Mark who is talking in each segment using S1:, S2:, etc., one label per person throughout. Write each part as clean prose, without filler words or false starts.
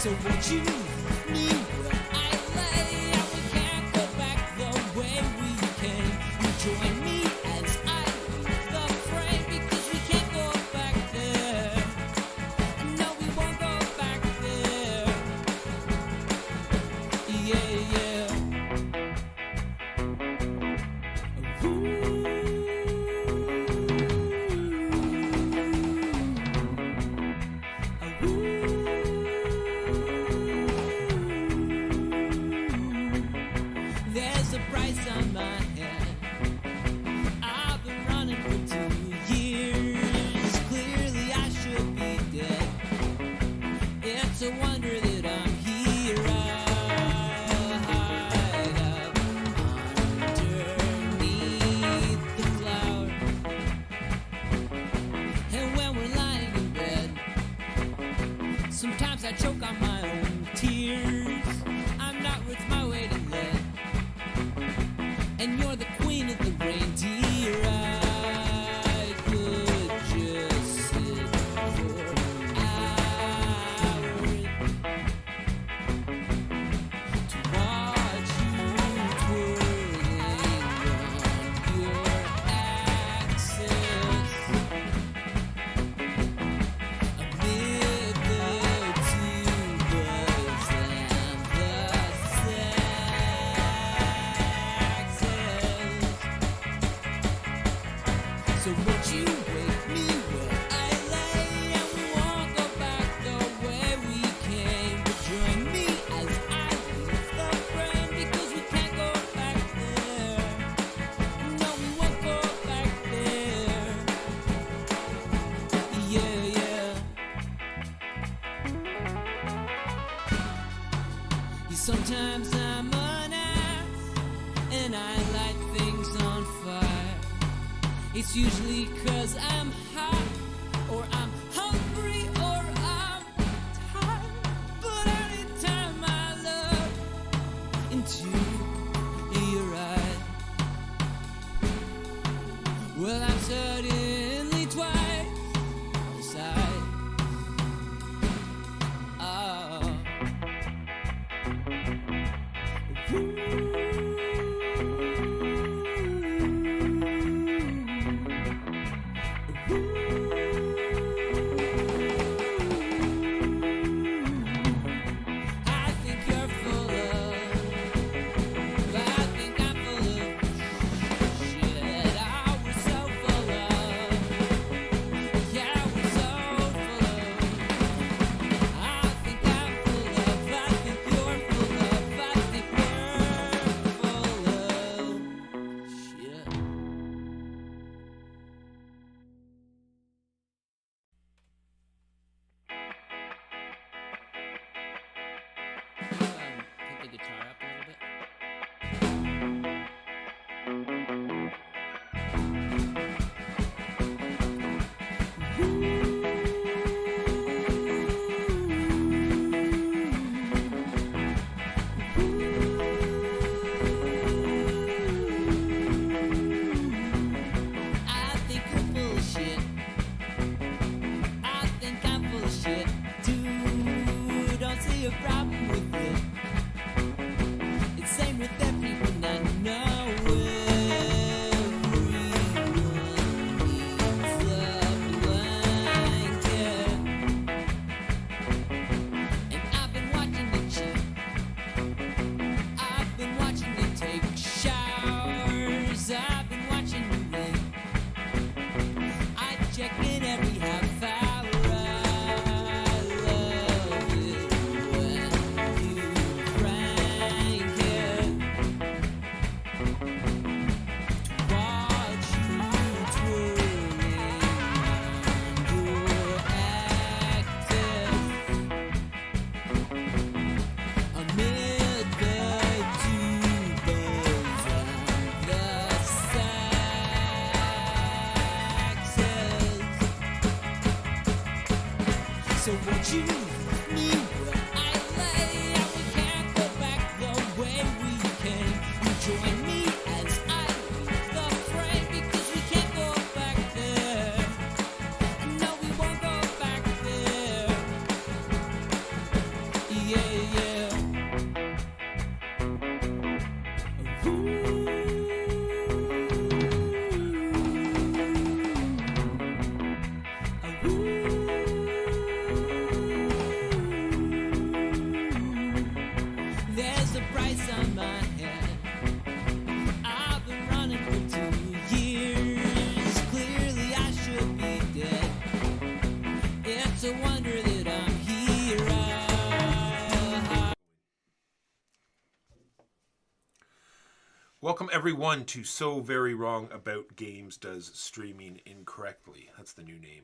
S1: So won't you leave me where I lay? And we can't go back the way we came. You join me as I leave the frame, because we can't go back there. No, we won't go back there. Yeah, yeah. There's a price on my head. I've been running for 2 years. Clearly I should be dead. It's a wonder that I'm here. I hide up underneath the cloud. And when we're lying in bed, sometimes I choke on my own tears. I'm not worth my weight in lead, and you're the queen of the reindeer. I could just sit for hours to watch you twirling on your axis amid the tubas and the saxes. So won't you wake me where I lay? And we won't go back the way we came. But join me as I leave the frame, because we can't go back there. No, we won't go back there. Yeah, yeah. Sometimes I'm an ass, and I light things on fire. It's usually 'cause I'm hot, or I'm hungry, or I'm tired. But anytime I look into your eyes, well, I'm suddenly twice the size. Oh. I think you're full of, I think I'm full of shit. Oh, we're so full of, yeah, we're so full of. I think I'm full of, I think you're full of, I think we're full of shit. Put the guitar up a little bit. I think you're full of shit. I think I'm full of shit too. Don't see a problem with it. It's same with everyone I know. Everyone needs a blanket. And I've been watching you cheat. I've been watching you take showers. I've been watching you eat. I check in every half hour. I love it when you crank it. Watch you twirling on your axis amid the tubas and the saxes. So won't you leave me where I lay? And we can't go back the way we came. You join me as I leave the frame, because we can't go back there. No, we won't go back there.
S2: Welcome everyone to So Very Wrong About Games Does Streaming Incorrectly. That's the new name.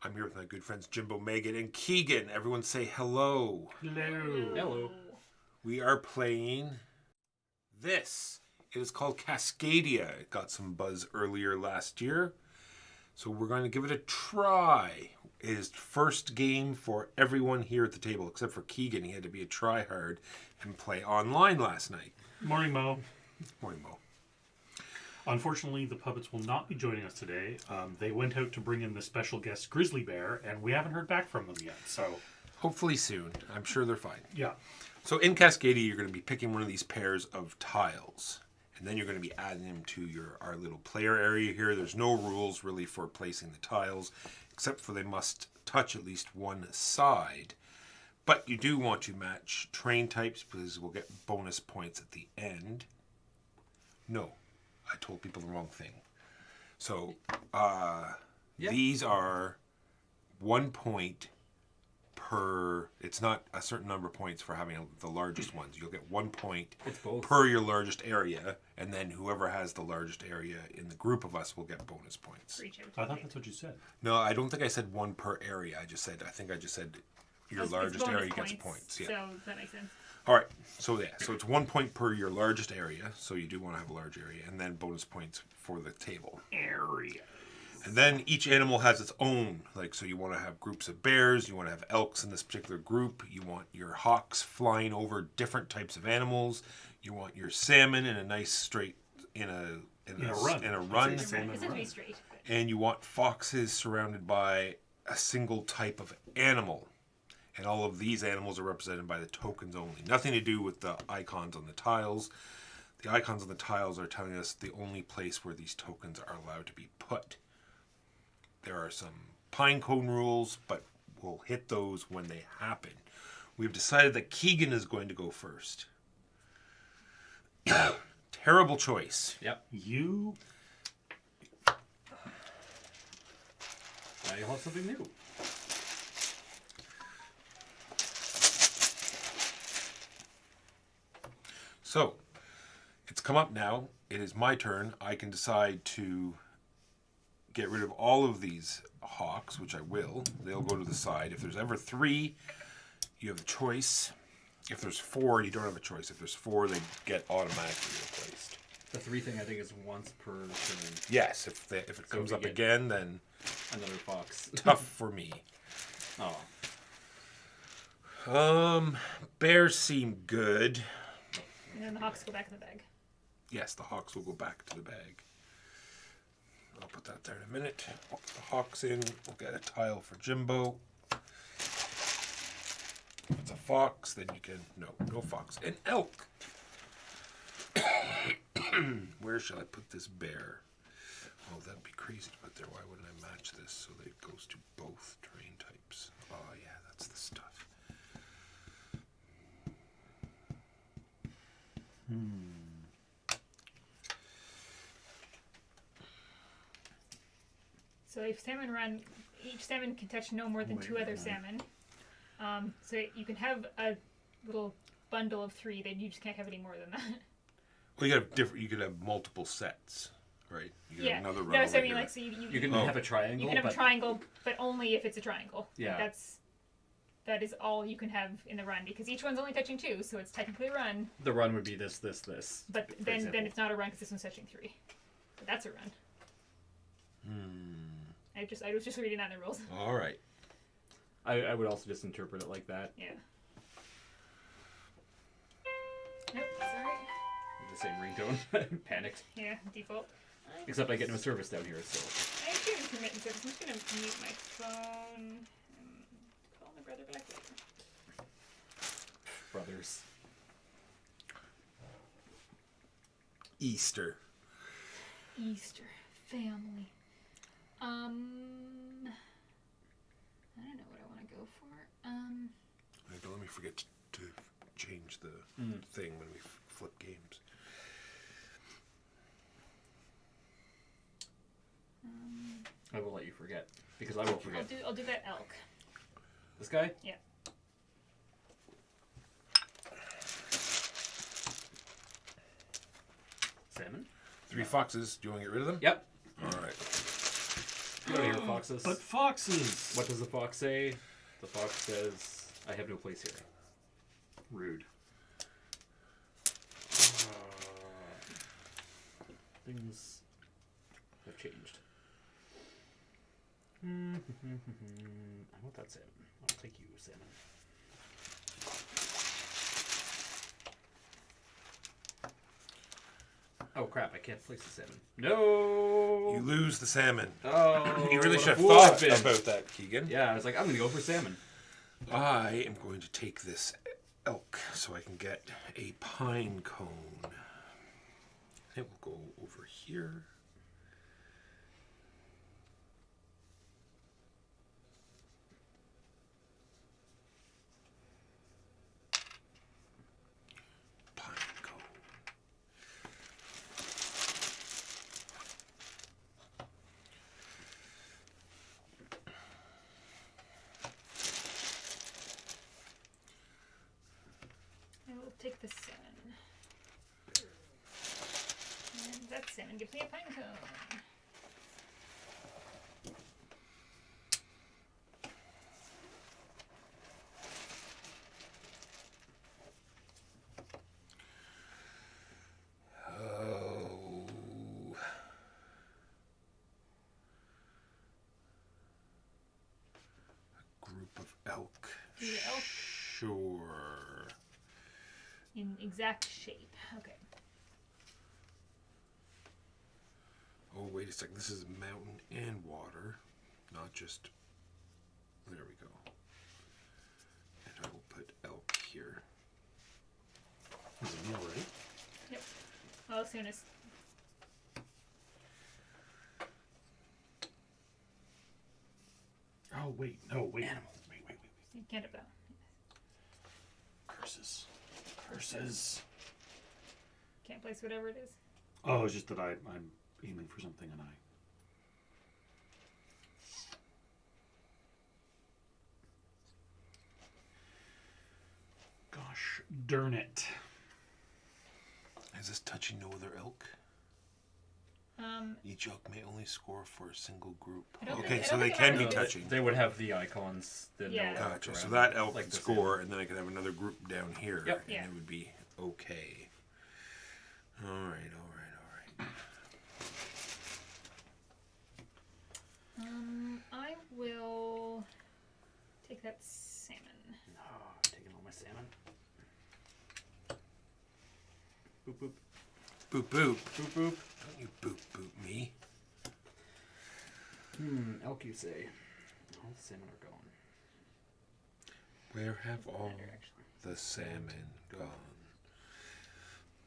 S2: I'm here with my good friends Jimbo, Megan, and Keegan. Everyone say hello.
S3: Hello.
S4: Hello.
S2: We are playing this. It is called Cascadia. It got some buzz earlier last year. So we're going to give it a try. It is first game for everyone here at the table, except for Keegan. He had to be a tryhard and play online last night.
S3: Morning, Mo.
S2: Morning, Mo.
S3: Unfortunately, the puppets will not be joining us today. They went out to bring in the special guest Grizzly Bear, and we haven't heard back from them yet. So,
S2: Hopefully soon. I'm sure they're fine.
S3: yeah.
S2: So in Cascadia, you're going to be picking one of these pairs of tiles. And then you're going to be adding them to our little player area here. There's no rules really for placing the tiles, except for they must touch at least one side. But you do want to match terrain types because we'll get bonus points at the end. No, I told people the wrong thing. So these are 1 point per. It's not a certain number of points for having the largest ones. You'll get 1 point per your largest area, and then whoever has the largest area in the group of us will get bonus points.
S3: I thought that's what you said.
S2: No, I don't think I said one per area. I think I just said your largest area gets points. Yeah.
S5: So that makes sense.
S2: All right. So so it's 1 point per your largest area. So you do want to have a large area, and then bonus points for the table.
S3: Area.
S2: And then each animal has its own. So you want to have groups of bears. You want to have elks in this particular group. You want your hawks flying over different types of animals. You want your salmon in a nice straight in a run.
S5: It says to be straight.
S2: And you want foxes surrounded by a single type of animal. And all of these animals are represented by the tokens only. Nothing to do with the icons on the tiles. The icons on the tiles are telling us the only place where these tokens are allowed to be put. There are some pinecone rules, but we'll hit those when they happen. We've decided that Keegan is going to go first. Terrible choice.
S4: Yep.
S3: You.
S4: Now you'll have something new.
S2: So, it's come up now. It is my turn. I can decide to get rid of all of these hawks, which I will. They'll go to the side. If there's ever 3, you have a choice. If there's 4, you don't have a choice. If there's 4, they get automatically replaced.
S4: The 3 thing I think is once per turn.
S2: Yes, if it comes up again, then
S4: Another fox.
S2: tough for me.
S4: Oh.
S2: Bears seem good.
S5: And then the hawks go back in the bag.
S2: Yes, the hawks will go back to the bag. I'll put that there in a minute. I'll put the hawks in. We'll get a tile for Jimbo. If it's a fox, then you can... No fox. An elk. Where shall I put this bear? Oh, that'd be crazy to put there. Why wouldn't I match this so that it goes to both terrain types? Oh, yeah, that's the stuff.
S5: So if salmon run, each salmon can touch no more than 2 other salmon. So you can have a little bundle of 3, then you just can't have any more than that.
S2: Well, you could have multiple sets, right? You could have another run
S5: No, so I
S2: over
S5: mean,
S2: here.
S5: so
S4: You can have a triangle.
S5: You can have a triangle, but only if it's a triangle.
S4: Yeah.
S5: That is all you can have in the run, because each one's only touching 2, so it's technically a run.
S4: The run would be this, this, this.
S5: But then it's not a run because this one's touching 3. But that's a run. I was just reading that in the rules.
S2: All right.
S4: I would also just interpret it like that.
S5: Yeah. Nope, sorry.
S4: The same ringtone. Panicked.
S5: Yeah, default.
S4: Except I get no service down here, so.
S5: I do intermittent service. I'm just going to mute my phone and call my brother back later.
S4: Brothers.
S2: Easter.
S5: Family. I don't know what I want to go for.
S2: Wait, don't let me forget to change the thing when we flip games.
S4: I will let you forget. Because I will forget.
S5: I'll do that elk.
S4: This guy?
S5: Yeah.
S4: salmon.
S2: 3 foxes. Do you want to get rid of them?
S4: Yep.
S2: All right.
S4: Get out of here, foxes.
S3: But foxes!
S4: What does the fox say? The fox says, I have no place here.
S3: Rude.
S4: Things have changed. I want that salmon. I'll take you, salmon. Oh crap, I can't place the salmon. No!
S2: You lose the salmon.
S4: Oh,
S2: You really
S4: what a
S2: should have
S4: fool
S2: thought
S4: I've been.
S2: about that, Keegan.
S4: Yeah, I was like, I'm gonna go for salmon.
S2: I am going to take this elk so I can get a pine cone. It will go over here. Pine cone.
S5: I will take the salmon. And that salmon gives me a pine cone.
S2: Oh. A group of elk.
S5: Do the elk
S2: Sure.
S5: in exact shape. Okay.
S2: Oh, wait a second. This is mountain and water, not just. There we go. And I will put elk here.
S3: Is it meal ready?
S5: Yep. Well, as soon as
S3: Oh, wait. No, wait. Wait.
S5: you can't have that.
S3: Curses. Curses.
S5: Can't place whatever it is.
S3: Oh, it's just that I'm aiming for something and I. Gosh darn it.
S2: Is this touching no other elk? Each elk may only score for a single group.
S5: I don't
S2: Okay,
S5: think- I
S2: so
S5: don't
S2: they
S5: think
S2: can
S5: it
S2: be
S5: matters.
S2: touching.
S4: They would have the icons. That
S5: Yeah.
S2: Gotcha. So that elk
S4: like
S2: can
S4: the
S2: score,
S4: salmon.
S2: and then I can have another group down here,
S4: Yep.
S2: and
S5: Yeah.
S2: it would be okay. All right, all right, all right.
S5: I will take that salmon.
S4: Oh, taking all my salmon. Boop boop.
S2: Boop boop.
S4: Boop boop.
S2: Don't you boop boop me.
S4: Elk, you say. All the salmon are gone.
S2: Where have all
S4: There, actually.
S2: the salmon gone?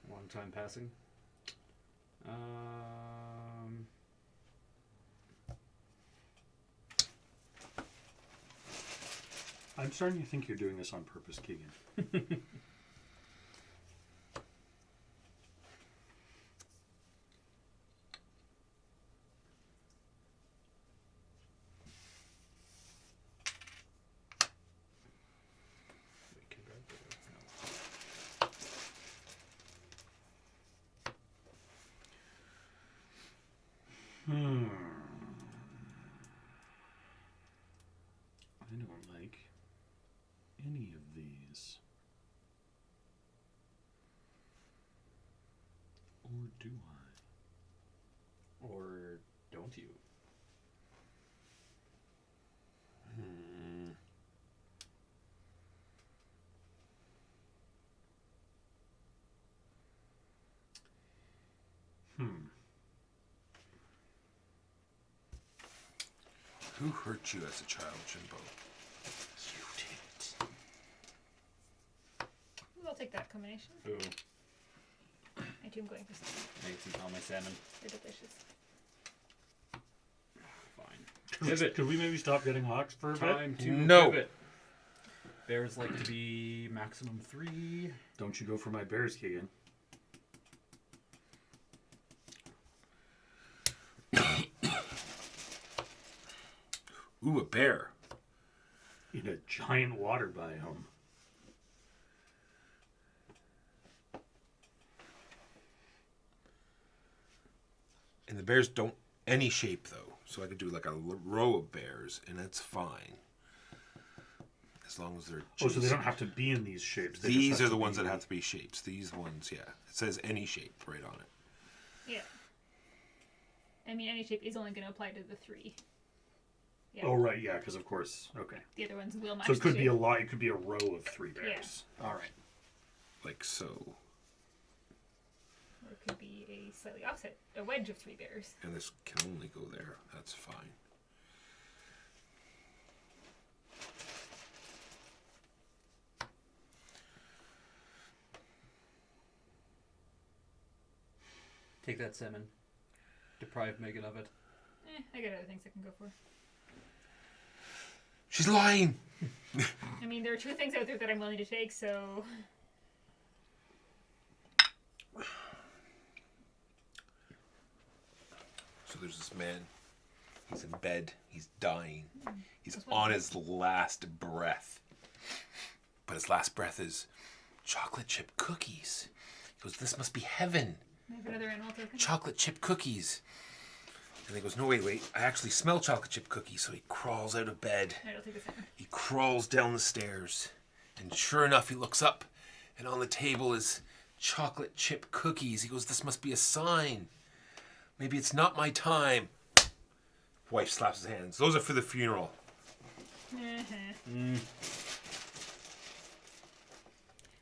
S4: Long time passing.
S3: I'm starting to think you're doing this on purpose, Keegan.
S4: We can grab the- no.
S3: I don't like any of these. Or do I?
S4: Or don't you?
S2: Who hurt you as a child, Jimbo?
S3: You did.
S5: I'll take that combination.
S4: Ooh,
S5: I too am going for salmon.
S4: I can see all my salmon.
S5: They're delicious.
S4: Fine. Pivot.
S3: Could we maybe stop getting hawks for a bit?
S4: Time to
S2: No.
S4: pivot. Bears like to be maximum 3.
S3: Don't you go for my bears, Keegan.
S2: Ooh, a bear.
S3: In a giant water biome.
S2: the bears don't any shape though, so I could do like a row of bears, and that's fine. As long as they're
S3: Oh, so they don't have to be in these shapes. They just
S2: these
S3: have
S2: are
S3: to
S2: the ones
S3: be-
S2: that have to be shapes. These ones, yeah. It says any shape right on it.
S5: Yeah. I mean, any shape is only going to apply to the 3. Yeah.
S3: Oh, right, yeah, because of course. Okay.
S5: The other ones will match.
S3: So it could
S5: the
S3: be a
S5: shape.
S3: lot. It could be a row of 3 bears. All right.
S2: Like so.
S5: Or it could be a slightly offset, a wedge of 3 bears.
S2: And this can only go there. That's fine.
S4: Take that salmon. Deprive Megan of it.
S5: I got other things I can go for.
S2: She's lying!
S5: I mean, there are 2 things out there that I'm willing to take, so.
S2: So there's this man. He's in bed. He's dying. He's
S5: That's what
S2: on
S5: it
S2: his last breath. But his last breath is chocolate chip cookies. He goes, this must be heaven.
S5: I have another animal token.
S2: Chocolate chip cookies. And he goes, no, wait. I actually smell chocolate chip cookies. So he crawls out of bed.
S5: I don't take this one.
S2: He crawls down the stairs. And sure enough, he looks up. And on the table is chocolate chip cookies. He goes, this must be a sign. Maybe it's not my time. Wife slaps his hands. Those are for the funeral.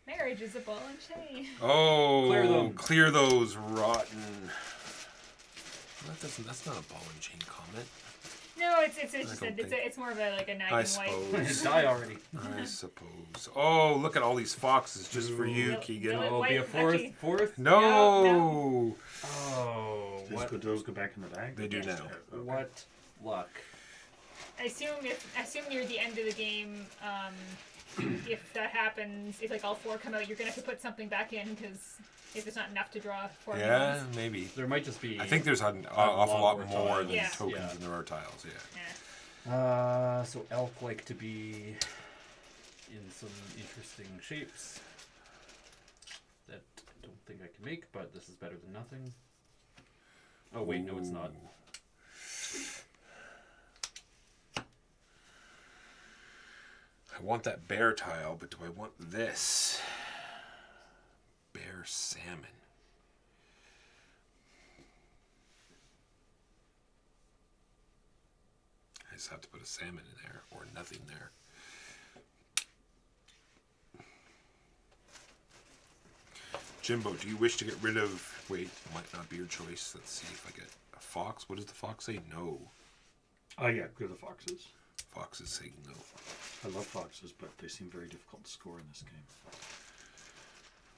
S5: Marriage is a ball and chain.
S2: Oh,
S4: Clear them.
S2: clear those rotten. That's not a ball and chain comment.
S5: No, it's just
S2: don't
S5: it's more of a like a nagging
S2: I
S5: wife.
S2: suppose.
S4: Die already.
S2: I suppose. Oh, look at all these foxes just for you,
S5: Yep.
S2: Keegan.
S5: Yep.
S4: Oh, be a
S5: Wait,
S4: fourth.
S5: actually-
S4: Fourth.
S2: No.
S4: Oh, what?
S3: Those go back in the bag?
S2: They do
S3: Yes.
S2: now.
S3: Okay.
S4: What luck?
S5: I assume near the end of the game, if that happens, if like all 4 come out, you're gonna have to put something back in because if it's not enough to draw 4 new
S2: Yeah,
S5: ones.
S2: maybe.
S4: There might just be.
S2: I think there's an awful lot
S4: more
S2: more
S4: tiles.
S2: than
S5: Yeah.
S2: tokens
S4: Yeah.
S2: than there are tiles. Yeah.
S5: Yeah.
S4: So elk like to be in some interesting shapes that I don't think I can make, but this is better than nothing. Oh wait, no, it's not.
S2: Ooh. I want that bear tile, but do I want this? Bear salmon. I just have to put a salmon in there or nothing there. Jimbo, do you wish to get rid of... Wait, might not be your choice. Let's see if I get a fox. What does the fox say? No.
S3: Yeah, clear the foxes.
S2: Fox is saying no.
S3: I love foxes, but they seem very difficult to score in this game.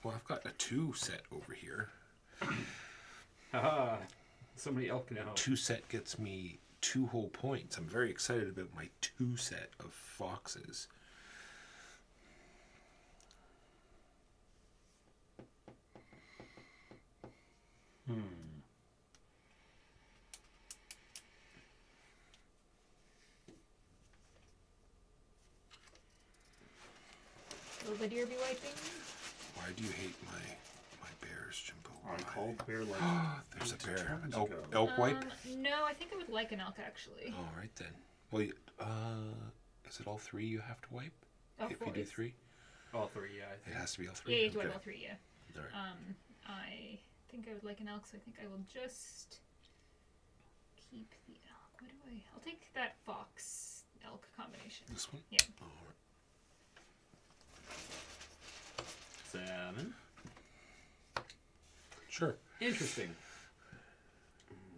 S2: Well, I've got a 2 set over here.
S4: Haha! So many elk now.
S2: 2 set gets me 2 whole points. I'm very excited about my 2 set of foxes.
S5: Will the deer be wiping?
S2: Why do you hate my bears, Jimbo?
S3: I
S2: Why?
S3: called bear like
S2: There's a
S3: 8
S2: bear.
S3: turns
S2: Elk,
S3: ago.
S2: elk wipe?
S5: No, I think I would like an elk actually.
S2: All right then. Well, is it all 3 you have to wipe?
S5: Oh,
S2: If
S5: 4
S2: you do
S5: is-
S2: 3,
S4: All 3, yeah. I
S2: it
S4: think.
S2: has to be all 3.
S5: Yeah, you have to
S2: Okay.
S5: wipe all 3. Yeah.
S2: All right.
S5: I think I would like an elk, so I think I will just keep the elk. What do I? I'll take that fox elk combination.
S2: This one.
S5: Yeah.
S2: All right.
S4: Salmon.
S2: Sure.
S4: Interesting.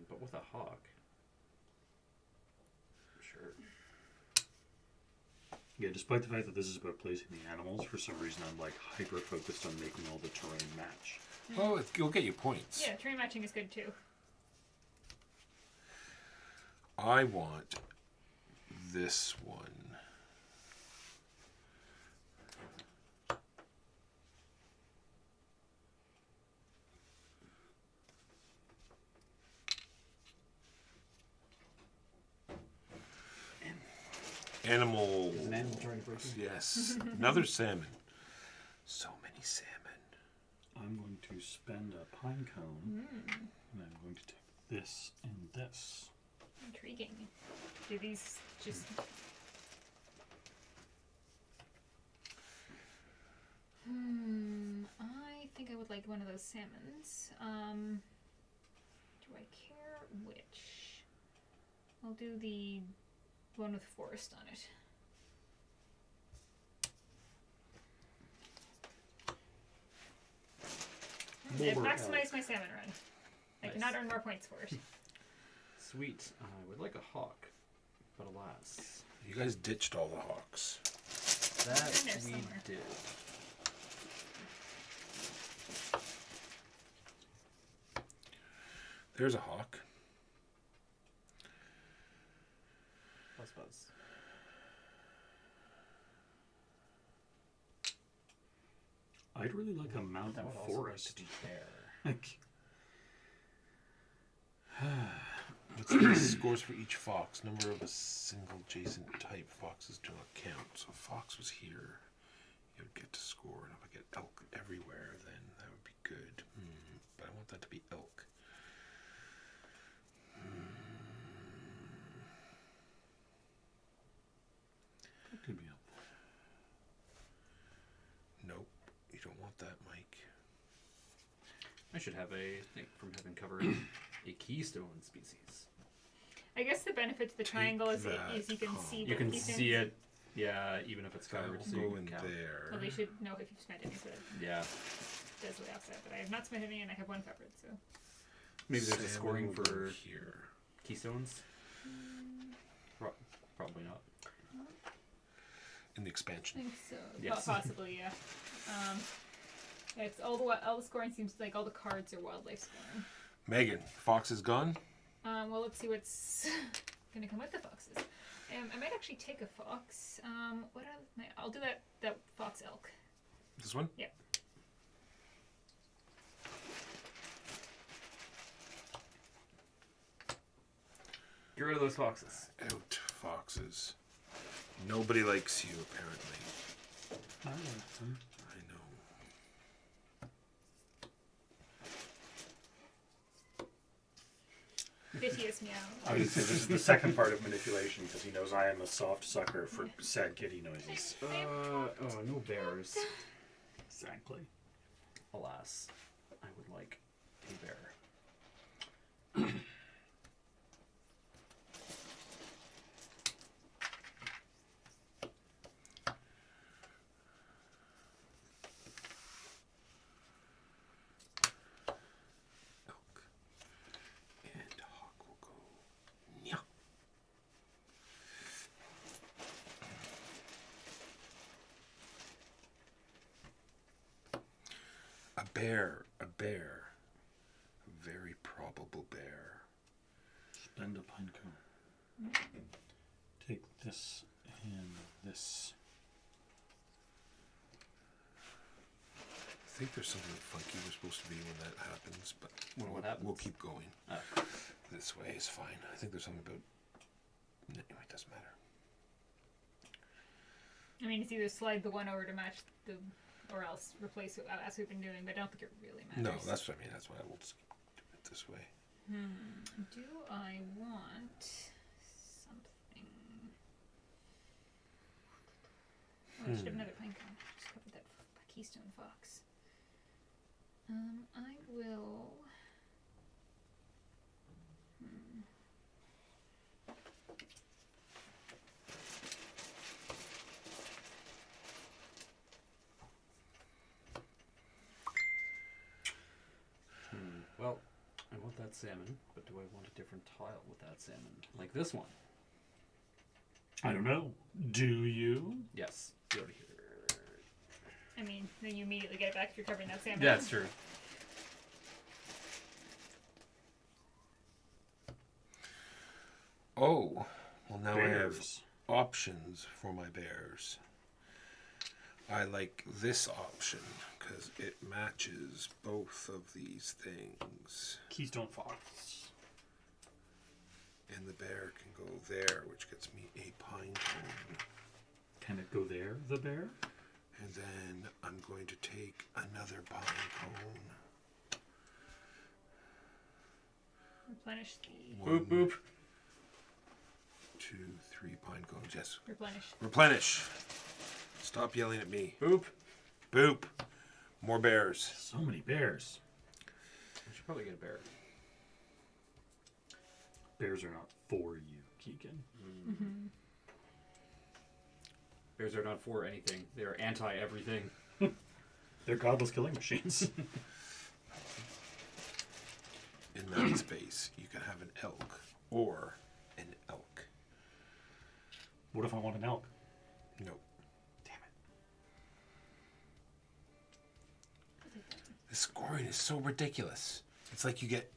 S4: But with a hawk. Sure.
S3: Yeah, despite the fact that this is about placing the animals, for some reason I'm like hyper focused on making all the terrain match.
S2: Well, it'll get you points.
S5: Yeah, terrain matching is good too.
S2: I want this one. Animal.
S4: Is an animal trying to break in?
S2: Yes. Another salmon. So many salmon.
S3: I'm going to spend a pine cone, and I'm going to take this and this.
S5: Intriguing. Do these just... I think I would like one of those salmons. Do I care which? I'll do the one with forest on it. I've
S4: More
S5: maximized my salmon run. I cannot earn more points for it.
S4: Sweet. I would like a hawk, but alas,
S2: You guys ditched all the hawks.
S4: that
S5: in there
S4: we
S5: somewhere.
S4: did.
S2: There's a hawk.
S4: Buzz buzz.
S3: I'd really like a mountain
S4: That would also like
S3: forest.
S4: to be fair.
S3: Like,
S2: What's the scores for each fox? Number of a single adjacent type foxes do not count. So if fox was here, you would get to score. And if I get elk everywhere, then that would be good. But I want that to be elk.
S3: that could be helpful.
S2: Nope, you don't want that, Mike.
S4: I should have a thing from having covered a keystone species.
S5: I guess the benefit to the triangle is
S2: that
S5: you can see
S4: You
S5: the
S4: can
S5: keystones.
S4: see it, yeah, even if it's
S2: I
S4: covered.
S2: will
S4: So you
S2: go
S4: can
S2: in
S4: count.
S2: there.
S5: Well, they should know if you've spent any, so that
S4: Yeah,
S5: does the offset. But I have not spent any, and I have one covered, so...
S4: maybe there's a
S2: Salmon
S4: scoring
S2: will go
S4: for
S2: here.
S4: keystones. Probably not.
S2: In the
S5: I
S2: expansion.
S5: think so.
S4: Yes.
S5: Possibly, yeah. Yeah, it's all the scoring seems like all the cards are wildlife scoring.
S2: Megan, fox is gone.
S5: Well, let's see what's gonna come with the foxes. I might actually take a fox. I'll do that fox elk.
S2: This one?
S5: Yep.
S4: Get rid of those foxes.
S2: Out, foxes. Nobody likes you, apparently.
S3: I like them.
S2: I know.
S5: Piteous meow.
S3: I would say this is the second part of manipulation because he knows I am a soft sucker for sad kitty noises.
S4: Oh, no bears.
S3: Exactly.
S4: Alas, I would like a bear.
S2: Elk. And hawk will go. Yeah. A bear. A bear. A very probable bear.
S3: Spend a pine cone. Take this and this.
S2: I think there's something funky we're supposed to be when that happens, but
S4: What happens?
S2: we'll keep going.
S4: Oh.
S2: This way is fine. I think there's something about... Anyway, it doesn't matter.
S5: I mean, it's either slide the one over to match the, or else replace it as we've been doing. But I don't think it really matters.
S2: No, that's what I mean. That's why I will just do it this way.
S5: Do I want something? Oh, I should have another pine cone. Just covered that keystone fox. I will.
S4: Well, I want that salmon, but do I want a different tile with that salmon? Like this one?
S3: I don't know. Do you?
S4: Yes. Go to here.
S5: I mean, then you immediately get it back if you're covering that salmon.
S4: That's true.
S2: Oh, well now I have
S3: Bears.
S2: options for my bears. I like this option because it matches both of these things.
S3: Keystone fox.
S2: And the bear can go there, which gets me a pine cone.
S3: Can it go there, the bear?
S2: And then I'm going to take another pine cone.
S5: Replenish the.
S4: Boop boop.
S2: 2, 3 pine cones. Yes.
S5: Replenish.
S2: Replenish. Stop yelling at me.
S4: Boop.
S2: Boop. More bears.
S3: So many bears.
S4: I should probably get a bear.
S3: Bears are not for you, Keegan.
S4: Bears are not for anything. They are anti-everything.
S3: They're godless killing machines.
S2: In mountain space, you can have an elk or an elk.
S3: What if I want an elk?
S2: Nope.
S3: Damn it.
S2: The scoring is so ridiculous. It's like you get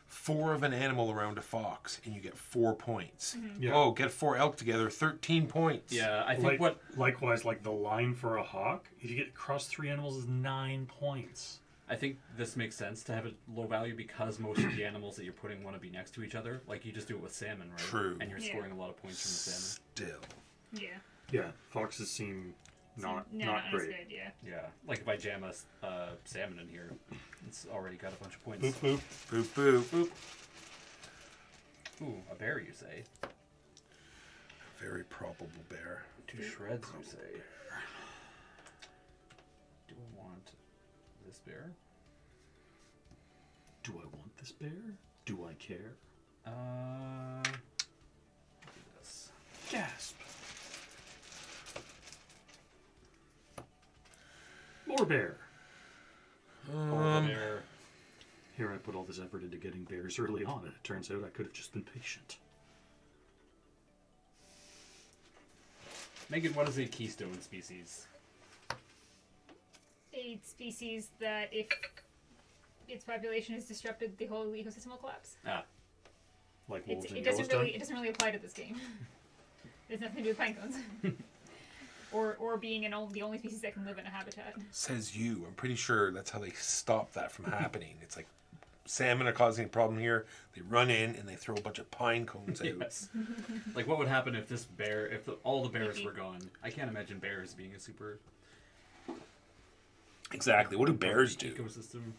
S2: 4 of an animal around a fox and you get 4 points.
S3: Yeah.
S2: Oh, get 4 elk together, 13 points.
S4: Yeah, I think
S3: Likewise, like the line for a hawk, if you get across 3 animals, is 9 points.
S4: I think this makes sense to have a low value because most of the animals that you're putting want to be next to each other. Like you just do it with salmon, right?
S2: True.
S4: And you're
S5: Yeah.
S4: scoring a lot of points from the salmon.
S2: Still.
S5: Yeah.
S3: Yeah, foxes seem not
S5: Not as
S3: great.
S5: good. Yeah.
S4: Yeah, like if I jam a salmon in here, it's already got a bunch of points.
S3: Boop boop.
S2: Boop, boop.
S4: Boop. Ooh, a bear, you say?
S2: Very probable bear.
S4: 2 shreds, you say? Do I want this bear?
S3: Do I want this bear? Do I care?
S4: Do this.
S3: Gasp. More bear.
S4: More bear.
S3: Here I put all this effort into getting bears early on, and it turns out I could have just been patient.
S4: Megan, what is a keystone species?
S5: A species that, if its population is disrupted, the whole ecosystem will collapse.
S4: Ah,
S3: Like wolves in
S5: It doesn't
S3: Yellowstone.
S5: really. It doesn't really apply to this game. There's nothing to do with pine cones. or being the only species that can live in a habitat.
S2: Says you. I'm pretty sure that's how they stop that from happening. It's like salmon are causing a problem here. They run in and they throw a bunch of pine cones out.
S4: yes. Like, what would happen if this bear, if all the bears were gone? I can't imagine bears being a super
S2: Exactly. What do bears do?
S4: ecosystem.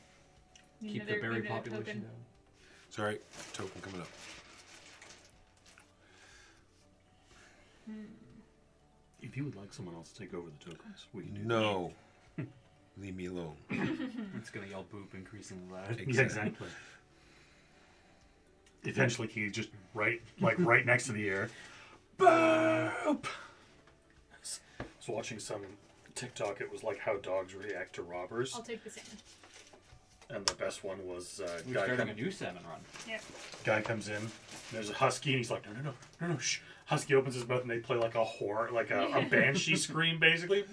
S5: Need
S4: Keep the
S5: another-
S4: berry
S5: need another
S4: population
S5: token.
S4: down.
S2: Sorry, token coming up.
S3: If you would like someone else to take over the tokens, we can do
S2: No. Leave me alone.
S4: It's gonna yell boop increasingly loud.
S3: that. Yeah, exactly. Eventually, he's just right next to the ear. Boop! I was watching some TikTok. It was like how dogs react to robbers,
S5: I'll take the salmon.
S3: and the best one was
S4: We're
S3: guy,
S4: starting a new salmon run.
S5: Yep.
S3: guy comes in. There's a husky, and he's like, no, shh. Husky opens his mouth, and they play like a horn, like a banshee scream, basically.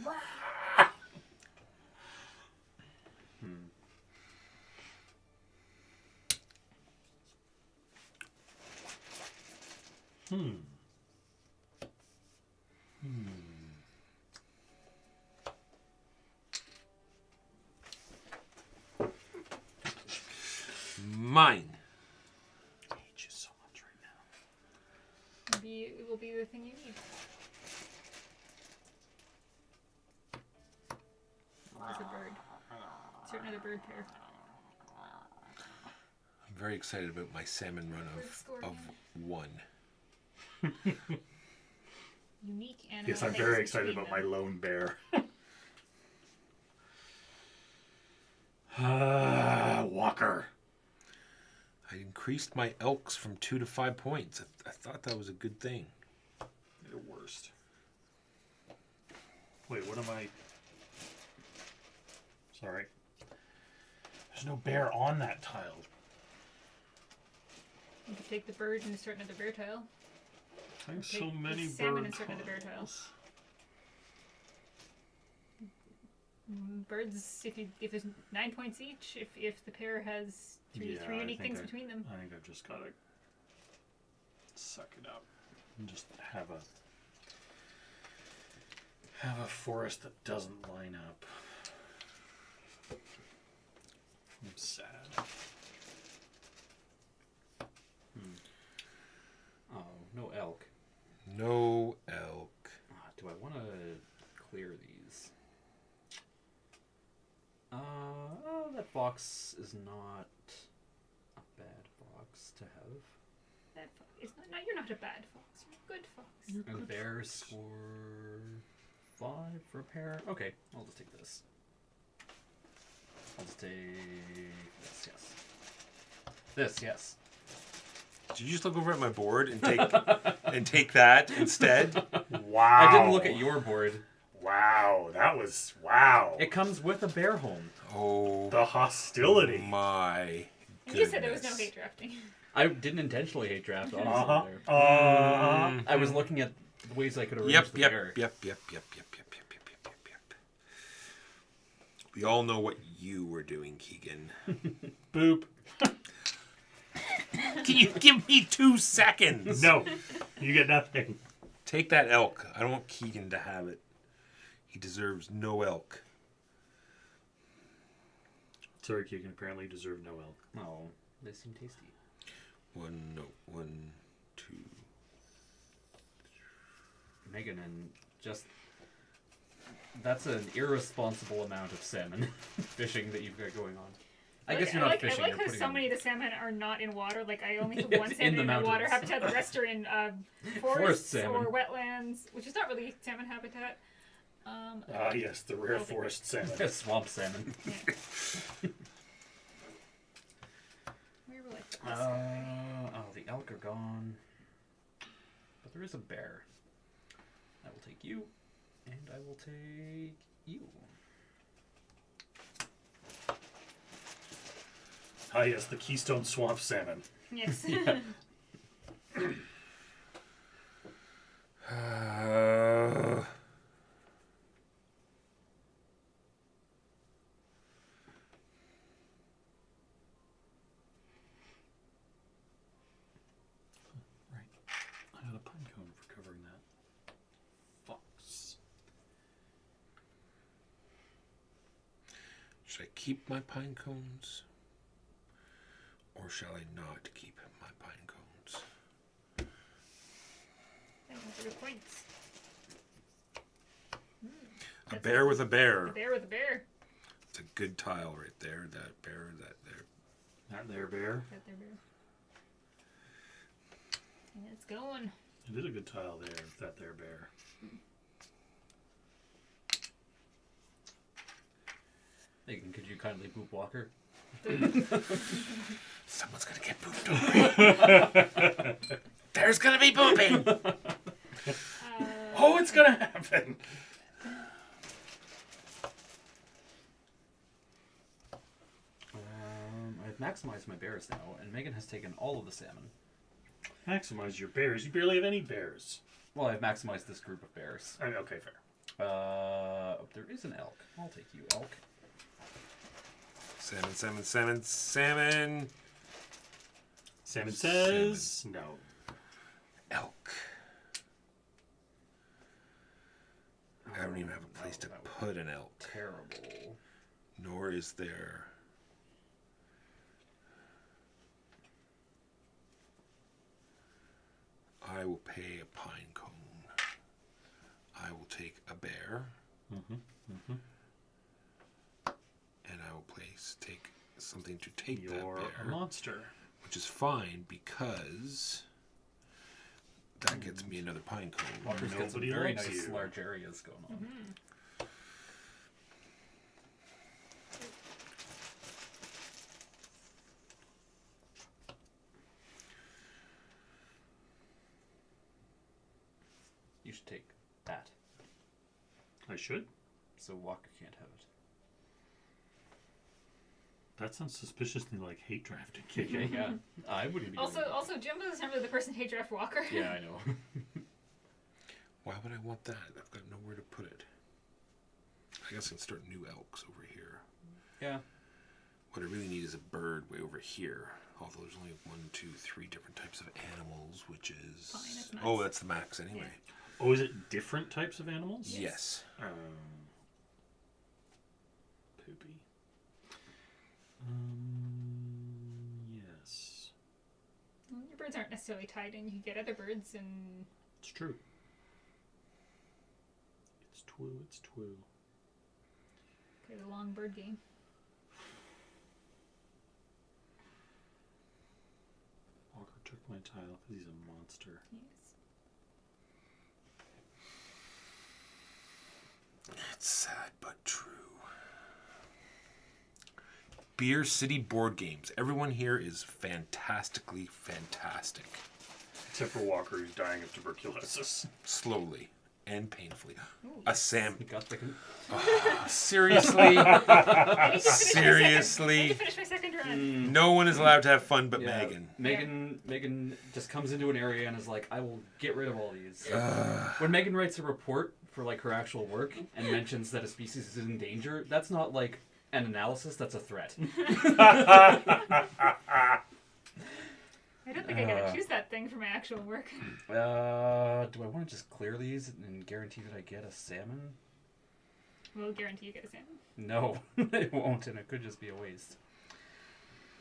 S2: Mine.
S3: I hate you so much right now.
S5: Maybe it will be the thing you need. There's a bird. Certain other bird pair.
S2: I'm very excited about my salmon run of 1.
S5: Unique animal.
S3: Yes, I'm
S5: things
S3: very excited
S5: between
S3: about my
S5: them.
S3: lone bear. Walker.
S2: I increased my elks from 2 to 5 points. I thought that was a good thing.
S3: You're the worst. Wait, what am I? Sorry. There's no bear on that tile.
S5: You could take the bird and start another bear tile.
S3: There's
S5: Take
S3: so
S5: the
S3: many
S5: salmon
S3: bird
S5: and start another bear tile.
S3: tiles.
S5: Birds, if there's 9 points each, if the pair has three
S3: I
S5: unique
S3: think
S5: things
S3: I-
S5: between them.
S3: I think I've just gotta suck it up and just have a forest that doesn't line up. I'm sad.
S4: Oh, no elk.
S2: No elk.
S4: Do I want to clear these? Oh, that fox is not a bad fox to have.
S5: Bad fox. It's not, no, you're not a bad fox. You're a good fox.
S4: And bears score 5 for a pair. Okay, I'll just take this. I'll just take this, yes. This, yes.
S2: Did you just look over at my board and take that instead?
S3: Wow.
S4: I didn't look at your board.
S3: Wow, that was wow.
S4: It comes with a bear home.
S2: Oh,
S3: The hostility.
S2: my
S5: And you said there was no
S2: goodness.
S5: hate drafting.
S4: I didn't intentionally hate draft, honestly.
S3: Uh-huh.
S4: There. I was looking at the ways I could arrange
S2: Yep,
S4: the
S2: yep,
S4: bear.
S2: yep. We all know what you were doing, Keegan.
S3: Boop.
S2: Can you give me 2 seconds?
S3: No, you get nothing.
S2: Take that elk. I don't want Keegan to have it. He deserves no elk.
S3: Sorry, Keegan apparently deserved no elk.
S4: Oh, they seem tasty.
S2: 1, 2.
S4: Megan, and just... That's an irresponsible amount of salmon fishing that you've got going on. I guess you're not fishing.
S5: I
S4: You're
S5: like how
S4: putting
S5: so
S4: in-
S5: many of the salmon are not in water. Like, I only have
S4: It's
S5: one
S4: in
S5: salmon
S4: the
S5: in the water.
S4: mountains.
S5: Habitat. The rest are in
S4: Forest
S5: forests
S4: salmon.
S5: or wetlands, which is not really salmon habitat.
S3: Yes, the rare forest salmon.
S4: Swamp salmon.
S5: Where will I put this guy?
S4: Oh, the elk are gone. But there is a bear. I will take you, and I will take you.
S3: Ah, yes, the Keystone Swamp salmon.
S5: Yes.
S3: Right. I got a pine cone for covering that. Fox.
S2: Should I keep my pine cones? Or shall I not keep my pine cones?
S5: Those are good points.
S2: A bear with a bear.
S5: A bear with a bear.
S2: It's a good tile right there. That bear, that there.
S3: That there bear.
S5: That there bear. And it's going.
S3: It is a good tile there, that there bear.
S4: Megan, could you kindly boop Walker?
S2: Someone's gonna get pooped over. There's gonna be pooping.
S3: Oh, it's gonna happen!
S4: I've maximized my bears now, and Megan has taken all of the salmon.
S3: Maximize your bears. You barely have any bears.
S4: Well, I've maximized this group of bears.
S3: I mean, okay, fair.
S4: There is an elk. I'll take you, elk.
S2: Salmon, salmon, salmon, salmon.
S3: Salmon says no.
S2: Elk. I don't even have a place to
S4: that would
S2: put an elk.
S4: Terrible.
S2: Nor is there. I will pay a pine cone. I will take a bear. And I will take something to take
S3: You're
S2: that
S3: a
S2: bear.
S3: monster.
S2: Which is fine because that gets me another pine cone.
S4: Walker's got some
S3: Nobody
S4: very
S3: likes
S4: nice
S3: you.
S4: large areas going on. You should take that,
S3: I should?
S4: so Walker can't have it.
S3: That sounds suspiciously like hate drafting.
S4: Okay, yeah. I wouldn't be doing
S5: Also, Jimbo is never the person hate draft Walker.
S4: that. Yeah, I know.
S2: Why would I want that? I've got nowhere to put it. I guess I can start new elks over here.
S4: Yeah.
S2: What I really need is a bird way over here. Although there's only 1, 2, 3 different types of animals, which is...
S5: Fine, that's nice.
S2: Oh, that's the max anyway.
S3: Oh, is it different types of animals?
S2: Yes.
S3: Poopy. Yes.
S5: Well, your birds aren't necessarily tied in. You can get other birds and
S3: It's true. It's true, it's true.
S5: play the long bird game.
S3: my tile because he's a monster.
S5: Yes.
S2: It's sad but true. Beer City board games. Everyone here is fantastically fantastic.
S3: Except for Walker, who's dying of tuberculosis.
S2: Slowly and painfully.
S5: Ooh,
S2: A Sam.
S4: You got the.
S2: Seriously?
S5: I need to
S2: Seriously?
S5: finish my second run.
S2: No one is allowed to have fun but
S4: Yeah,
S2: Megan.
S4: Megan just comes into an area and is like, I will get rid of all these. When Megan writes a report for like her actual work and mentions that a species is in danger, that's not like an analysis, that's a threat.
S5: I don't think I gotta choose that thing for my actual work.
S4: Do I want to just clear these and guarantee that I get a salmon?
S5: We'll guarantee you get a salmon.
S4: No, it won't, and it could just be a waste.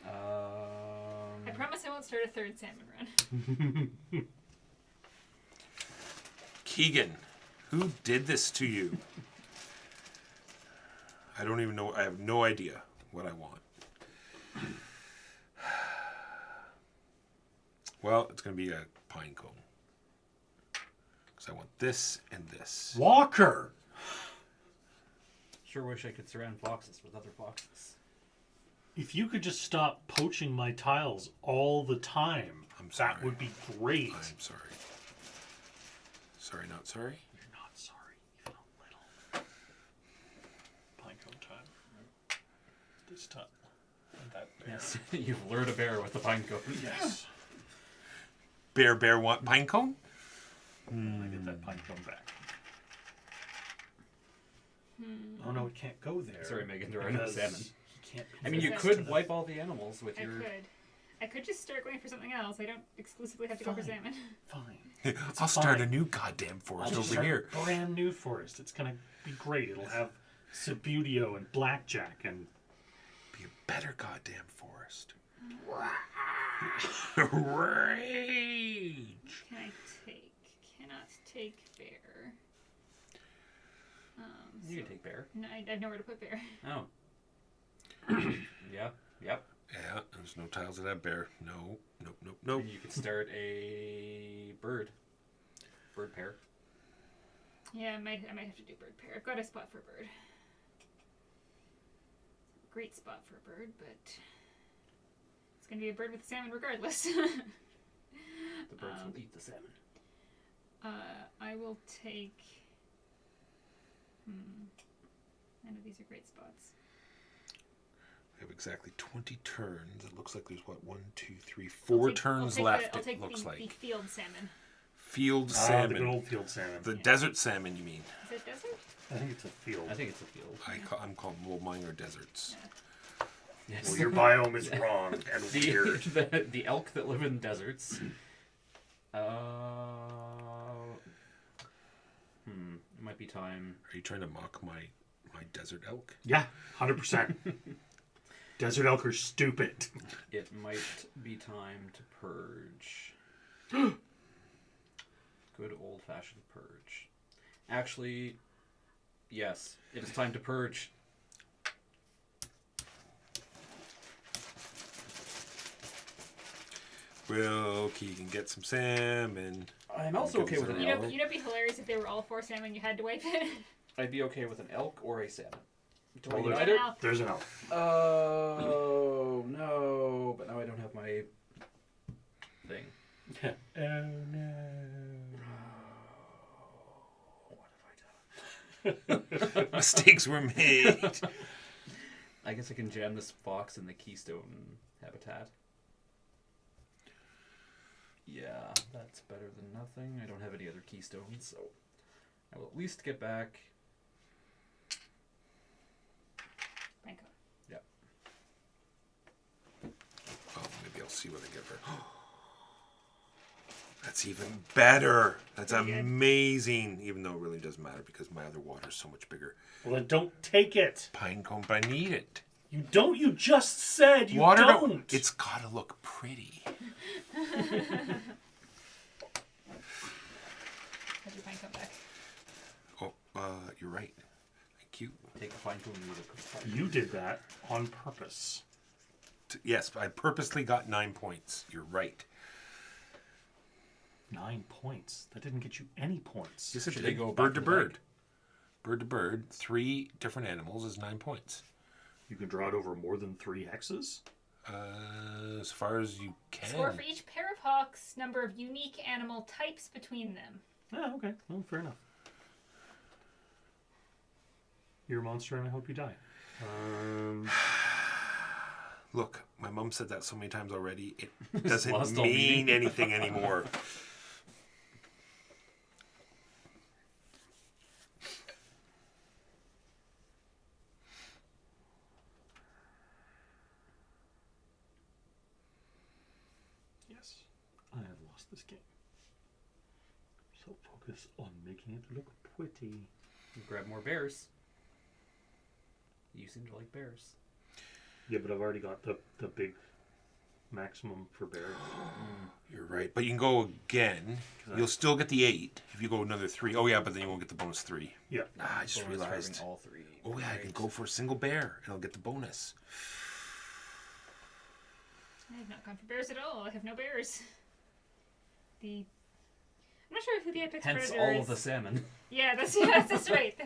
S5: I promise I won't start a third salmon run.
S2: Keegan, who did this to you? I don't even know. I have no idea what I want. Well, it's going to be a pine cone. Because I want this and this.
S3: Walker!
S4: Sure wish I could surround foxes with other foxes.
S3: If you could just stop poaching my tiles all the time,
S2: I'm sorry.
S3: that would be great.
S2: I'm sorry. Sorry, not sorry?
S3: You're not sorry, even a little. Pinecone time. This time. And that bear.
S4: Yes, you've lured a bear with a pine cone.
S3: Yes.
S2: Bear want pine cone?
S3: I get that pinecone back. Oh no, it can't go there.
S4: Sorry, Megan, there are no
S3: because
S4: salmon.
S3: he can't be
S4: I mean, you
S3: next
S4: could
S3: to the-
S4: wipe all the animals with
S5: I
S4: your.
S5: could. I could just start going for something else. I don't exclusively have to go for
S3: Fine.
S5: salmon.
S3: Fine.
S2: I'll start
S3: fine.
S2: a new goddamn forest
S3: I'll just
S2: over
S3: start
S2: here.
S3: a brand new forest. It's gonna be great. It'll have Subbuteo and Blackjack and
S2: Be a better goddamn forest. Rage!
S5: Can I take? Cannot take bear.
S4: You can take bear.
S5: No, I have nowhere to put bear.
S4: Oh. Yeah. Yep.
S2: Yeah, there's no tiles that have bear. No, nope, nope, nope.
S4: And you could start a bird. Bird pair.
S5: Yeah, I might have to do bird pair. I've got a spot for bird. Great spot for bird, but it's gonna be a bird with a salmon regardless.
S4: The birds will eat the salmon.
S5: I will take. None of these are great spots.
S2: We have exactly 20 turns. It looks like there's, what, 1, 2, 3, 4 turns left,
S5: I'll take
S2: it looks
S5: the
S2: like.
S5: field salmon.
S2: Field
S3: the
S2: salmon.
S3: good old field salmon.
S2: The desert salmon, you mean?
S5: Is it desert?
S3: I think it's a field.
S4: I think it's a field.
S2: I'm calling well, mine are deserts.
S4: Yes.
S3: Well, your biome is wrong and weird.
S4: the elk that live in deserts. It might be time.
S2: Are you trying to mock my desert elk?
S3: Yeah, 100%. Desert elk are stupid.
S4: It might be time to purge. Good old-fashioned purge. Actually, yes, it is time to purge.
S2: Will Keegan get some salmon?
S4: I'm also okay with an
S5: You
S4: elk.
S5: know, it'd be hilarious if they were all 4 salmon. You had to wipe it.
S4: I'd be okay with an elk or a salmon. Do I
S3: Well,
S4: get
S3: there's-
S4: either?
S5: Elk.
S3: There's an elk.
S4: Oh no! But now I don't have my thing.
S3: Oh no.
S4: What have I done?
S2: Mistakes were made.
S4: I guess I can jam this fox in the keystone habitat. Yeah, that's better than nothing. I don't have any other keystones, so I will at least get back.
S5: Banco.
S4: Yeah.
S2: Oh, maybe I'll see what I give her. That's even better. That's
S5: Pretty good.
S2: amazing. Even though it really doesn't matter because my other water's so much bigger.
S3: Well, then don't take it.
S2: Pine cone, but I need it.
S3: You don't. You just said you
S2: Water
S3: don't.
S2: It's gotta look pretty.
S5: Have your pine come back.
S2: Oh, you're right. Thank you.
S4: Take a fine cone and use it.
S3: You did that on purpose.
S2: Yes, I purposely got 9 points. You're right.
S3: 9 points. That didn't get you any points.
S2: Yes, it
S4: Should
S2: did.
S4: they go
S2: bird
S4: back
S2: to
S4: in the
S2: bird.
S4: bag?
S2: Bird to bird. 3 different animals is 9 points.
S3: You can draw it over more than 3 hexes?
S2: As far as you can.
S5: Score for each pair of hawks, number of unique animal types between them.
S3: Oh, okay. Well, fair enough. You're a monster and I hope you die.
S2: Look, my mom said that so many times already. It doesn't
S4: Lost all
S2: mean
S4: meaning.
S2: anything anymore.
S3: Yes, I have lost this game. So focus on making it look pretty.
S4: Grab more bears. You seem to like bears.
S3: Yeah, but I've already got the big maximum for bears.
S2: You're right. But you can go again. You'll still get the 8 if you go another 3. Oh, yeah, but then you won't get the bonus 3.
S3: Yeah.
S2: I just
S4: Bonus for
S2: realized.
S4: having all 3.
S2: Oh, yeah, I can go for a single bear and I'll get the bonus.
S5: I have not gone for bears at all. I have no bears. I'm not sure who the apex
S4: Hence
S5: predator
S4: all
S5: is.
S4: of the salmon.
S5: Yeah, that's right.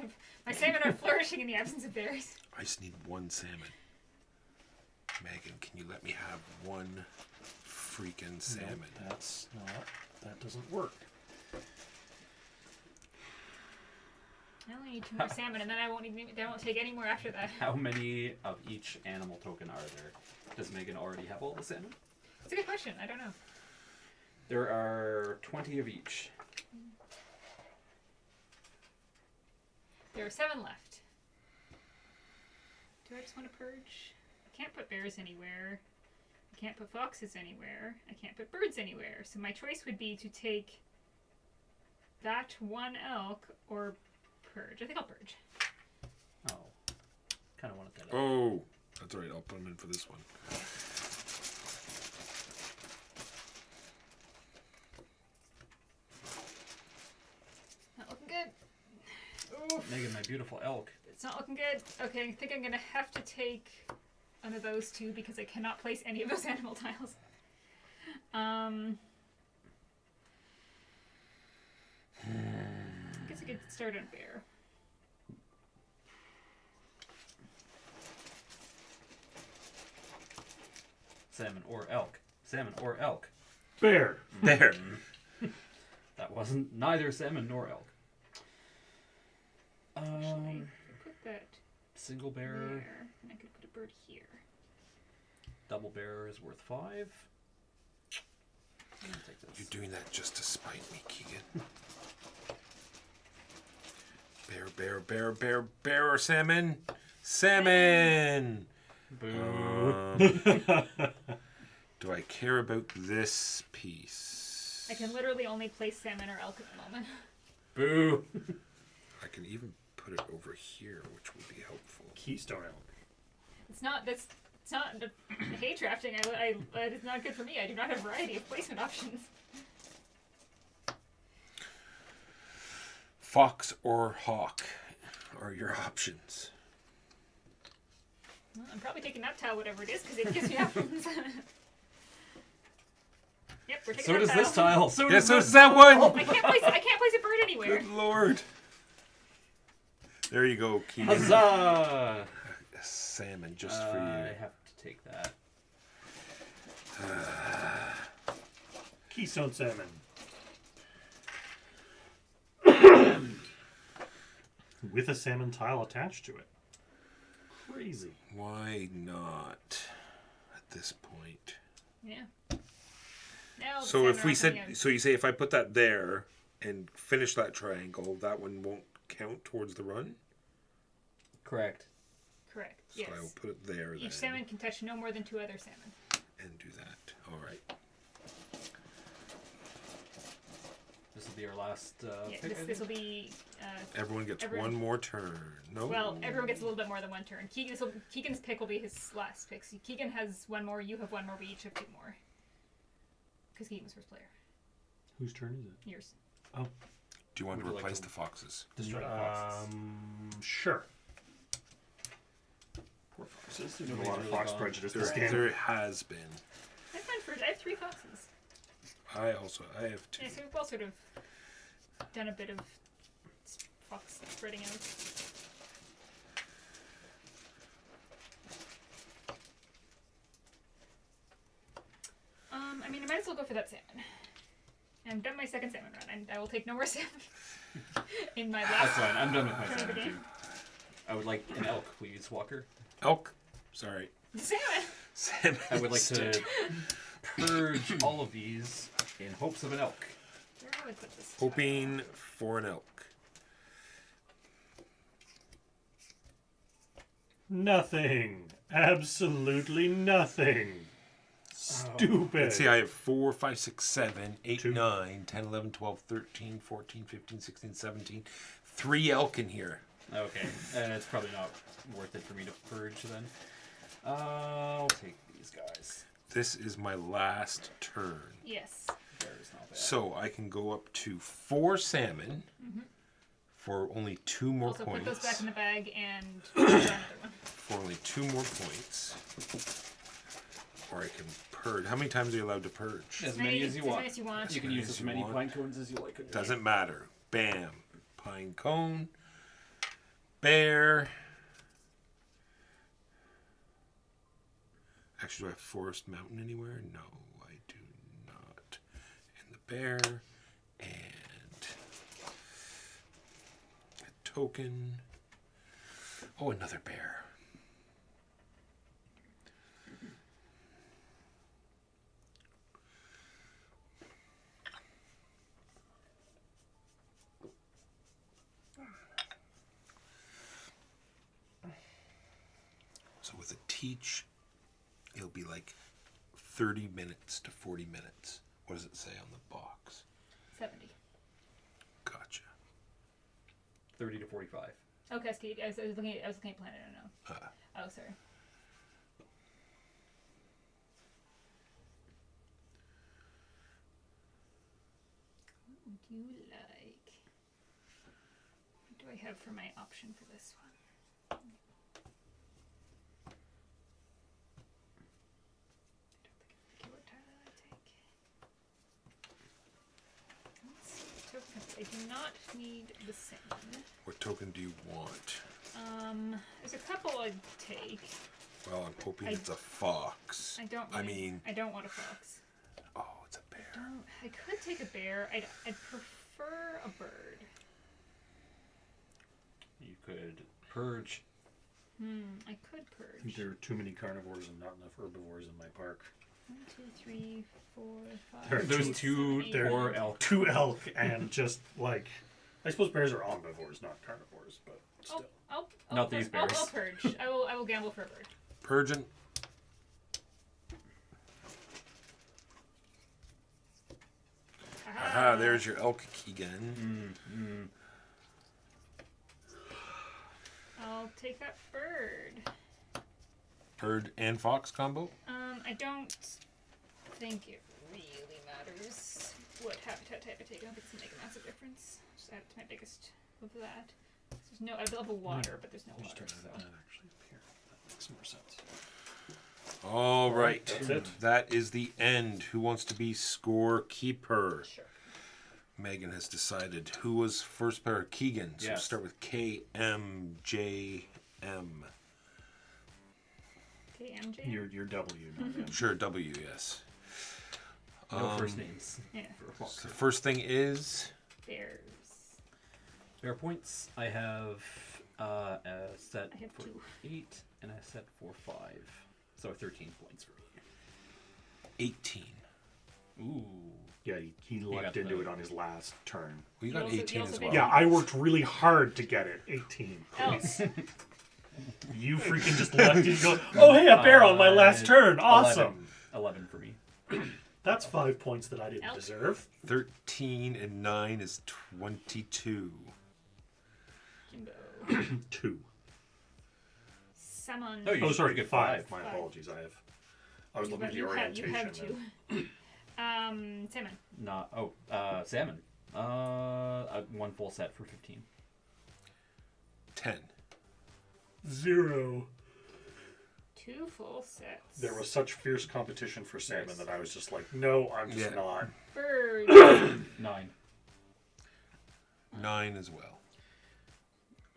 S5: My salmon are flourishing in the absence of bears.
S2: I just need 1 salmon. Megan, can you let me have 1 freaking salmon?
S3: No, that's not. That doesn't work.
S5: I only need 2 more salmon, and then I won't take any more after that.
S4: How many of each animal token are there? Does Megan already have all the salmon?
S5: It's a good question. I don't know.
S4: There are 20 of each.
S5: There are 7 left. Do I just want to purge? I can't put bears anywhere. I can't put foxes anywhere. I can't put birds anywhere. So my choice would be to take that 1 elk or purge. I think I'll purge.
S4: Oh. Kind of wanted that.
S2: Oh, that's all right. I'll put them in for this one.
S5: Not looking good. Oof.
S4: Megan, my beautiful elk.
S5: It's not looking good. Okay, I think I'm gonna have to take one of those 2 because I cannot place any of those animal tiles. I guess I could start on bear.
S4: Salmon or elk. Salmon or elk.
S3: Bear.
S2: There.
S4: That wasn't neither salmon nor elk.
S5: Actually, put that
S4: Single bear.
S5: there, and I could put a bird here.
S4: Double bear is worth 5. I'm gonna take this.
S2: You're doing that just to spite me, Keegan. Bear or salmon? Salmon!
S4: Boo.
S2: Do I care about this piece?
S5: I can literally only place salmon or elk at the moment.
S4: Boo.
S2: I can even put it over here, which would be helpful.
S3: Keystone elk.
S5: It's not hay drafting. It's not good for me. I do not have variety of placement options.
S2: Fox or hawk are your options.
S5: Well, I'm probably taking that tile, whatever it is, because it gives me options. Yep, we're taking
S4: So
S5: that
S4: does
S5: tile.
S4: this tile. So
S2: Yeah,
S4: does
S2: so
S4: this
S2: does that one!
S5: I can't place a bird anywhere.
S2: Good lord. There you go, Keegan.
S4: Huzzah!
S2: Salmon just for
S4: I
S2: you.
S4: have to take that.
S3: Keystone salmon. With a salmon tile attached to it. Crazy.
S2: Why not at this point?
S5: Yeah. Now the
S2: So
S5: salmon
S2: if we
S5: are
S2: said,
S5: coming out.
S2: so you say if I put that there and finish that triangle, that one won't count towards the run?
S4: Correct.
S5: Correct.
S2: So
S5: Yes.
S2: I will put it there then
S5: Each salmon can touch no more than 2 other salmon.
S2: and do that. All right.
S4: This will be our last
S5: Yeah,
S4: pick. I
S5: this
S4: think.
S5: will be.
S2: Everyone gets
S5: Everyone-
S2: one more turn. No.
S5: Well, everyone gets a little bit more than 1 turn. Keegan's pick will be his last pick. So Keegan has 1 more. You have 1 more. We each have 2 more. Because Keegan was first player.
S3: Whose turn is it?
S5: Yours.
S3: Oh.
S2: Do you want
S4: Would
S2: to
S4: you like
S2: replace
S4: to-
S2: the foxes?
S4: Destroy the foxes.
S3: Sure. Poor foxes. There's a
S4: Nobody's
S3: lot of
S4: really
S3: fox
S4: gone.
S3: prejudice this
S2: There
S3: game.
S2: has been.
S5: I'm fine for it. I have 3 foxes.
S2: I have 2.
S5: Yeah, so we've all sort of done a bit of fox spreading out. I mean, I might as well go for that salmon. I've done my second salmon run, and I will take no more salmon in my
S4: That's
S5: last
S4: fine. I'm done with my
S5: turn of the
S4: salmon too.
S5: game.
S4: I would like an elk, please, Walker.
S2: Elk. Sorry.
S5: Salmon!
S2: Salmon.
S4: I would like
S2: stick.
S4: to purge all of these in hopes of an elk.
S5: Where do I put this?
S2: Hoping for an elk.
S3: Nothing. Absolutely nothing. Stupid.
S2: Let's see, I have 4, 5, 6, 7, 8,
S3: 2.
S2: 9, 10, 11, 12, 13, 14, 15, 16, 17. 3 elk in here.
S4: Okay, it's probably not worth it for me to purge then. I'll take these guys.
S2: This is my last turn.
S5: Yes.
S4: There's not bad.
S2: So I can go up to 4 salmon for only 2 more
S5: Also
S2: points.
S5: put those back in the bag and draw another one.
S2: For only 2 more points. Or I can purge. How many times are you allowed to purge?
S4: As many as you want.
S5: As you want.
S4: You can
S2: many
S4: use
S2: as
S4: as
S2: you
S4: many
S2: want.
S4: pine cones as you like.
S2: Doesn't matter. Bam. Pine cone. Bear. Actually, do I have Forest Mountain anywhere? No, I do not. And the bear. And a token. Oh, another bear. So with a teach, it'll be like 30 minutes to 40 minutes. What does it say on the box?
S5: 70.
S2: Gotcha.
S4: 30 to 45.
S5: Oh, Cascadia. I was looking at Planet Unknown. Oh, sorry. What would you like? What do I have for my option for this one? I don't think I what tile I take. Let's see, tokens. I do not need the salmon.
S2: What token do you want?
S5: There's a couple I'd take.
S2: Well, I'm hoping
S5: I-
S2: it's a fox.
S5: I don't.
S2: I
S5: really-
S2: mean,
S5: I don't want a fox.
S2: oh, it's a bear.
S5: I could take a bear. I'd prefer a bird.
S4: You could purge.
S5: I could purge.
S3: There are too many carnivores and not enough herbivores in my park.
S5: 1, 2, 3, 4, 5.
S3: There are
S4: Those
S5: six,
S4: two
S5: seven, eight,
S4: or
S5: nine.
S4: elk.
S3: 2 elk and just like, I suppose bears are omnivores, not carnivores, but still.
S5: I'll
S4: Not these
S5: I'll
S4: bears.
S5: purge. I will gamble for a bird.
S2: Purging. Aha, there's your elk, Keegan.
S5: I'll take that bird.
S2: Bird and fox combo?
S5: I don't think it really matters what habitat type I take. I don't think it's gonna make a massive difference. Just add it to my biggest of that. There's no. I love a water, but there's no water. So.
S3: Actually appear. That makes more sense.
S2: All right.
S3: That's it.
S2: That is the end. Who wants to be scorekeeper?
S5: Sure.
S2: Megan has decided. Who was first player? Keegan. So we'll
S4: Yes.
S2: start with KMJM.
S5: Okay, MJ.
S3: You're W, not M.
S2: Sure, W, yes.
S4: No first names.
S5: Yeah.
S4: For
S2: So
S4: Walker.
S2: the first thing is
S5: Bears.
S4: Bear points. I have a set
S5: I have
S4: for
S5: 2.
S4: 8 and a set for 5. So 13 points for me.
S2: 18.
S4: Ooh.
S3: Yeah, he
S4: got
S3: lucked into
S4: the-
S3: it on his last turn.
S2: Well, you
S5: You
S2: got
S5: also-
S2: 18
S5: you
S2: as
S5: also
S2: well.
S5: did-
S3: Yeah, I worked really hard to get it. 18,
S5: Else.
S3: please. You freaking just left it. You go, oh, hey, a bear on my last turn. Awesome.
S4: 11 for me.
S3: That's 5 points that I didn't
S5: Elk.
S3: deserve.
S2: 13 and 9 is 22.
S5: Jimbo.
S3: 2.
S5: Salmon.
S4: Oh, you
S3: Oh, sorry,
S4: should get
S3: 5.
S4: 5.
S3: My
S5: Five.
S3: apologies. I was
S5: You
S3: looking at the
S5: have-
S3: orientation.
S5: You have 2. Salmon.
S4: Not. Salmon. 1 full set for 15.
S2: 10.
S3: 0.
S5: 2. 2 full sets.
S3: There was such fierce competition for salmon that I was just like, no, I'm just
S2: Yeah.
S3: not.
S5: birds.
S4: 9.
S2: 9 as well.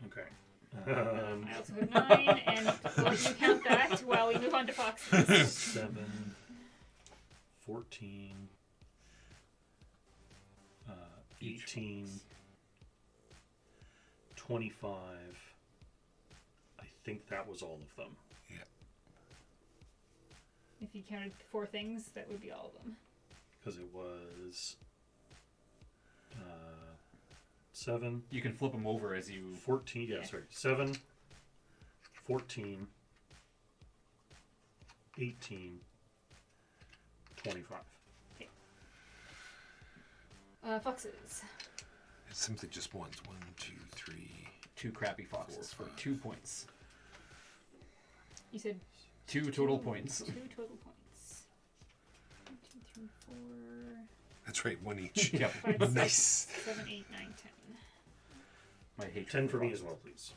S3: Okay.
S5: I also have 9, and we'll let you count that while we move on to foxes.
S3: 7, 14, 18, 25. I think that was all of them.
S2: Yeah.
S5: If you counted 4 things, that would be all of them.
S3: Because it was 7,
S4: You can flip them over as you.
S3: 14,
S5: Yeah.
S3: 7, 14, 18, 25.
S5: Foxes.
S2: It's simply just ones. 1, 2, 3.
S4: 2 crappy foxes
S2: 4,
S4: for
S2: 5.
S4: 2 points.
S5: You said
S4: 2 total points.
S5: 2 total points. 1, 2, 3, 4,
S2: That's right, 1 each.
S4: Yep.
S5: 5,
S2: Nice.
S5: 6, 7, 8, 9, 10.
S4: My hatred
S3: 10 for me
S4: foxes.
S3: as well, please.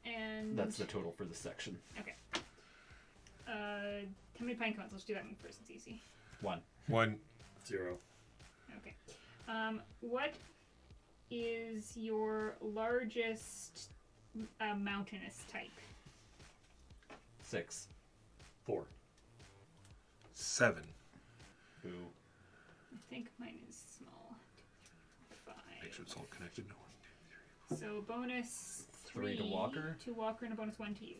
S5: And
S4: That's the total for this section.
S5: okay. How many pine cones? Let's do that one first. It's easy.
S4: 1.
S2: 1.
S3: 0.
S5: Okay. What is your largest mountainous type?
S4: 6.
S3: 4.
S2: 7.
S4: Boo.
S5: I think mine is small. 5.
S2: Make sure it's all connected.
S5: So bonus
S4: 3 to Walker.
S5: to Walker and a bonus 1 to you.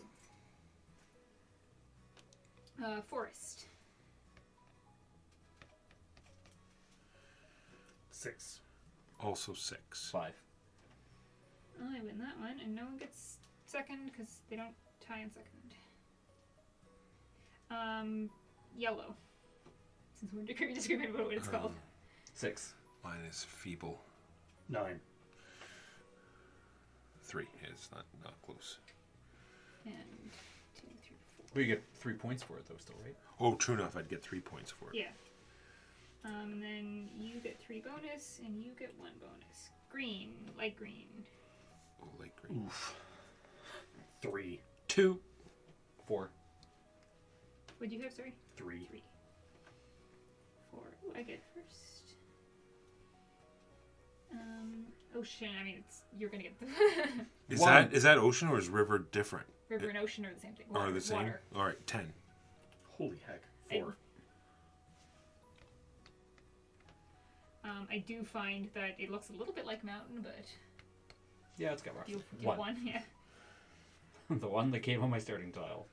S5: Forest.
S3: 6.
S2: Also 6.
S4: 5.
S5: I win that one, and no one gets second because they don't tie in second. Yellow. Since we're disagreeing about what it's called.
S4: 6.
S2: Mine is feeble.
S3: 9.
S2: 3. It's not close.
S5: And 2, 3, 4.
S4: Well, you get 3 points for it, though, still, right?
S2: Oh, true enough. I'd get 3 points for it.
S5: Yeah. And then you get 3 bonus, and you get 1 bonus. Green, light green.
S2: Oh, light green.
S3: Oof. 3.
S2: 2.
S4: 4.
S5: What'd you have, sorry?
S3: 3.
S5: 3. 4. Ooh, I get first. Ocean. I mean, you're gonna get the
S2: Is that ocean or is river different?
S5: river and ocean are the same thing.
S2: Are the same?
S5: Water.
S2: All right, 10.
S3: Holy heck.
S5: And-
S3: 4.
S5: I do find that it looks a little bit like mountain, but
S4: Yeah, it's got rock.
S5: you
S4: 1.
S5: 1, yeah.
S4: The one that came on my starting tile.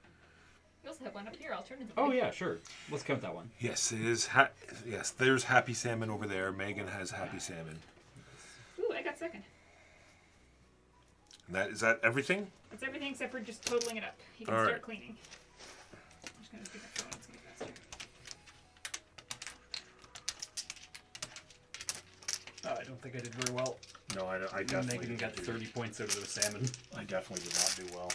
S5: You also have one up here, alternatively.
S4: Oh, yeah, sure. Let's count that one.
S2: Yes, it is. Yes, there's happy salmon over there. Megan has happy salmon.
S5: Ooh, I got second.
S2: And is that everything?
S5: That's everything except for just totaling it up. You can
S2: All
S5: start
S2: right.
S5: cleaning. I'm just gonna do that for one. It's gonna be faster.
S4: I don't think I did very well.
S3: No, I definitely
S4: Megan got
S3: didn't
S4: 30 points out of the salmon.
S3: I definitely did not do well.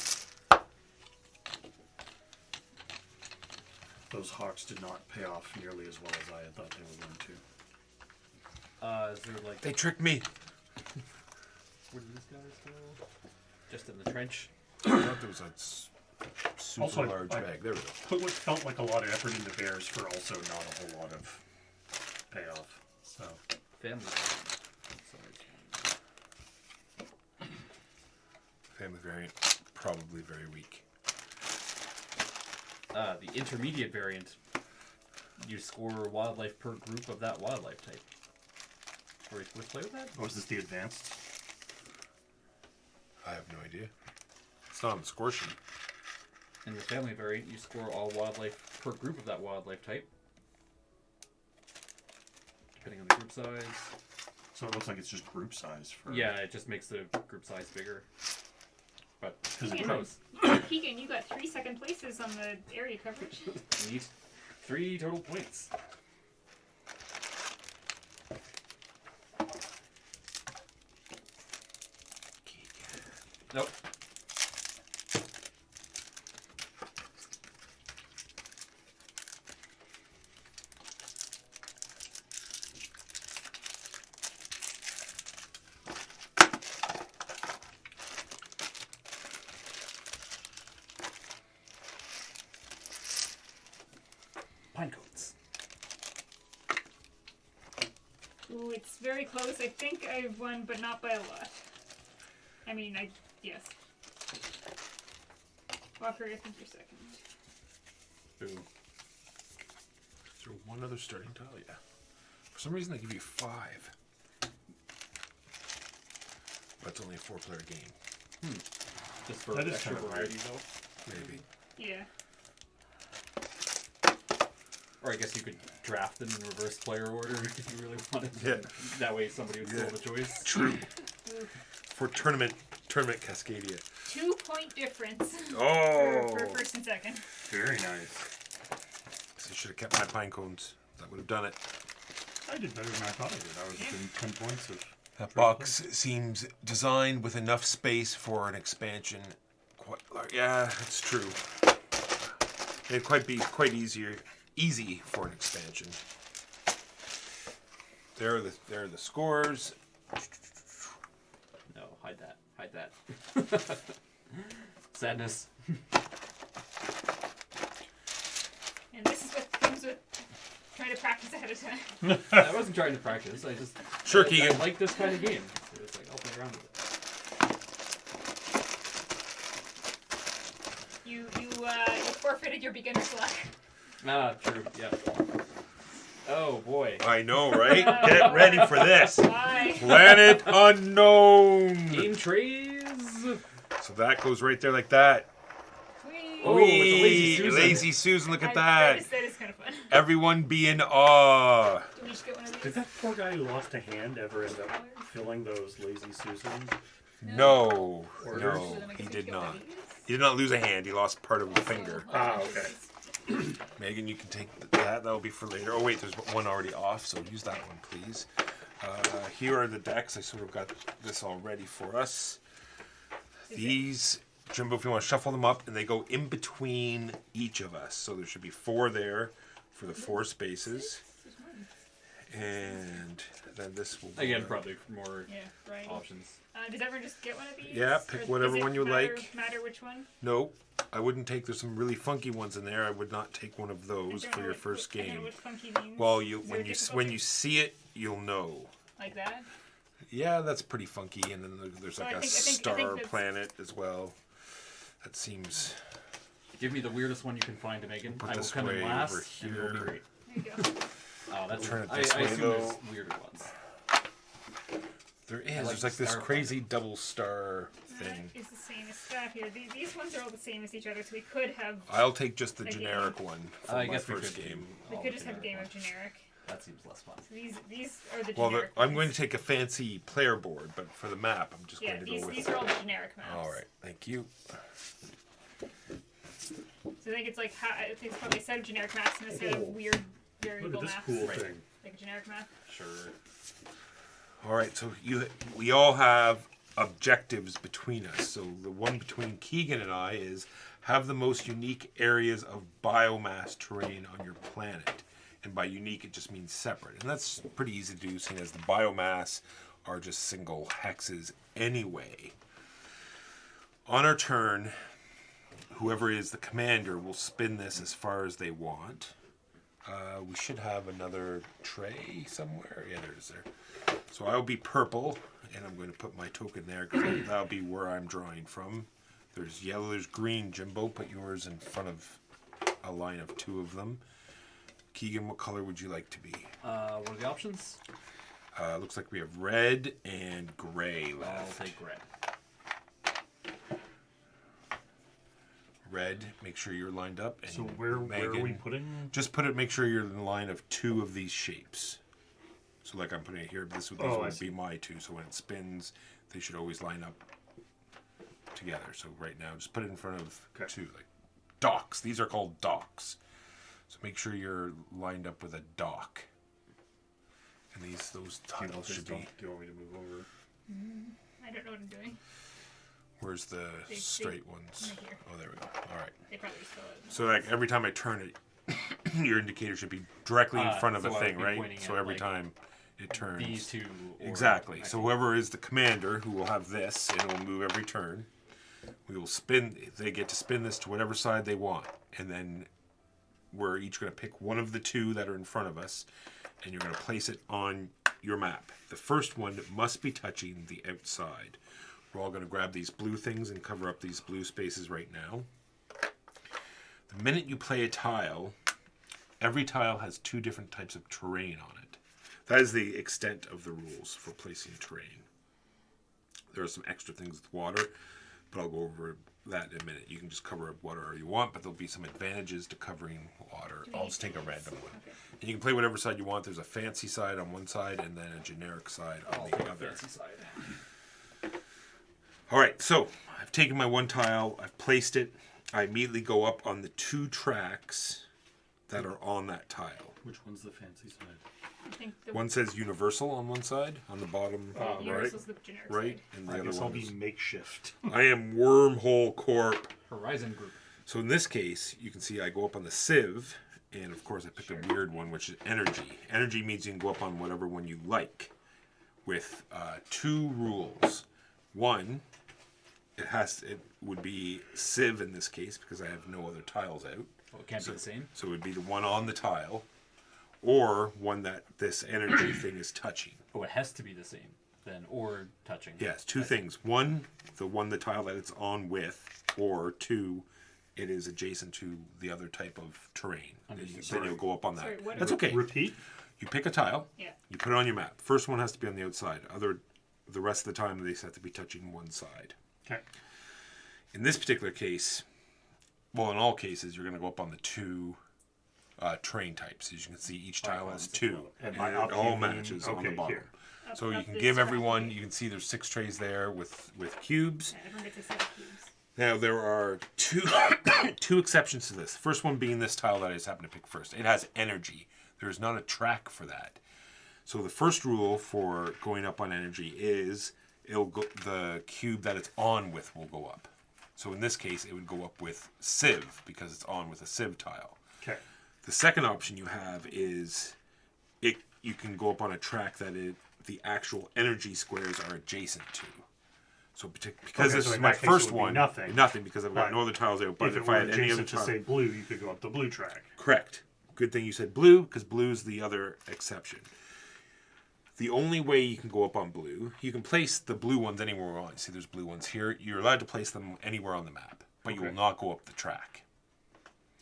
S3: Those hawks did not pay off nearly as well as I had thought they were going to.
S4: Is there like...
S2: They tricked me.
S4: Where did these guys go? Just in the trench?
S2: I thought there was a super
S3: Also,
S2: large
S3: I-
S2: bag. There we go.
S3: Put what felt like a lot of effort into bears for also not a whole lot of payoff. So,
S4: Family.
S2: Family variant, probably very weak.
S4: The intermediate variant, you score wildlife per group of that wildlife type. Are we supposed to play with that?
S3: oh, is this the advanced?
S2: I have no idea. It's not on the score sheet.
S4: In the family variant, you score all wildlife per group of that wildlife type. Depending on the group size.
S3: So it looks like it's just group size for.
S4: Yeah, it just makes the group size bigger. But
S3: Because
S5: Yeah.
S3: it
S4: gross.
S5: Keegan, you got 3 second places on the area coverage.
S4: Neat. 3 total points. Nope.
S5: Ooh, it's very close. I think I've won, but not by a lot. I mean, yes. Walker, I think you're second.
S2: Boom. Is there one other starting tile? Yeah. For some reason, they give you 5. That's only a 4-player game.
S4: Just for
S3: That is
S4: extra
S3: kind of
S4: variety, though.
S2: Maybe.
S5: Yeah.
S4: Or I guess you could draft them in reverse player order if you really wanted.
S2: Yeah.
S4: That way somebody would still have a choice.
S2: True. For tournament Cascadia.
S5: 2-point difference.
S2: Oh.
S5: For first and second.
S3: Very nice.
S2: So I should have kept my pine cones. That would have done it.
S3: I did better than I thought I did. I was within 10 points of.
S2: That box seems designed with enough space for an expansion. Quite large. Yeah, it's true. It'd quite easy for an expansion. There are the scores.
S4: No, hide that. Sadness.
S5: And this is what comes with trying to practice ahead of time.
S4: I wasn't trying to practice. I just
S2: Sure,
S4: I
S2: Keegan.
S4: like this kind of game. So it's like I'll play around with it.
S5: You forfeited your beginner's luck.
S4: Ah, true. Yeah. Oh boy.
S2: I know, right? Get ready for this.
S5: Why?
S2: Planet Unknown.
S4: Game trays.
S2: So that goes right there like that.
S5: Whee!
S4: Oh, with the Lazy Susan.
S2: Lazy Susan, look at
S5: That
S2: that.
S5: is kind of fun.
S2: Everyone be in awe.
S5: Do we each get one of
S3: Did
S5: these?
S3: that poor guy who lost a hand ever end up filling those Lazy Susans?
S2: No,
S3: Orders?
S2: no, he did not. He did not lose a hand. He lost part of a finger.
S3: Ah, okay.
S2: Megan, you can take that. That'll be for later. Oh, wait, there's one already off, so use that one, please. Here are the decks. I sort of got this all ready for us. These, Jimbo, if you want to shuffle them up, and they go in between each of us. So there should be 4 there for the 4 spaces. And then this will go
S4: Again,
S2: there.
S4: probably for more
S5: Yeah, right.
S4: options.
S5: Does everyone just get one of these?
S2: Yeah, pick
S5: Or
S2: whatever
S5: does it
S2: one you like.
S5: Matter which one?
S2: No, I wouldn't take. There's some really funky ones in there. I would not take one of
S5: I
S2: those
S5: don't
S2: for
S5: know
S2: your
S5: what-
S2: first
S5: I don't know
S2: game.
S5: what funky means.
S2: Well,
S5: Is there a
S2: when
S5: difficulty?
S2: you see it, you'll know.
S5: Like that?
S2: Yeah, that's pretty funky. And then there's
S5: So
S2: like
S5: I
S2: a
S5: think
S2: star
S5: that's-
S2: planet as well. That seems.
S4: Give me the weirdest one you can find, Megan.
S2: Put
S4: I will
S2: this
S4: come in
S2: way
S4: last,
S2: over
S4: and it'll be
S2: here.
S4: great.
S5: There you go.
S4: Oh, that's
S2: Turn it
S4: I
S2: this way,
S4: assume
S2: though.
S4: there's weirder ones.
S2: There is.
S4: like
S2: There's like this
S4: star
S2: crazy double star
S5: That
S2: thing.
S5: is the same as that here. These ones are all the same as each other, so we could have
S2: I'll take just the
S5: Okay.
S2: generic one for
S4: I
S2: my
S4: guess we
S2: first
S4: could
S2: game.
S5: we could just have a game of generic.
S4: That seems less fun.
S5: So these are the
S2: Well,
S5: generic.
S2: I'm going
S5: ones.
S2: to take a fancy player board, but for the map, I'm just
S5: Yeah,
S2: going to
S5: these
S2: go with.
S5: these are all the generic maps.
S2: All right, thank you.
S5: So I think it's like I think it's probably a set of generic maps and a set of weird
S3: Look
S5: variable
S3: at this
S5: maps.
S3: cool
S4: Right.
S3: thing.
S5: Like a generic map.
S4: Sure.
S2: All right, so we all have objectives between us. So the one between Keegan and I is have the most unique areas of biomass terrain on your planet. And by unique, it just means separate. And that's pretty easy to do, seeing as the biomass are just single hexes anyway. On our turn, whoever is the commander will spin this as far as they want. We should have another tray somewhere. Yeah, there it is there. So I'll be purple, and I'm going to put my token there because that'll be where I'm drawing from. There's yellow, there's green. Jimbo, put yours in front of a line of 2 of them. Keegan, what color would you like to be?
S4: What are the options?
S2: Looks like we have red and gray
S4: I'll
S2: left.
S4: take red.
S2: Red, make sure you're lined up. And
S3: So where are we
S2: Megan,
S3: putting?
S2: just put it. Make sure you're in the line of 2 of these shapes. So like I'm putting it here. These
S3: I
S2: would
S3: see.
S2: be my 2. So when it spins, they should always line up together. So right now, just put it in front of
S3: Okay.
S2: 2. Like docks. These are called docks. So make sure you're lined up with a dock. And those tiles should be.
S3: Do you want me to move over?
S5: I don't know what I'm doing.
S2: Where's the
S5: They-
S2: straight ones?
S5: right here.
S2: Oh, there we go. All right.
S5: They probably still
S2: So like every time I turn it, your indicator should be directly in front of
S4: so
S2: a
S4: I would
S2: thing,
S4: be
S2: right?
S4: pointing
S2: So
S4: at,
S2: every
S4: like,
S2: time it turns.
S4: These two. Or
S2: Exactly.
S4: I
S2: So
S4: can-
S2: whoever is the commander, who will have this, and it will move every turn. We will spin. They get to spin this to whatever side they want, and then we're each going to pick one of the 2 that are in front of us, and you're going to place it on your map. The first one must be touching the outside. We're all going to grab these blue things and cover up these blue spaces right now. The minute you play a tile, every tile has 2 different types of terrain on it. That is the extent of the rules for placing terrain. There are some extra things with water, but I'll go over that in a minute. You can just cover up whatever you want, but there'll be some advantages to covering water. I'll just take a random one.
S5: Okay.
S2: And you can play whatever side you want. There's a fancy side on one side and then a generic side on the other. All right, so I've taken my one tile, I've placed it. I immediately go up on the 2 tracks that are on that tile.
S3: Which one's the fancy side?
S5: I think the
S2: One says universal on one side, on the bottom right,
S5: Universal's the generic
S2: right,
S5: side.
S2: and the
S3: I
S2: other
S3: guess I'll
S2: one
S3: be
S2: is...
S3: makeshift.
S2: I am Wormhole Corp.
S4: Horizon Group.
S2: So in this case, you can see I go up on the Civ, and of course I picked a weird one, which is Energy. Energy means you can go up on whatever one you like, with 2 rules. One, it would be Civ in this case, because I have no other tiles out.
S4: Oh, it can't be the same.
S2: So it would be the one on the tile, or one that this energy thing is touching.
S4: Oh, it has to be the same then, or touching.
S2: Yes, 2 things. One, the tile that it's on with, or 2, it is adjacent to the other type of terrain. Then you'll go up on that.
S5: Sorry, what-
S2: That's okay.
S3: Repeat.
S2: You pick a tile,
S5: Yeah.
S2: you put it on your map. First one has to be on the outside. The rest of the time, they have to be touching one side.
S3: Okay.
S2: In this particular case, well, in all cases, you're going to go up on the 2 terrain types. As you can see, each tile has 2,
S3: And
S2: and
S3: by
S2: it
S3: up,
S2: all
S3: you mean-
S2: matches on the
S3: okay,
S2: bottom.
S3: here.
S2: So you
S5: Up
S2: can
S5: this
S2: give
S5: track.
S2: everyone, you can see there's 6 trays there with cubes.
S5: Yeah, everyone gets a set of cubes.
S2: Now, there are two exceptions to this. The first one being this tile that I just happened to pick first. It has energy. There is not a track for that. So the first rule for going up on energy is the cube that it's on with will go up. So in this case, it would go up with Civ because it's on with a Civ tile.
S3: Okay.
S2: The second option you have is you can go up on a track that the actual energy squares are adjacent to. So because
S3: Okay,
S2: this
S3: so
S2: is
S3: in
S2: my
S3: that case, it
S2: first
S3: would be
S2: one,
S3: nothing.
S2: because I've got
S3: But
S2: no other tiles out. But
S3: If it
S2: if
S3: were
S2: I had any other
S3: adjacent to
S2: tile,
S3: say blue, you could go up the blue track.
S2: correct. Good thing you said blue because blue is the other exception. The only way you can go up on blue, you can place the blue ones anywhere on. See, there's blue ones here. You're allowed to place them anywhere on the map, but you will
S3: Okay.
S2: not go up the track.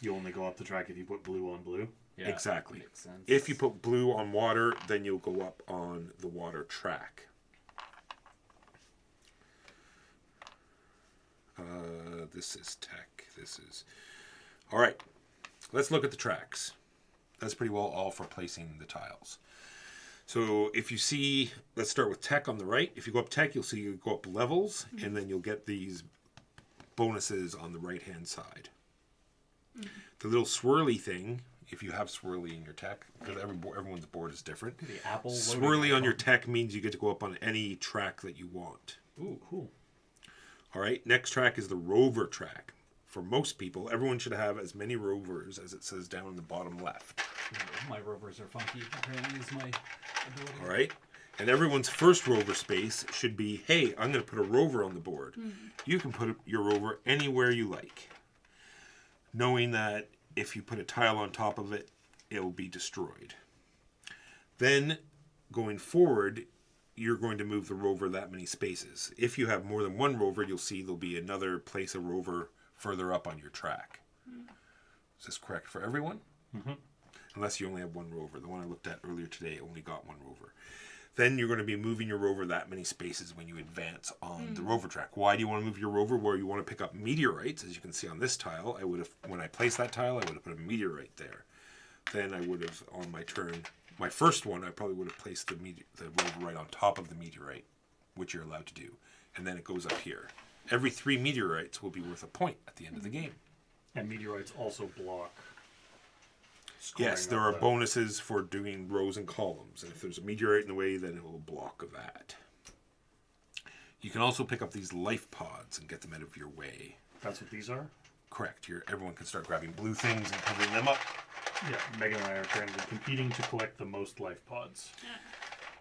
S3: You only go up the track if you put blue on blue.
S4: Yeah,
S2: Exactly.
S4: Makes sense.
S2: If you put blue on water, then you'll go up on the water track. This is tech. All right. Let's look at the tracks. That's pretty well all for placing the tiles. So if you see, let's start with tech on the right. If you go up tech, you'll see you go up levels, and then you'll get these bonuses on the right-hand side. The little swirly thing, if you have swirly in your tech, because everyone's board is different.
S4: The Apple
S2: Swirly on your tech means you get to go up on any track that you want.
S3: Ooh, cool.
S2: All right, next track is the rover track. For most people, everyone should have as many rovers as it says down in the bottom left.
S4: My rovers are funky. Apparently, is my ability.
S2: All right, and everyone's first rover space should be, hey, I'm going to put a rover on the board. You can put your rover anywhere you like, knowing that if you put a tile on top of it, it'll be destroyed. Then, going forward, you're going to move the rover that many spaces. If you have more than one rover, you'll see there'll be another place a rover further up on your track. Is this correct for everyone?
S3: Mm-hmm.
S2: Unless you only have one rover. The one I looked at earlier today only got one rover. Then you're going to be moving your rover that many spaces when you advance on the rover track. Why do you want to move your rover? Where you want to pick up meteorites, as you can see on this tile. When I placed that tile, I would have put a meteorite there. Then I would have, on my turn, my first one, I probably would have placed the rover right on top of the meteorite, which you're allowed to do. And then it goes up here. Every 3 meteorites will be worth a point at the end of the game.
S3: And meteorites also block.
S2: Yes,
S3: scoring
S2: there
S3: of
S2: are
S3: the-
S2: bonuses for doing rows and columns. And if there's a meteorite in the way, then it will block that. You can also pick up these life pods and get them out of your way.
S3: That's what these are?
S2: Correct. Everyone can start grabbing blue things and covering them up.
S3: Yeah, Megan and I are currently competing to collect the most life pods.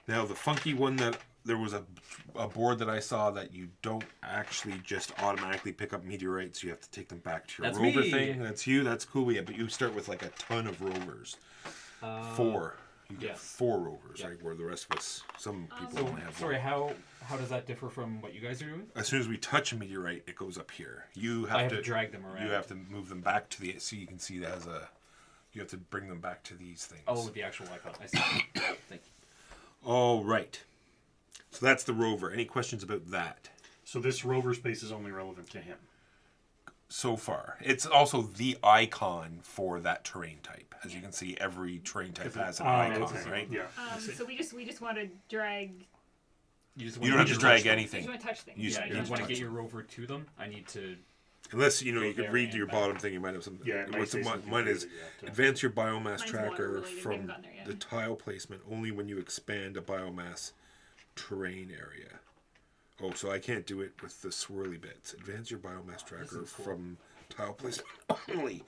S2: Now, the funky one that there was a board that I saw that you don't actually just automatically pick up meteorites. You have to take them back to your
S4: That's
S2: rover
S4: me.
S2: thing. That's you. That's cool. Yeah, but you start with like a ton of rovers. 4. You get
S4: Yes.
S2: 4 rovers,
S4: Yeah.
S2: right? Where the rest of us, some people
S4: So,
S2: only have
S4: sorry,
S2: one.
S4: how does that differ from what you guys are doing?
S2: As soon as we touch a meteorite, it goes up here. You
S4: I
S2: have
S4: have to drag them around.
S2: You have to move them back to the. So you can see that has a. You have to bring them back to these things.
S4: Oh, the actual icon. I see. Thank you.
S2: All right. So that's the rover. Any questions about that?
S3: So this rover space is only relevant to him.
S2: So far, it's also the icon for that terrain type. As you can see, every terrain type has an icon,
S3: okay.
S2: right?
S3: Yeah. I see.
S5: So we just want to drag.
S4: You
S2: You don't have to drag
S5: We
S2: anything.
S5: just want to touch things.
S2: You
S4: Yeah,
S2: just-
S4: you
S2: just
S4: want to
S2: touch
S4: get
S2: them.
S4: your rover to them. I need to.
S2: Unless you
S4: Go
S2: could
S4: there
S2: read
S4: and
S2: your
S4: back.
S2: bottom thing, you might have something.
S3: Yeah, it might
S2: What's
S3: say
S2: the
S3: something
S2: mine
S3: here
S2: is
S3: that you have to-
S2: advance your biomass
S5: Mine's
S2: tracker
S5: water-related. We haven't
S2: from
S5: gotten there yet.
S2: the tile placement only when you expand a biomass terrain area. Oh, so I can't do it with the swirly bits. Advance your biomass tracker
S4: is cool.
S2: from tile placement only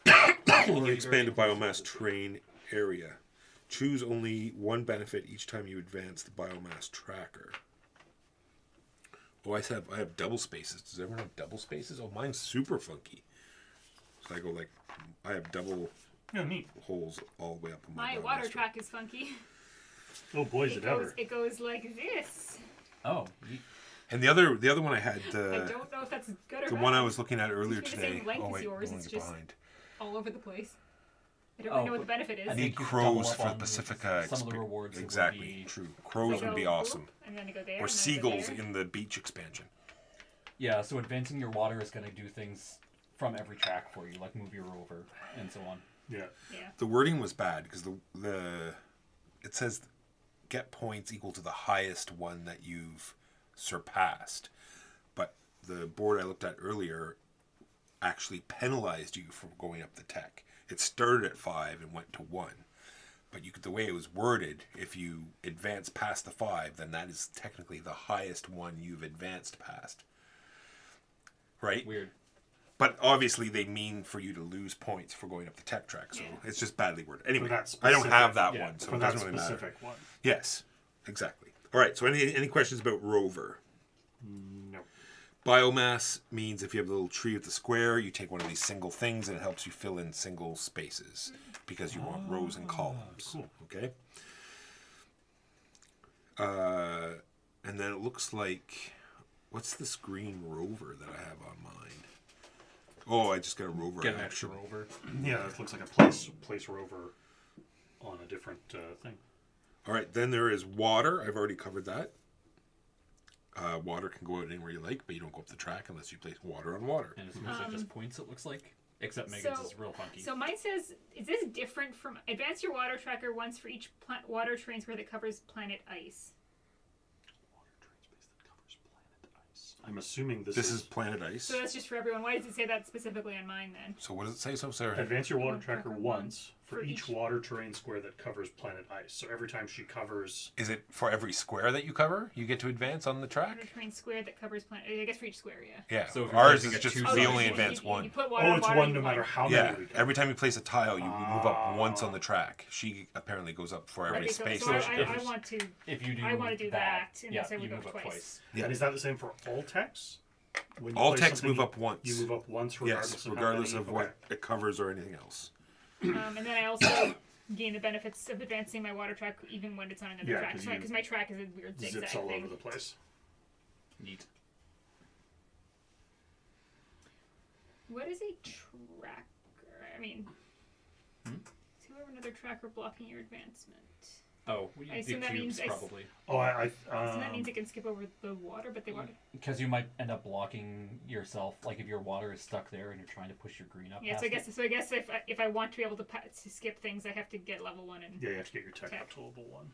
S2: when
S4: Well,
S2: you
S4: you
S2: expand a
S4: already-
S2: biomass terrain area. Choose only one benefit each time you advance the biomass tracker. Oh, I have double spaces. Does everyone have double spaces? Oh, mine's super funky. So I go like, I have double
S3: Yeah, neat.
S2: holes all the way up on my
S5: My
S2: biomass
S5: water
S2: tracker.
S5: track is funky.
S3: Oh boy, is it ever.
S5: It goes like this.
S4: Oh,
S2: And the other one I had,
S5: I don't know if that's good or
S2: the
S5: bad.
S2: one I was looking at earlier
S5: It's the
S2: today.
S5: same length
S2: Oh
S5: as
S2: wait,
S5: yours,
S2: the
S5: it's
S2: one
S5: just-
S2: behind.
S5: all over the place. I don't
S4: Oh,
S5: really know what the
S4: but
S5: benefit is.
S4: I
S2: The
S4: think you could
S2: crows
S4: double up
S2: for the
S4: on
S2: Pacifica.
S4: some of the rewards. It would
S2: Exactly,
S4: be-
S2: true.
S5: So
S2: Crows
S5: I
S2: would be
S5: go,
S2: awesome.
S5: whoop, and then I go there.
S2: Or
S5: and then I go
S2: seagulls
S5: there.
S2: in the beach expansion.
S4: Yeah, so advancing your water is going to do things from every track for you, like move your rover and so on.
S3: Yeah.
S5: Yeah.
S2: The wording was bad because the it says get points equal to the highest one that you've surpassed, but the board I looked at earlier actually penalized you for going up the tech. It started at 5 and went to 1, but the way it was worded, if you advance past the 5, then that is technically the highest one you've advanced past, right?
S4: Weird.
S2: But obviously, they mean for you to lose points for going up the tech track, so
S5: Yeah.
S2: it's just badly worded. Anyway,
S3: that
S2: I don't have
S3: specific-
S2: that
S4: yeah,
S2: one, so
S3: For
S2: it
S3: that
S2: doesn't really matter.
S3: specific one.
S2: Yes, exactly. All right. So, any questions about rover?
S3: No.
S2: Biomass means if you have a little tree with a square, you take one of these single things, and it helps you fill in single spaces because you want rows and columns.
S3: cool.
S2: Okay. And then it looks like, what's this green rover that I have on mine? Oh, I just got a rover.
S4: Get an extra
S2: action.
S4: rover.
S3: Yeah, that looks like a place rover on a different thing.
S2: All right, then there is water. I've already covered that. Water can go out anywhere you like, but you don't go up the track unless you place water on water.
S4: And it's mostly just points, it looks like. Except Megan's is real funky.
S5: So mine says, is this different from advance your water tracker once for each water train square that covers planet ice?
S3: I'm assuming this
S2: This is planet ice.
S5: So that's just for everyone. Why does it say that specifically on mine then?
S2: So what does it say, so Sarah?
S3: advance your water
S5: Water
S3: tracker
S5: tracker
S3: once for
S5: for
S3: each
S5: each-
S3: water terrain square that covers planet ice. So every time she covers,
S2: Is it for every square that you cover, you get to advance on the
S5: Water
S2: track?
S5: train square that covers planet. I guess for each square, yeah.
S2: Yeah.
S4: So if you're
S2: Ours
S4: placing
S2: is
S4: a
S2: just
S4: two-
S2: we
S4: Oh,
S2: only
S5: you-
S2: advance
S5: you,
S2: one.
S5: You put water
S3: oh,
S5: on
S3: it's
S5: water,
S3: one
S5: you
S3: no
S5: do
S3: matter
S5: one.
S3: how
S2: Yeah.
S3: many we cover.
S2: Every time you place a tile, you move up once on the track. She apparently goes up for every
S5: Okay, so,
S2: space.
S5: so
S2: that she
S5: I
S2: covers.
S5: want to.
S4: if you do
S5: I wanna do that, and
S4: yeah,
S5: that's how we
S4: you
S5: go
S4: move up
S5: twice.
S4: twice.
S2: Yeah.
S3: And is that the same for all techs? When you
S2: All
S3: place
S2: techs
S3: something,
S2: move up once.
S3: You move up once regardless
S2: Yes,
S3: of how
S2: regardless
S3: many?
S2: of what
S3: Okay.
S2: it covers or anything else.
S5: And then I also gain the benefits of advancing my water track even when it's on another
S3: Yeah,
S5: track.
S3: 'cause
S5: Because
S3: you-
S5: my track is a weird zigzag
S3: Zips all
S5: thing.
S3: over the place.
S4: Neat.
S5: What is a tracker? I mean, is whoever another tracker blocking your advancement?
S4: Oh,
S5: I
S4: the
S5: assume that
S4: cubes
S5: means I s-
S4: probably.
S3: Oh,
S5: So that means it can skip over the water, but they want.
S4: Because you might end up blocking yourself. Like if your water is stuck there and you're trying to push your green up.
S5: Yeah,
S4: past
S5: so I guess if I want to be able to skip things, I have to get level 1 and.
S3: yeah, you have to get your tech
S5: Tech.
S3: up to level 1.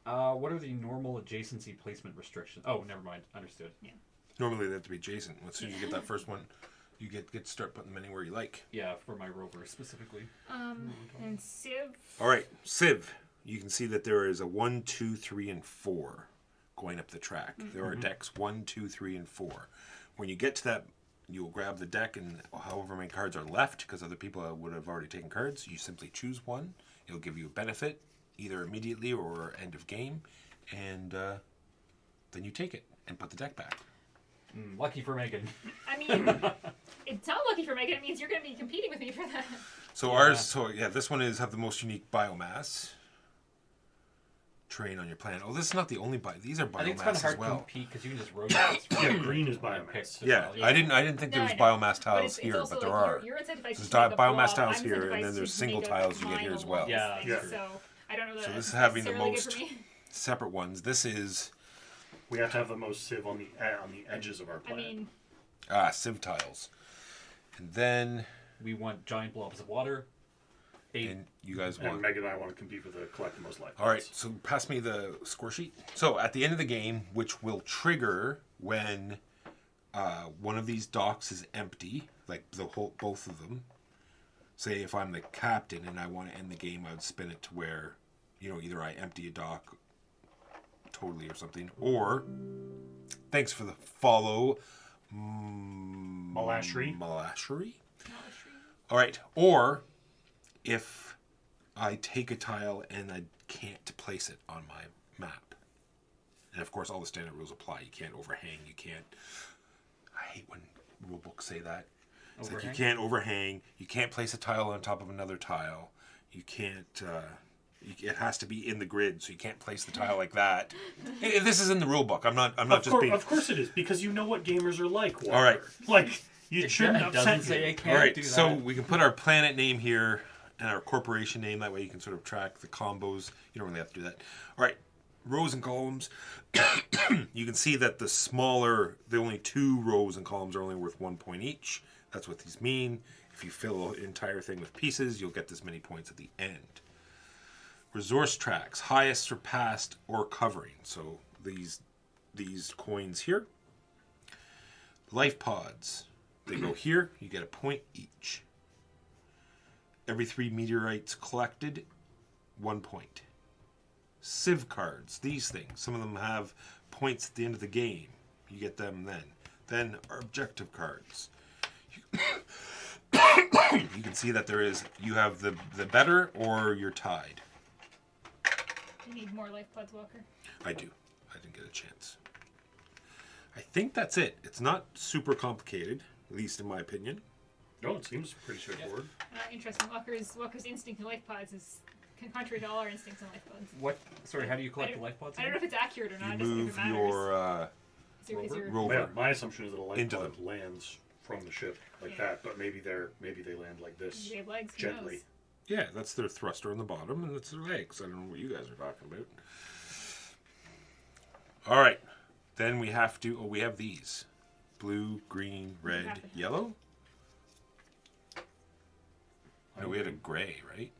S4: What are the normal adjacency placement restrictions? Oh, never mind. Understood.
S2: Normally they have to be adjacent. As soon as you get that first one, you get to start putting them anywhere you like.
S4: Yeah, for my rover specifically.
S5: And Civ.
S2: All right, Civ. You can see that there is a 1, 2, 3, and 4 going up the track. There are decks 1, 2, 3, and 4. When you get to that, you'll grab the deck, and however many cards are left, because other people would have already taken cards, you simply choose one. It'll give you a benefit, either immediately or end of game, and then you take it and put the deck back.
S4: Lucky for Megan.
S5: I mean, it's not lucky for Megan. It means you're going to be competing with me for that.
S2: So this one is have the most unique biomass. Terrain on your planet. Oh, this is not the only these are
S4: I think it's kind
S2: biomass
S4: of hard
S2: as well.
S4: to compete because you can just rotate.
S3: Yeah, green is biomass.
S2: Yeah, I didn't think there was
S5: I know.
S2: biomass
S5: But
S2: tiles
S5: it's
S2: here,
S5: also
S2: but there
S5: like
S2: are.
S5: You're incentivized
S2: There's
S5: to make a
S2: biomass
S5: blob.
S2: tiles
S5: I'm
S2: here, and
S5: incentivized
S2: then there's
S5: to
S2: single
S5: make a
S2: tiles you get
S5: mine
S2: here as
S5: along
S2: well.
S5: this
S4: Yeah,
S5: thing,
S3: that's
S5: So I don't know that
S2: So this is
S5: that's
S2: having the
S5: necessarily
S2: most
S5: good for me.
S2: separate ones. This is
S3: We have to have the most civ on the edges of our
S5: I
S3: planet.
S5: mean,
S2: civ tiles, and then
S4: We want giant blobs of water.
S2: and you guys
S3: And
S2: want.
S3: Megan and I want to compete for the collect the most life.
S2: All right,
S3: points.
S2: so pass me the score sheet. So at the end of the game, which will trigger when one of these docks is empty, like both of them. Say if I'm the captain and I want to end the game, I would spin it to where, either I empty a dock totally or something, or thanks for the follow,
S3: Malashery.
S2: Malashery. All right, or if I take a tile and I can't place it on my map. And of course, all the standard rules apply. You can't overhang. You can't. I hate when rule books say that. It's like you can't overhang. You can't place a tile on top of another tile. You can't. It has to be in the grid, so you can't place the tile like that. This is in the rule book. I'm not just being.
S3: Of course it is, because you know what gamers are like. Walker.
S2: All right.
S3: Like, you shouldn't
S4: It
S3: upset
S4: doesn't say
S3: you.
S4: I can't
S2: All right,
S4: do that.
S2: so we can put our planet name here and our corporation name. That way you can sort of track the combos. You don't really have to do that. All right, rows and columns. You can see that the only 2 rows and columns are only worth 1 point each. That's what these mean. If you fill the entire thing with pieces, you'll get this many points at the end. Resource tracks, highest surpassed or covering. So these coins here. Life pods. They go here. You get a point each. Every 3 meteorites collected, 1 point. Civ cards. These things. Some of them have points at the end of the game. You get them then. Then our objective cards. You can see that you have the better or you're tied.
S5: you need more life pods, Walker.
S2: I do. I didn't get a chance. I think that's it. It's not super complicated, at least in my opinion.
S3: No, it seems pretty straightforward.
S5: Interesting. Walker's instinct in life pods is contrary to all our instincts in life pods.
S4: What? Sorry, how do you collect the life pods?
S5: I don't know if it's accurate or not.
S2: You
S5: I just think
S2: move
S5: it matters.
S2: your
S5: Is your-
S2: rover.
S3: Yeah, my assumption is that a life
S2: Into
S3: pod lands from the ship like
S5: Yeah.
S3: that, but maybe they land like this
S5: They have legs, who
S3: gently.
S5: knows?
S2: Yeah, that's their thruster on the bottom, and that's their legs. I don't know what you guys are talking about. All right. Then we have these. Blue, green, red, yellow? No, we had a gray, right?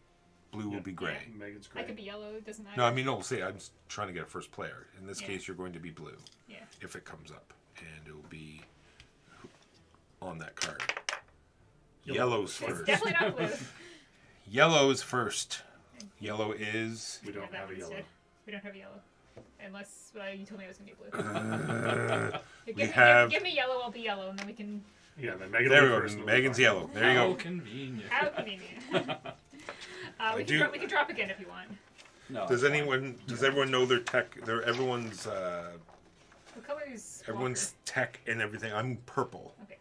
S2: Blue will be gray.
S3: Megan's
S5: I
S3: great.
S5: could be yellow. It doesn't matter.
S2: No, I mean, no, say I'm just trying to get a first player. In this
S5: Yeah.
S2: case, you're going to be blue
S5: Yeah.
S2: if it comes up. And it will be on that card. Yellow's
S5: It's
S2: first.
S5: definitely not blue.
S2: Yellow's first. Yellow is...
S3: We don't
S5: that
S3: have a
S5: one
S3: yellow.
S5: instead. We don't have yellow. Unless you told me I was going to be blue. Give me yellow, I'll be yellow, and then we can...
S3: Yeah, then Megan
S2: There
S3: will
S2: we
S3: be
S2: go.
S3: first. and
S2: Megan's
S3: we'll
S2: yellow. There you
S4: How
S2: go.
S4: convenient.
S5: How convenient. We can drop again if you want.
S4: No.
S2: Does
S4: it's fine.
S2: does everyone know their tech? Everyone's
S5: What color is
S2: everyone's tech and everything. I'm purple.
S5: Walker?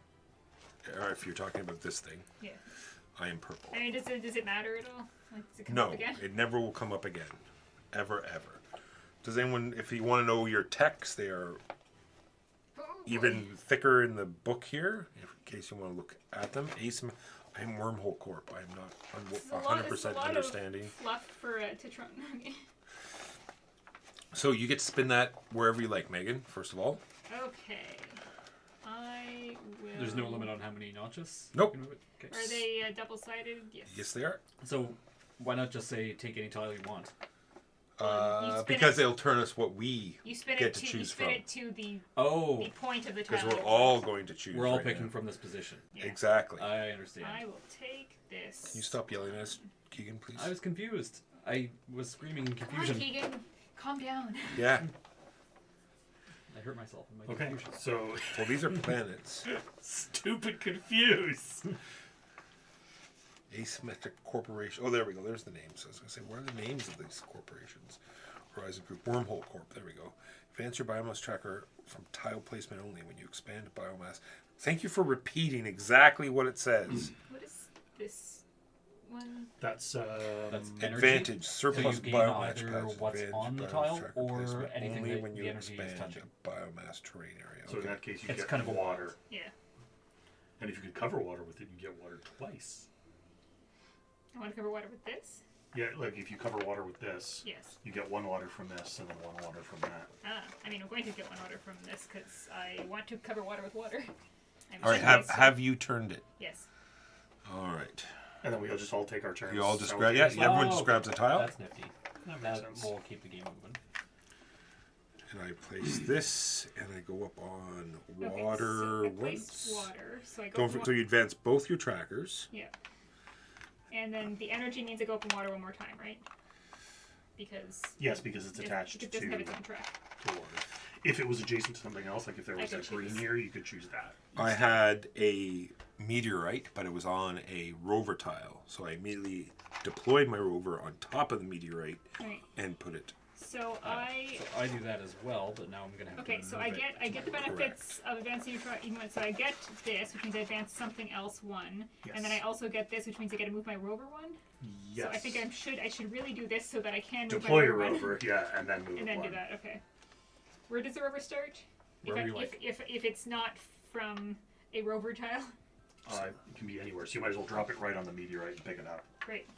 S5: Okay.
S2: Or if you're talking about this thing,
S5: Yeah.
S2: I am purple.
S5: I mean, does it matter at all? Like, does it come
S2: No,
S5: up again?
S2: it never will come up again. Ever, ever. Does anyone, if you want to know your techs, they are even thicker in the book here, in case you want to look at them. I'm Wormhole Corp. I'm not 100% understanding.
S5: Fluff for Titron. Okay.
S2: So you get to spin that wherever you like, Megan, first of all.
S5: Okay. I will.
S4: There's no limit on how many notches?
S2: Nope.
S4: you can move it? Okay.
S5: Are they double-sided? Yes.
S2: Yes, they are.
S4: So why not just say take any tile you want?
S5: You spin
S2: Because
S5: it-
S2: they'll turn us what we
S5: You spin
S2: get
S5: it
S2: to
S5: to
S2: choose
S5: spin
S2: from.
S5: it to the
S4: Oh,
S5: point of the tile.
S2: Because we're
S5: you
S2: all
S5: want.
S2: going to choose.
S4: we're all
S2: right
S4: picking
S2: now.
S4: from this position.
S5: Yeah.
S2: Exactly.
S4: I understand.
S5: I will take this.
S2: Can you stop yelling at us, Keegan, please?
S4: I was confused. I was screaming in
S5: Come on,
S4: confusion.
S5: Keegan. Calm down.
S2: Yeah.
S4: I hurt myself in my
S3: Okay,
S4: confusion.
S3: so
S2: Well, these are planets.
S3: stupid confused.
S2: Asymmetric Corporation. Oh, there we go. There's the names. I was going to say, what are the names of these corporations? Horizon Group, Wormhole Corp. There we go. Advance your biomass tracker from tile placement only when you expand biomass. Thank you for repeating exactly what it says.
S5: What is this one?
S3: That's
S4: Energy.
S2: Advantage,
S4: So
S2: surplus
S4: you gain
S2: biomass
S4: either
S2: capacity,
S4: what's
S2: advantage
S4: on the
S2: biomass
S4: tile
S2: tracker
S4: or
S2: placement
S4: anything
S2: only
S4: that
S2: when you
S4: the energy is
S2: expand
S4: touching.
S2: a biomass terrain area.
S3: so in that case you
S4: It's
S3: get
S4: kind of a
S3: water.
S5: Yeah.
S3: And if you could cover water with it, you get water twice.
S5: I want to cover water with this.
S3: Yeah, like if you cover water with this,
S5: Yes.
S3: you get one water from this and then one water from that.
S5: I mean, I'm going to get one water from this because I want to cover water with water. I'm
S2: All right,
S5: sure
S2: have you turned it?
S5: Yes.
S2: All right.
S3: And then we'll just all take our turns.
S2: You all just grab, yeah,
S3: simultaneously.
S2: everyone just grabs a tile.
S4: That's nifty.
S3: That makes
S4: That
S3: sense.
S4: will keep the game moving.
S2: And I place this, and I go up on
S5: Okay,
S2: water
S5: so I
S2: once.
S5: place water, so I go.
S2: Don't
S5: from
S2: for, so you advance both your trackers.
S5: Yeah. And then the energy means I go up in water one more time, right? Because
S3: Yes, because it's attached
S5: it
S3: to
S5: doesn't have its own track.
S3: water. If it was adjacent to something else, like if there
S5: I
S3: was a
S5: could
S3: green
S5: choose.
S3: here, you could choose that.
S2: I had a meteorite, but it was on a rover tile. So I immediately deployed my rover on top of the meteorite
S5: Right.
S2: and put it.
S5: So I.
S4: So I do that as well, but now I'm gonna have
S5: Okay,
S4: to
S5: so
S4: move
S5: I
S4: it
S5: get
S4: to
S5: the
S4: my-
S5: benefits of advancing your track. So I get this, which means I advance something else one, and then I
S3: Yes.
S5: also get this, which means I get to move my rover one.
S3: Yes.
S5: So I think I should really do this so that I can move
S3: deploy
S5: my
S3: your
S5: rover one.
S3: rover, yeah, and then move
S5: And
S3: it
S5: then do
S3: one.
S5: that. Okay. Where does the rover start?
S4: Wherever you like.
S5: If it's not from a rover tile,
S3: It can be anywhere, so you might as well drop it right on the meteorite and pick it up.
S5: great.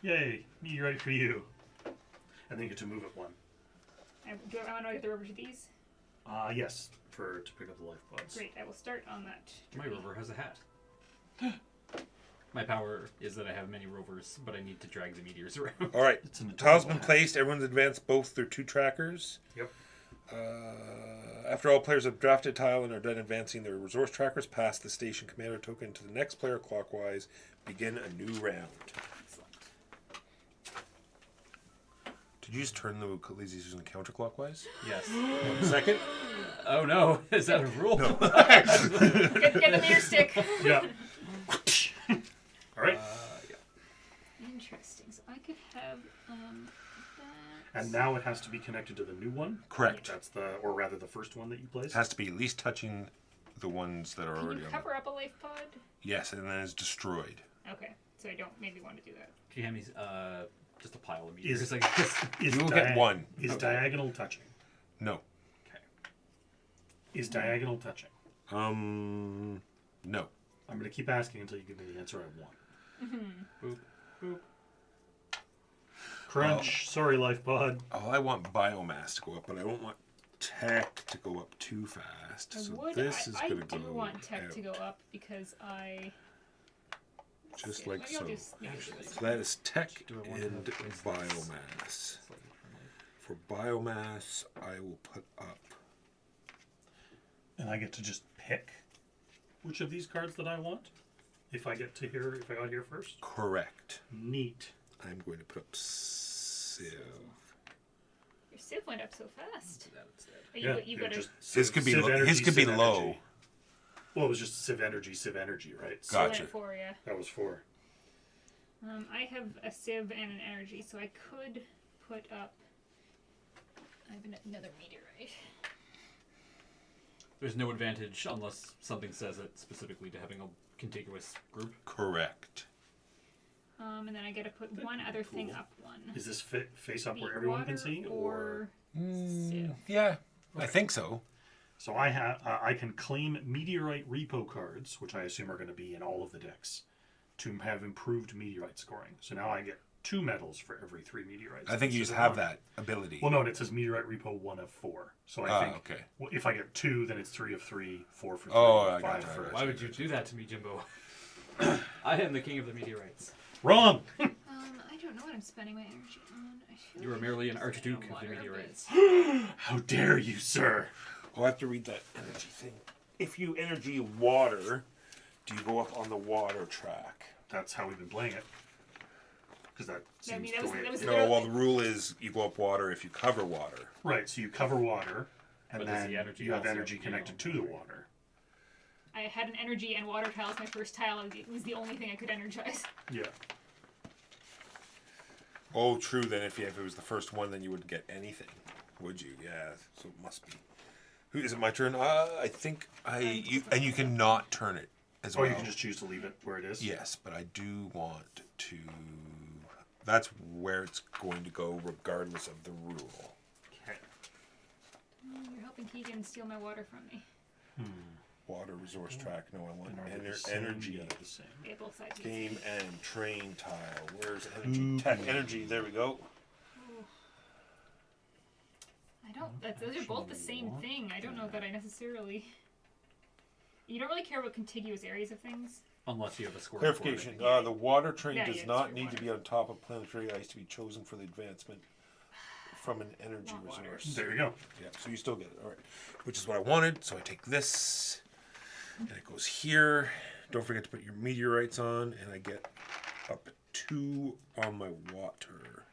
S3: Yay, meteorite for you. And then you get to move it one.
S5: I want to get the rover to these.
S3: Yes, to pick up the life pods.
S5: Great. I will start on that.
S4: My rover has a hat. My power is that I have many rovers, but I need to drag the meteors around.
S2: All right.
S3: It's an
S2: Tiles been
S3: adorable
S2: placed. Everyone's advanced both their two trackers.
S3: Yep.
S2: After all players have drafted a tile and are done advancing their resource trackers, pass the station commander token to the next player clockwise. Begin a new round.
S5: Excellent.
S2: Did you just turn the Khaleesi's using counterclockwise?
S4: Yes.
S2: 1 second.
S4: Oh no, is that a rule?
S5: Get the meter stick.
S3: Yeah. All right.
S5: Interesting. So I could have that.
S3: And now it has to be connected to the new one.
S2: Correct.
S3: That's or rather the first one that you
S2: It
S3: placed.
S2: has to be at least touching the ones that are
S5: Can
S2: already
S5: you
S2: on.
S5: cover up a life pod?
S2: Yes, and then it's destroyed.
S5: Okay. So I don't maybe want to do that.
S4: Can you hand me just a pile of meteors?
S3: Is-
S4: Like this?
S3: Is
S2: You will get one.
S3: Is
S4: Okay.
S3: diagonal touching?
S2: No.
S4: Okay.
S3: Is diagonal touching?
S2: No.
S3: I'm going to keep asking until you give me the answer I want.
S4: Boop, boop.
S3: Crunch. Sorry, life pod.
S2: Oh, I want biomass to go up, but I don't want tech to go up too fast. So this is
S5: I
S2: going to
S5: do
S2: go
S5: want tech
S2: out,
S5: to go up because I.
S2: just
S5: Yeah,
S2: like
S5: maybe I'll
S2: so.
S5: do maybe I'll do this.
S2: So that is tech
S4: Do I want to
S2: and
S4: replace this?
S2: biomass.
S4: Slightly differently.
S2: For biomass, I will put up.
S3: And I get to just pick which of these cards that I want. If I got here first.
S2: Correct.
S3: Neat.
S2: I'm going to put up Civ.
S5: Your Civ went up so fast.
S4: Do that instead.
S5: You got to.
S3: just
S2: His could be
S3: Civ
S2: lo-
S3: energy,
S2: his could be
S3: Civ
S2: low.
S3: energy. Well, it was just Civ energy, right? So
S2: Gotcha.
S5: For you.
S3: that was 4.
S5: I have a Civ and an energy, so I could put up. I have another meteorite.
S4: There's no advantage unless something says it specifically to having a contiguous group.
S2: Correct.
S5: And then I get to put one other thing up one.
S3: Is this face up
S5: Be
S3: where everyone can
S5: water
S3: see,
S5: or Civ.
S2: Yeah, I think so.
S3: So I can claim meteorite repo cards, which I assume are going to be in all of the decks, to have improved meteorite scoring. So now I get 2 medals for every 3 meteorites.
S2: I think you just
S3: instead of
S2: have
S3: 1.
S2: that ability.
S3: Well, no, and it says meteorite repo 1 of 4. So I think
S2: okay.
S3: well, if I get 2, then it's 3 of 3, 4 for 3,
S2: Oh, I
S3: 5
S2: gotcha,
S3: for.
S2: I
S4: Why would you do that to me, Jimbo? I am the king of the meteorites.
S3: Wrong.
S5: I don't know what I'm spending my energy on. I feel
S4: You are
S5: like
S4: merely
S5: I'm
S4: an
S5: just spending
S4: archduke
S5: on
S4: of the
S5: water,
S4: meteorites.
S3: How dare you, sir?
S2: I'll have to read that energy thing. If you energy water, do you go up on the water track?
S3: That's how we've been playing it. Because that
S5: I
S3: seems
S5: mean, that
S3: the
S5: was-
S3: way.
S5: that was-
S2: No, well, the rule is you go up water if you cover water.
S3: Right. So you cover water, and
S4: But does
S3: then
S4: the energy
S3: you have
S4: also
S3: energy
S4: be
S3: connected
S4: on
S3: to the
S4: water?
S3: water.
S5: I had an energy and water tile as my first tile. It was the only thing I could energize.
S3: Yeah.
S2: Oh, true. Then if it was the first one, then you wouldn't get anything, would you? Yeah. So it must be. Who is it? My turn. I think and you cannot turn it as well.
S3: Or you can just choose to leave it where it is.
S2: Yes, but I do want to. That's where it's going to go, regardless of the rule.
S3: Okay.
S5: You're helping Keegan steal my water from me.
S2: Water resource track. No, I want
S3: And are they the same?
S2: energy.
S3: Yeah, the same.
S5: Yeah, both sides. use
S2: Game and train tile. Where's energy? Tech energy. There we go.
S5: I don't. Those are both the same thing. I don't know that I necessarily. You don't really care about contiguous areas of things.
S4: Unless you have a score.
S2: Clarification.
S5: Yeah.
S2: The water train
S5: Yeah,
S2: does
S5: it's
S2: not
S5: for
S2: need
S5: water.
S2: to be on top of planetary ice to be chosen for the advancement from an energy
S5: Not water.
S2: resource.
S3: There you go.
S2: Yeah, so you still get it. All right. Which is what I wanted. So I take this, and it goes here. Don't forget to put your meteorites on, and I get up 2 on my water,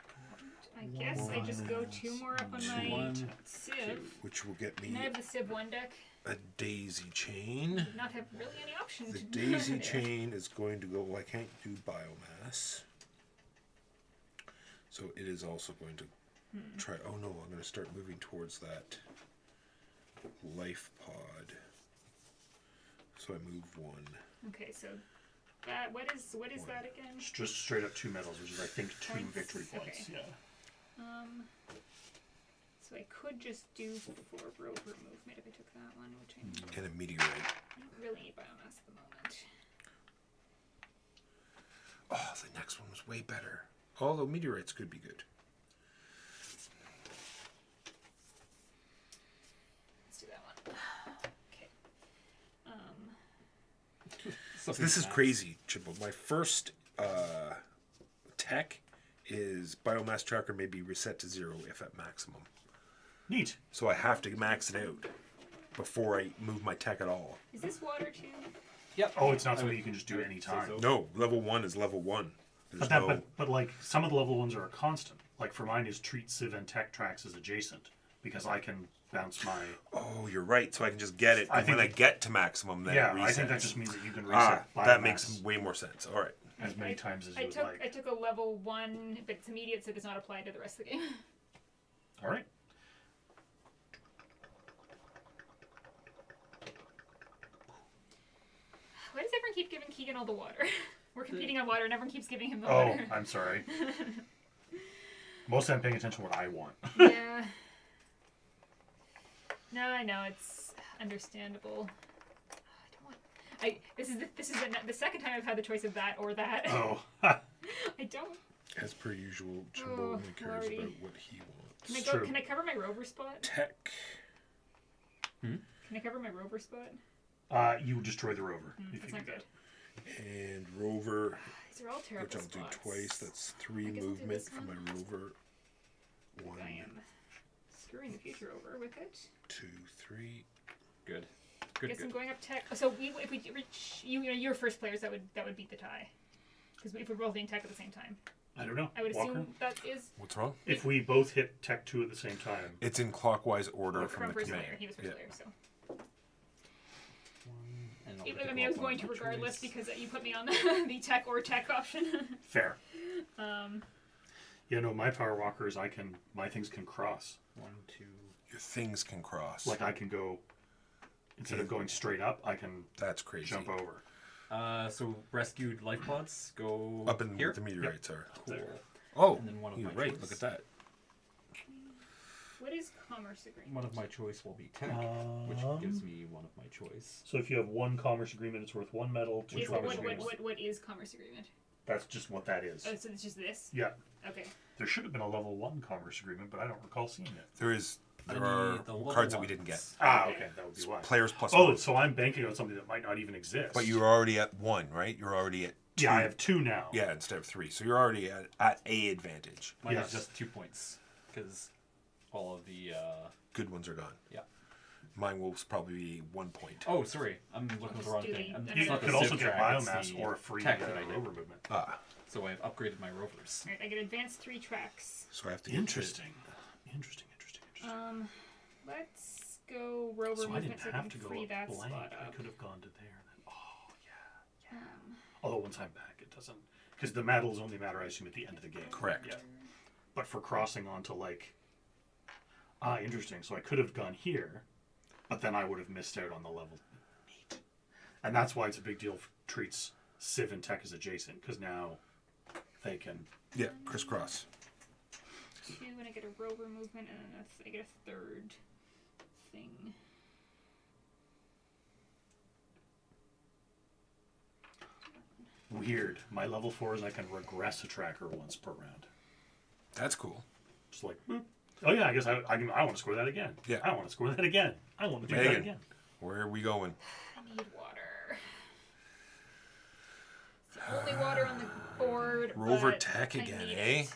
S5: I guess I just go 2 more up on my
S4: One,
S5: sieve.
S2: which will get
S5: And
S2: me
S5: I have the sieve 1 deck.
S2: a daisy chain.
S5: Did not have really any option
S2: The
S5: to
S2: daisy
S5: there.
S2: chain is going to go. Well, I can't do biomass, so it is also going to try. Oh no, I'm going to start moving towards that life pod. So I move 1.
S5: Okay, so that what is that again?
S3: It's just straight up 2 medals, which is I think 2
S5: Points,
S3: victory points.
S5: okay.
S3: Yeah.
S5: So I could just do 4 rover movement if I took that one, which I
S2: And a meteorite.
S5: don't really need biomass at the moment.
S2: Oh, the next one was way better. Although meteorites could be good.
S5: Let's do that one. Okay.
S2: This is crazy, Chipple. My first tech is biomass tracker may be reset to 0 if at maximum.
S3: Neat.
S2: So I have to max it out before I move my tech at all.
S5: Is this water too?
S4: Yep.
S3: Oh, it's not
S4: I
S3: something
S4: would-
S3: you can just do
S4: I would
S3: any
S4: say
S3: time.
S4: so.
S2: No, level 1 is level 1. There's
S3: But that,
S2: no.
S3: but like some of the level ones are a constant. Like for mine is treat civ and tech tracks as adjacent because I can bounce my.
S2: Oh, you're right. So I can just get it.
S3: I
S2: And when I
S3: think-
S2: get to maximum, then
S3: Yeah,
S2: it resets.
S3: I think that just means that you can reset
S2: that
S3: biomass
S2: makes way more sense. All right.
S3: as many times as you
S5: I
S3: would
S5: took
S3: like.
S5: I took a level 1, but it's immediate, so it does not apply to the rest of the game.
S3: All right.
S5: Why does everyone keep giving Keegan all the water? We're competing on water, and everyone keeps giving him the
S3: Oh,
S5: water.
S3: I'm sorry. Mostly I'm paying attention to what I want.
S5: Yeah. No, I know it's understandable. I don't want. This is the second time I've had the choice of that or that.
S3: Oh.
S5: I don't.
S2: As per usual, Jimbo
S5: Oh,
S2: only cares
S5: Lordy.
S2: about what he wants.
S5: Can I
S3: It's
S5: go?
S3: true.
S5: Can I cover my rover spot?
S2: Tech.
S5: Can I cover my rover spot?
S3: You would destroy the rover if
S5: That's
S3: you
S5: not
S3: do
S5: good.
S3: that.
S2: And rover,
S5: These are all terrible
S2: which I'll do
S5: spots.
S2: twice. That's 3
S5: I guess I'll do
S2: movement
S5: this
S2: for my
S5: one.
S2: rover. 1,
S5: I am screwing the future over with it.
S2: 2, 3.
S4: Good.
S5: I
S4: Good.
S5: guess I'm
S4: Good.
S5: going up tech. So if we reach you're first players, that would beat the tie. Because if we're both in tech at the same time,
S3: I don't know.
S5: I would
S3: Walker?
S5: assume that is.
S2: What's wrong?
S3: If we both hit tech 2 at the same time.
S2: It's in clockwise order
S5: From
S2: from the
S5: first
S2: command.
S5: player, he was first
S2: Yeah.
S5: player, so.
S4: And I'll
S5: I
S4: pick
S5: mean, I was
S4: up one
S5: going to
S4: of my
S5: regardless
S4: choice.
S5: because you put me on the tech or tech option.
S3: Fair. Yeah, no, my power walkers, my things can cross.
S4: 1, 2.
S2: Your things can cross.
S3: Like I can go, instead of going straight up, I can
S2: That's crazy.
S3: jump over.
S4: So rescued life pods go
S2: Up in
S4: here.
S2: where the meteorites are.
S4: Cool.
S2: Oh,
S4: And then one of
S2: you're
S4: my
S2: right.
S4: choice.
S2: Look at that.
S5: What is commerce agreement?
S4: One of my choice will be tech, which gives me one of my choice.
S3: So if you have 1 commerce agreement, it's worth 1 medal, 2
S5: Is,
S3: commerce
S5: what
S3: agreements.
S5: what is commerce agreement?
S3: That's just what that is.
S5: Oh, so it's just this?
S3: Yeah.
S5: Okay.
S3: There should have been a level 1 commerce agreement, but I don't recall seeing it.
S2: There are
S4: The level
S2: cards that we didn't get.
S4: ones.
S3: Ah, okay, that would be why.
S2: Players plus
S3: Oh,
S2: 1.
S3: so I'm banking on something that might not even exist.
S2: But you're already at 1, right? You're already at 2.
S3: Yeah, I have 2 now.
S2: Yeah, instead of 3. So you're already at a advantage.
S4: Mine
S3: Yes.
S4: is just 2 points because all of the.
S2: Good ones are gone.
S4: Yeah.
S2: Mine will probably be 1 point.
S4: Oh, sorry, I'm looking at the
S5: Just
S4: wrong
S5: do
S4: thing.
S5: the-
S3: You
S4: It's not the
S3: could also
S4: civ
S3: get
S4: track, it's
S3: biomass
S4: the
S3: or a free
S4: tech that I did.
S3: rover movement.
S2: Ah,
S4: So I've upgraded my rovers.
S5: Alright, I get advanced 3 tracks.
S2: so I have to get
S3: Interesting. Interesting.
S5: Let's go rover
S3: So I
S5: movement
S3: didn't
S5: so I
S3: have
S5: can
S3: to go
S5: free
S3: up
S5: that
S3: blank.
S5: spot
S3: I
S5: up.
S3: could have gone to there. Then. Oh, yeah.
S5: Um,
S3: Although once I'm back, it doesn't. Because the medals only matter, I assume, at the end of the game.
S2: Correct.
S3: Yeah. But for crossing onto, like... Ah, interesting. So I could have gone here, but then I would have missed out on the level. Neat. And that's why it's a big deal for treats Civ and Tech as adjacent, because now they can...
S2: Yeah, crisscross.
S5: 2, and I get a rover movement, and then I get a third thing.
S3: Weird. My level 4 is I can regress a tracker once per round.
S2: That's cool.
S3: Just like, boop. Oh yeah, I guess I want to score that again.
S2: Yeah.
S3: I want to score that again. I want to do that
S2: Megan.
S3: again.
S2: Where are we going?
S5: I need water. It's the only water on the board.
S2: Rover
S5: but
S2: Tech
S5: I
S2: again,
S5: need
S2: eh?
S5: it.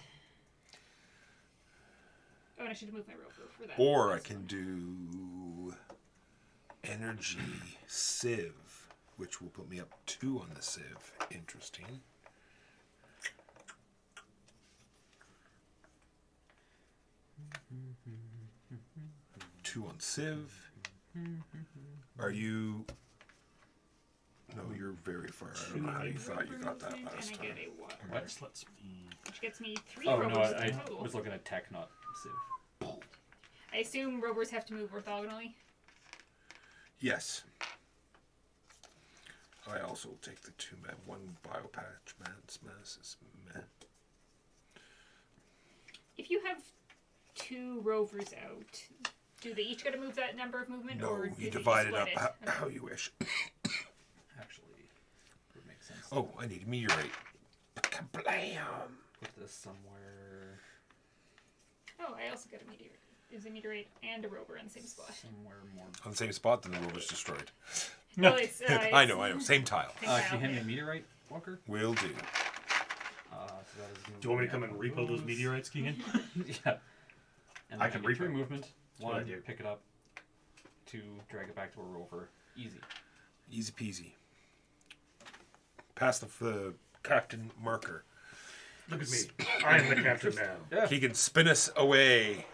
S5: Oh, and I should have moved my rover for that.
S2: Or I
S5: last
S2: can
S5: one.
S2: do Energy Civ, which will put me up 2 on the Civ. Interesting. Two on Civ. Are you... No, you're very far. I don't know how you thought you got that
S5: Movement,
S2: last
S5: and I
S2: time.
S5: get a water.
S4: What?
S3: This lets me.
S5: Which gets me 3
S4: Oh
S5: rovers
S4: no,
S5: in
S4: I
S5: total.
S4: was looking at tech, not Civ.
S5: I assume rovers have to move orthogonally.
S2: Yes. I also take the 2 man, 1 biopatch. Man's mass is meh.
S5: If you have 2 rovers out, do they each get to move that number of movement,
S2: No,
S5: or
S2: you
S5: do they
S2: divide
S5: just
S2: it up
S5: split it?
S2: how you wish.
S4: Actually, would make sense.
S2: Oh, I need a meteorite. Kablam!
S4: Put this somewhere.
S5: Oh, I also get a meteorite. There's a meteorite and a rover in the same spot.
S4: Somewhere more.
S2: On the same spot, then the rover's destroyed.
S5: Well, it's,
S2: I know. Same tile.
S5: Same
S4: Can
S5: tile,
S4: you hand me
S5: yeah.
S4: a meteorite, Walker?
S2: Will do.
S4: So that is
S3: Do you want me to come and repo those meteorites, Keegan?
S4: Yeah. And
S3: I
S4: then
S3: can
S4: get 3
S3: repo.
S4: movement.
S3: what I
S4: 1,
S3: do.
S4: pick it up. 2, drag it back to a rover. Easy.
S2: Easy peasy. Pass the captain marker.
S3: Look at me. I am the captain now.
S4: Yeah.
S2: He can spin us away.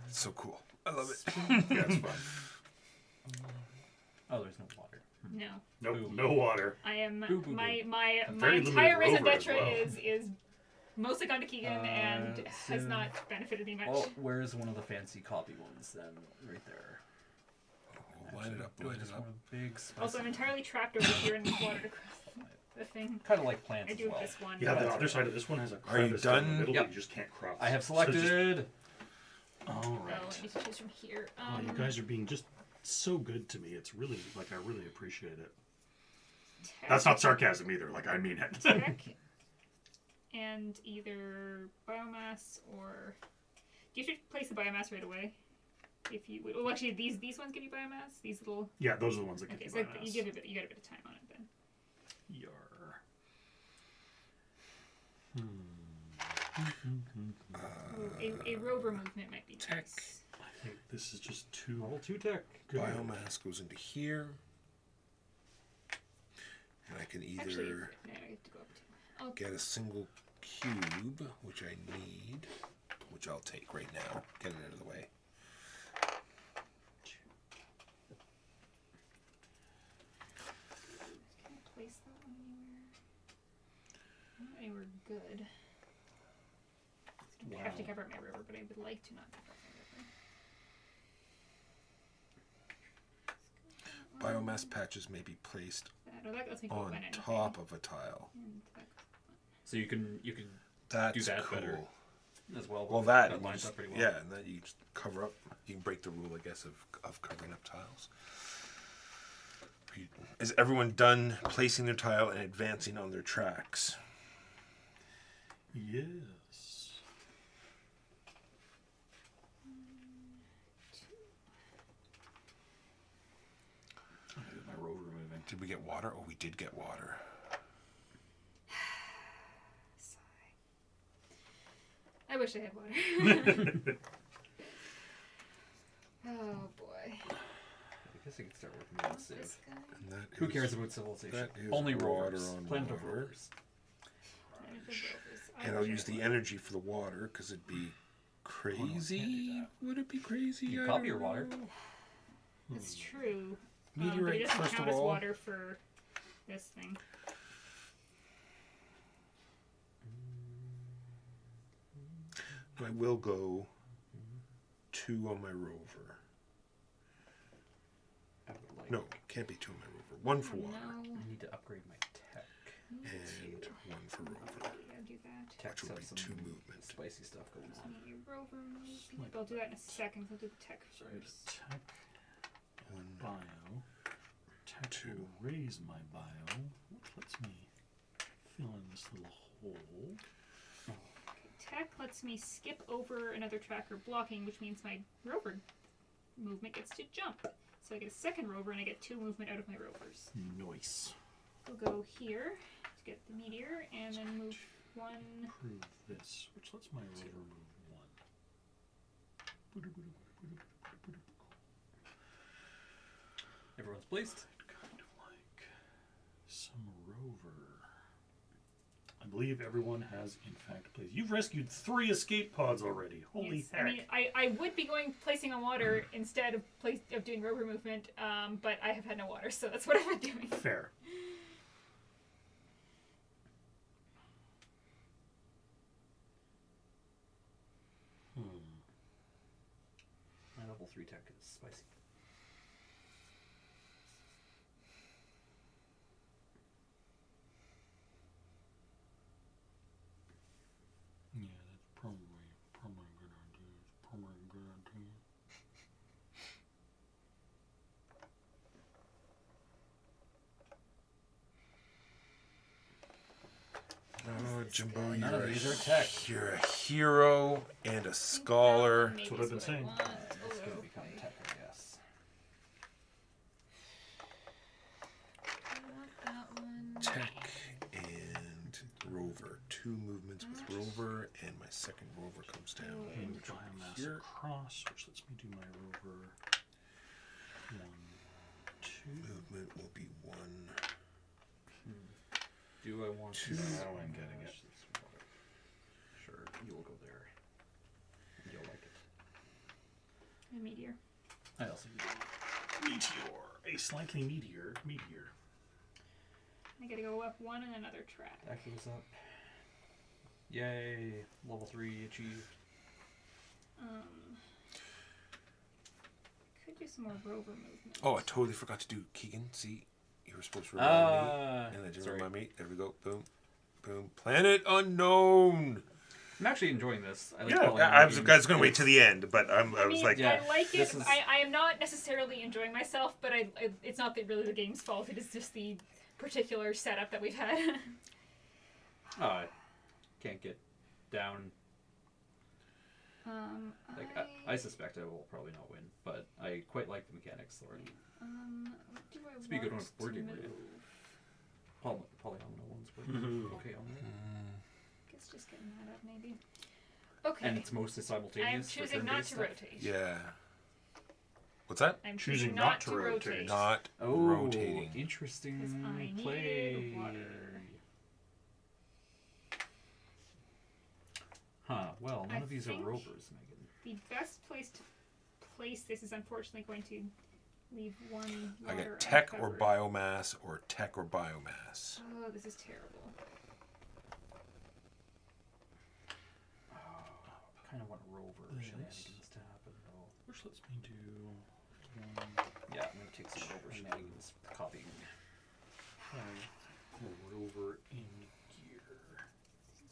S2: It's so cool. I love it.
S3: Yeah, it's fun.
S4: Oh, there's no water.
S5: No,
S3: Nope,
S4: Ooh.
S3: no water.
S5: I am
S4: Boo, boo,
S5: my
S3: very
S5: entire
S3: limited
S5: Risen
S3: rover as
S5: Vetra
S3: well.
S5: is mostly gone to Keegan and has
S4: so-
S5: not benefited me much.
S4: Well, where's one of the fancy copy ones then? Right there.
S2: Line it up.
S4: Do I
S2: Line
S4: just
S2: it up.
S4: want a big spicy...
S5: Also, I'm entirely trapped over here in the water to cross the thing.
S4: Kind of like plants
S5: I
S4: as
S5: do
S4: well.
S5: have this one.
S3: Yeah, the
S4: that's
S3: other side of this one has a
S2: Are you
S3: crevice down
S2: done?
S3: the middle
S4: Yep.
S3: that you just can't cross.
S4: I have
S3: So just-
S4: selected.
S3: all
S5: Oh,
S3: right.
S5: I need to choose from here.
S3: Oh, you guys are being just so good to me. It's really, like, I really appreciate it.
S5: tech,
S3: That's not sarcasm either. Like, I mean it.
S5: tech and either biomass or. Do you have to place the biomass right away? If you well, actually, these ones give you biomass. These little.
S3: Yeah, those are the ones that
S5: Okay,
S3: give
S5: so
S3: you
S5: you
S3: biomass.
S5: got a bit of time on it then.
S3: Yar.
S5: A rover movement might be
S2: Tech.
S5: nice.
S3: I think this is just too
S4: Level 2 tech.
S3: good.
S2: Biomass goes into here. And I can
S5: Actually,
S2: either
S5: no, I have to go up to. Oh,
S2: get a single cube, which I need, which I'll take right now. Get it out of the way.
S5: can I place that one anywhere? Not anywhere good. I have to
S3: Wow.
S5: cover up my river, but I would like to not cover up my river.
S2: Biomass patches may be placed
S5: That lets me go
S2: on
S5: when anything.
S2: top of a tile.
S5: And that-
S4: So you can
S2: That's
S4: that
S2: cool.
S4: better. as well.
S2: Well, that, and
S4: lines
S2: just-
S4: up pretty well.
S2: yeah, and then you just cover up. You can break the rule, I guess, of covering up tiles. Is everyone done placing their tile and advancing on their tracks?
S3: Yes. I did my rover moving.
S2: Did we get water? Oh, we did get water.
S5: Sigh. I wish I had water. Oh boy.
S4: I guess I could start working on
S5: What's
S4: Civ.
S5: this guy?
S2: And that
S4: Who
S2: is-
S4: cares about civilization?
S2: that is
S4: Only
S2: water
S4: rovers.
S2: on
S4: Planet of
S2: water.
S4: rovers.
S5: Planet of Rovers. I
S2: And I'll
S5: wish I
S2: use
S5: had
S2: the
S5: water.
S2: energy for the water because it'd be crazy? Would it be crazy?
S4: You
S2: I
S4: copy
S2: don't
S4: your water.
S2: know.
S5: It's true. But
S2: Meteorite,
S5: it doesn't
S2: first
S5: count
S2: of
S5: as
S2: all.
S5: water for this thing.
S2: I will go 2 on my rover.
S4: I would like.
S2: No, can't be 2 on my rover. 1 for water.
S5: No.
S4: I need to upgrade my tech.
S2: And 1 for rover.
S5: Yeah, do that.
S4: Tech's
S2: Which will
S4: have
S2: be
S4: some
S2: 2 movement.
S4: spicy stuff going
S5: Just
S4: on.
S5: need your rover movement. I'll do that in a second. I'll do the tech
S3: So I get
S5: first.
S3: a tech
S2: 1,
S3: bio. Tech
S2: 2.
S3: will raise my bio, which lets me fill in this little hole.
S5: Tech lets me skip over another tracker blocking, which means my rover movement gets to jump. So I get a second rover and I get 2 movement out of my rovers.
S3: Nice.
S5: We'll go here to get the meteor and then move 1.
S3: Improve this, which lets my rover move 1.
S4: Everyone's placed.
S3: I'd kind of like some rover. I believe everyone has, in fact, placed. You've rescued 3 escape pods already. Holy
S5: Yes,
S3: heck.
S5: I mean, I would be placing on water instead of doing rover movement, but I have had no water, so that's what I've been doing.
S3: Fair.
S4: My level 3 tech is spicy.
S3: Yeah, that's probably a good idea. It's probably a good idea.
S2: Oh, Jimbo,
S4: None
S2: you're
S4: of these are tech.
S2: You're a hero and a scholar.
S5: Maybe
S3: That's what I've been
S5: is
S3: saying.
S5: I want.
S4: It's
S5: Oh,
S4: going to become
S5: okay.
S4: tech, I guess.
S5: I want that one.
S2: Tech and rover. 2 movements with rover, and my second rover comes down.
S3: And
S2: which will be
S3: biomass
S2: here.
S3: across, which lets me do my rover. 1, 2.
S2: Movement will be 1.
S4: Do I want to?
S3: Now I'm getting it.
S4: Sure, you will go there. And you'll like it.
S5: A meteor.
S4: I also do.
S3: Meteor. A slightly meteor.
S5: I gotta go up 1 and another track.
S4: That goes up. Yay! Level 3 achieved.
S5: Could do some more rover movement.
S2: Oh, I totally forgot to do Keegan. See, you were supposed to remind me, and I didn't
S4: sorry.
S2: remind me. There we go. Boom, boom. Planet Unknown.
S4: I'm actually enjoying this. I like
S3: Yeah,
S4: calling
S2: I
S4: it
S2: was
S4: games.
S2: going to wait to the end, but I was
S5: mean,
S2: like,
S4: Yeah,
S5: I like it.
S4: this is-
S5: I am not necessarily enjoying myself, but it's not really the game's fault. It is just the particular setup that we've had.
S4: Oh, I can't get down. Like I suspect I will probably not win, but I quite like the mechanics. Already.
S5: What do I
S4: This would be a good one
S5: want
S4: for board
S5: to
S4: game, right?
S5: move?
S4: Polynomial ones. Okay, on there.
S5: Guess just getting that up, maybe. Okay.
S4: And it's mostly simultaneous.
S5: I am
S4: for
S5: choosing not
S4: turn-based
S5: to
S4: stuff.
S5: rotate.
S2: yeah. What's that?
S5: I'm
S3: Choosing
S5: choosing
S3: not
S5: not
S3: to
S5: to
S3: rotate.
S5: rotate.
S2: Not
S4: Oh,
S2: rotating.
S4: interesting
S5: 'Cause I need
S4: play.
S5: water.
S4: Huh. Well, none
S5: I
S4: of these are
S5: think-
S4: rovers, Megan.
S5: The best place to place this is unfortunately going to leave 1
S2: I
S5: water
S2: get tech or
S5: uncovered.
S2: biomass or tech or biomass.
S5: Oh, this is terrible.
S4: I kind of want rover shenanigans to happen, though.
S3: Which lets me do 1,
S4: Yeah, I'm gonna take some rover shenanigans with copying.
S3: rover in gear.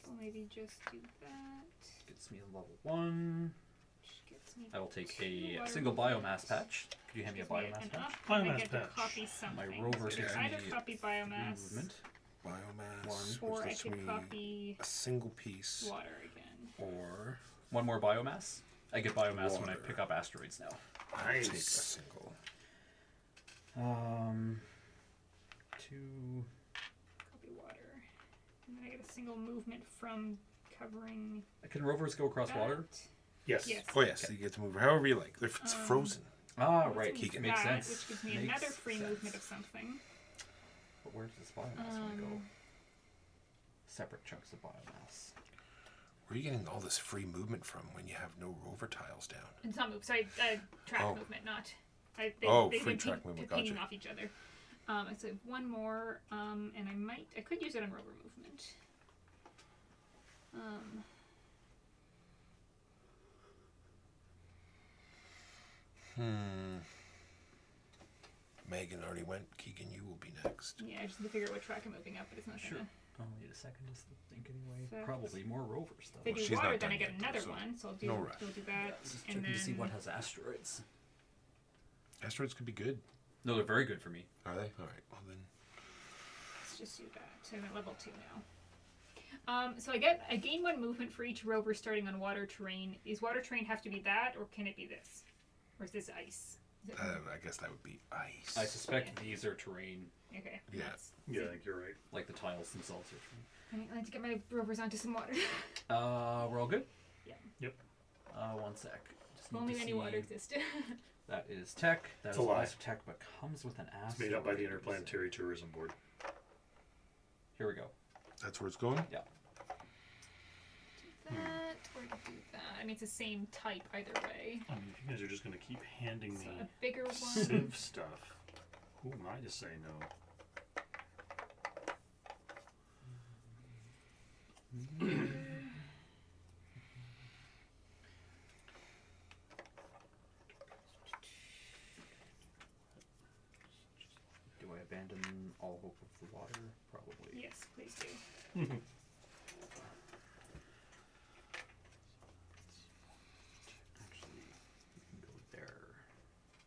S5: So maybe just do that.
S4: Gets me a level 1.
S5: Which gets me
S4: I will take
S5: 2
S4: a
S5: water
S4: single
S5: movement.
S4: biomass patch. Could you hand me a
S5: Gives me
S4: biomass
S5: an
S4: patch?
S5: up, and I
S3: Biomass
S5: get to
S3: patch.
S5: copy something.
S4: rover
S5: So
S4: gives
S5: I either
S4: me
S5: copy biomass,
S4: Movement.
S2: Biomass,
S5: or
S2: which
S5: I
S2: lets
S5: could
S2: me
S5: copy
S2: a single piece,
S5: water again.
S2: or
S4: One more biomass. I get biomass when I
S2: Water.
S4: pick up asteroids now.
S2: I'll take a
S3: Nice.
S2: single.
S4: 2.
S5: Copy water. And then I get a single movement from covering
S4: Can rovers go across
S5: that.
S4: water?
S3: Yes.
S5: Yes.
S2: Oh yes, so you get to move however you like. If it's frozen,
S4: Ah,
S5: Let's
S4: right.
S5: move
S2: Keegan.
S4: Makes
S5: that,
S4: sense.
S5: Which gives me
S4: Makes
S5: another free
S4: sense.
S5: movement of something.
S4: But where does this biomass one go? Separate chunks of biomass.
S2: Where are you getting all this free movement from when you have no rover tiles down?
S5: It's not move. Sorry, track
S2: Oh.
S5: movement, not. They've
S2: free
S5: been
S2: track movement,
S5: pinging
S2: gotcha.
S5: off each other. So I have one more, and I could use it on rover movement.
S2: Megan already went. Keegan, you will be next.
S5: Yeah, I just need to figure out what track I'm moving up, but it's not
S4: Sure.
S5: gonna.
S4: I'll need a second just to think anyway.
S5: Fact.
S4: Probably more rover stuff.
S5: If I do
S2: she's
S5: water,
S2: not
S5: then I
S2: done
S5: get
S2: yet,
S5: another
S2: so
S5: one. So I'll do.
S2: no rush.
S5: We'll do that,
S4: Just
S5: and
S4: checking
S5: then
S4: to see what has asteroids.
S2: Asteroids could be good.
S4: No, they're very good for me.
S2: Are they? All right. Well then.
S5: let's just do that. So I'm at level 2 now. So I gain 1 movement for each rover starting on water terrain. Is water terrain have to be that, or can it be this, or is this ice? Is it-
S2: I guess that would be ice.
S4: I suspect these are terrain,
S5: okay.
S2: Yeah.
S5: that's-
S3: Yeah, I think you're right.
S4: like the tiles themselves are terrain.
S5: I need to get my rovers onto some water.
S4: We're all good?
S5: Yeah.
S3: Yep.
S4: One sec. Just
S5: If
S4: need
S5: only
S4: to
S5: any
S4: see-
S5: water existed.
S4: That is tech. That
S3: It's
S4: is
S3: a lie.
S4: also tech, but comes with an asteroid.
S3: It's made up by the Interplanetary Tourism Board.
S4: Here we go.
S2: That's where it's going.
S4: Yeah.
S5: That or do that. I mean, it's the same type either way.
S3: I mean, if you guys are just going to keep handing
S5: So a
S3: me
S5: bigger one.
S3: Civ stuff, who am I to say no?
S4: Do I abandon all hope of the water? Probably.
S5: Yes, please do.
S4: Actually, you can go there.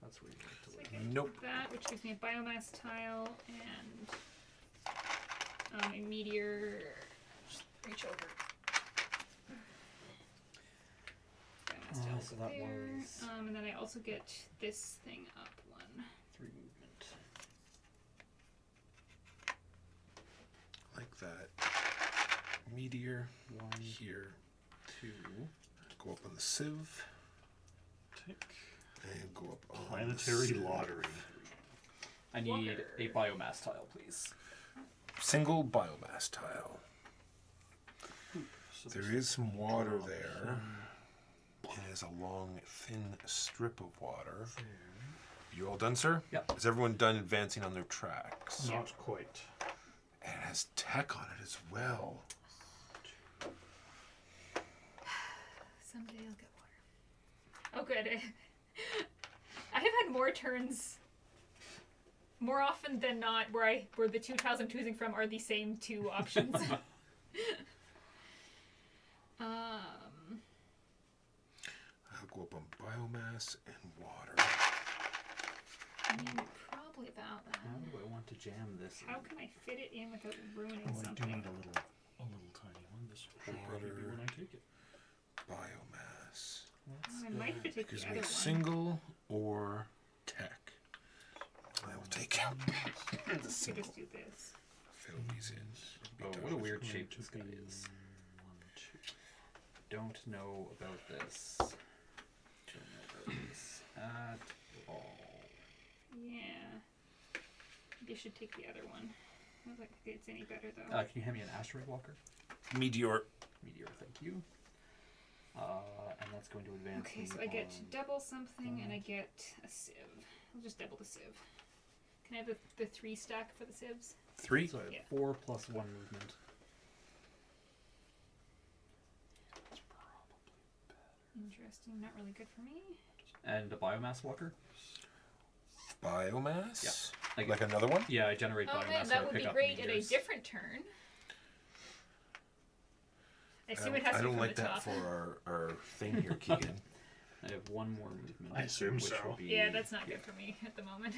S4: That's where you want to
S5: So I
S4: live.
S5: get
S2: Nope.
S5: that, which gives me a biomass tile and a meteor. Just reach over. Biomass tile
S4: So
S5: go
S4: that
S5: there.
S4: was-
S5: And then I also get this thing up 1.
S4: 3 movement.
S2: Like that. Meteor.
S4: 1,
S2: Here.
S4: 2.
S2: Go up on the sieve.
S3: Tick.
S2: And go up on
S3: Planetary
S2: the sieve.
S3: Lottery.
S4: I need
S5: Water.
S4: a biomass tile, please.
S2: Single biomass tile.
S3: So
S2: There is some water there. It is a long, thin strip of water. You all done, sir?
S4: Yep.
S2: Is everyone done advancing on their tracks?
S3: Not quite.
S2: And it has tech on it as well.
S5: Someday I'll get water. Oh, good. I have had more turns, more often than not, where the 2 tiles I'm choosing from are the same 2 options.
S2: I'll go up on biomass and water.
S5: I mean, probably about that.
S4: How do I want to jam this?
S5: How can I fit it in without ruining
S3: Oh, I do
S5: something?
S3: need a little tiny one. This will probably be when I take it.
S2: Biomass.
S5: I might have to take
S2: Gives
S5: the
S2: me
S5: other one.
S2: single or tech. I will take out the
S5: To
S2: single.
S5: just do this.
S2: Fill these in.
S4: Oh, what a weird shape
S3: to
S4: this guy
S3: be
S4: is.
S3: 1, 2.
S4: Don't know about this. Don't know about this at all.
S5: Yeah. Maybe I should take the other one. I don't think it's any better though.
S4: Can you hand me an asteroid walker?
S2: Meteor.
S4: Meteor, thank you. And that's going to advance.
S5: Okay,
S4: me
S5: so I get
S4: on-
S5: double something and I get a sieve. I'll just double the sieve. Can I have the 3 stack for the sieves?
S2: 3.
S4: So I have
S5: Yeah.
S4: 4 plus 1 movement.
S5: Interesting. Not really good for me.
S4: And a biomass walker?
S2: Biomass?
S4: Yeah.
S2: Like another one?
S4: Yeah, I generate
S5: Oh
S4: biomass.
S5: man,
S4: when
S5: that
S4: I
S5: would
S4: pick
S5: be
S4: up
S5: great at a
S4: meteors.
S5: different turn. I assume it has
S2: I
S5: to be
S2: don't
S5: from
S2: like
S5: the
S2: that
S5: top.
S2: for our thing here, Keegan.
S4: I have 1 more movement.
S3: I assume
S4: which
S3: so.
S4: will be-
S5: Yeah, that's not good for me at the moment.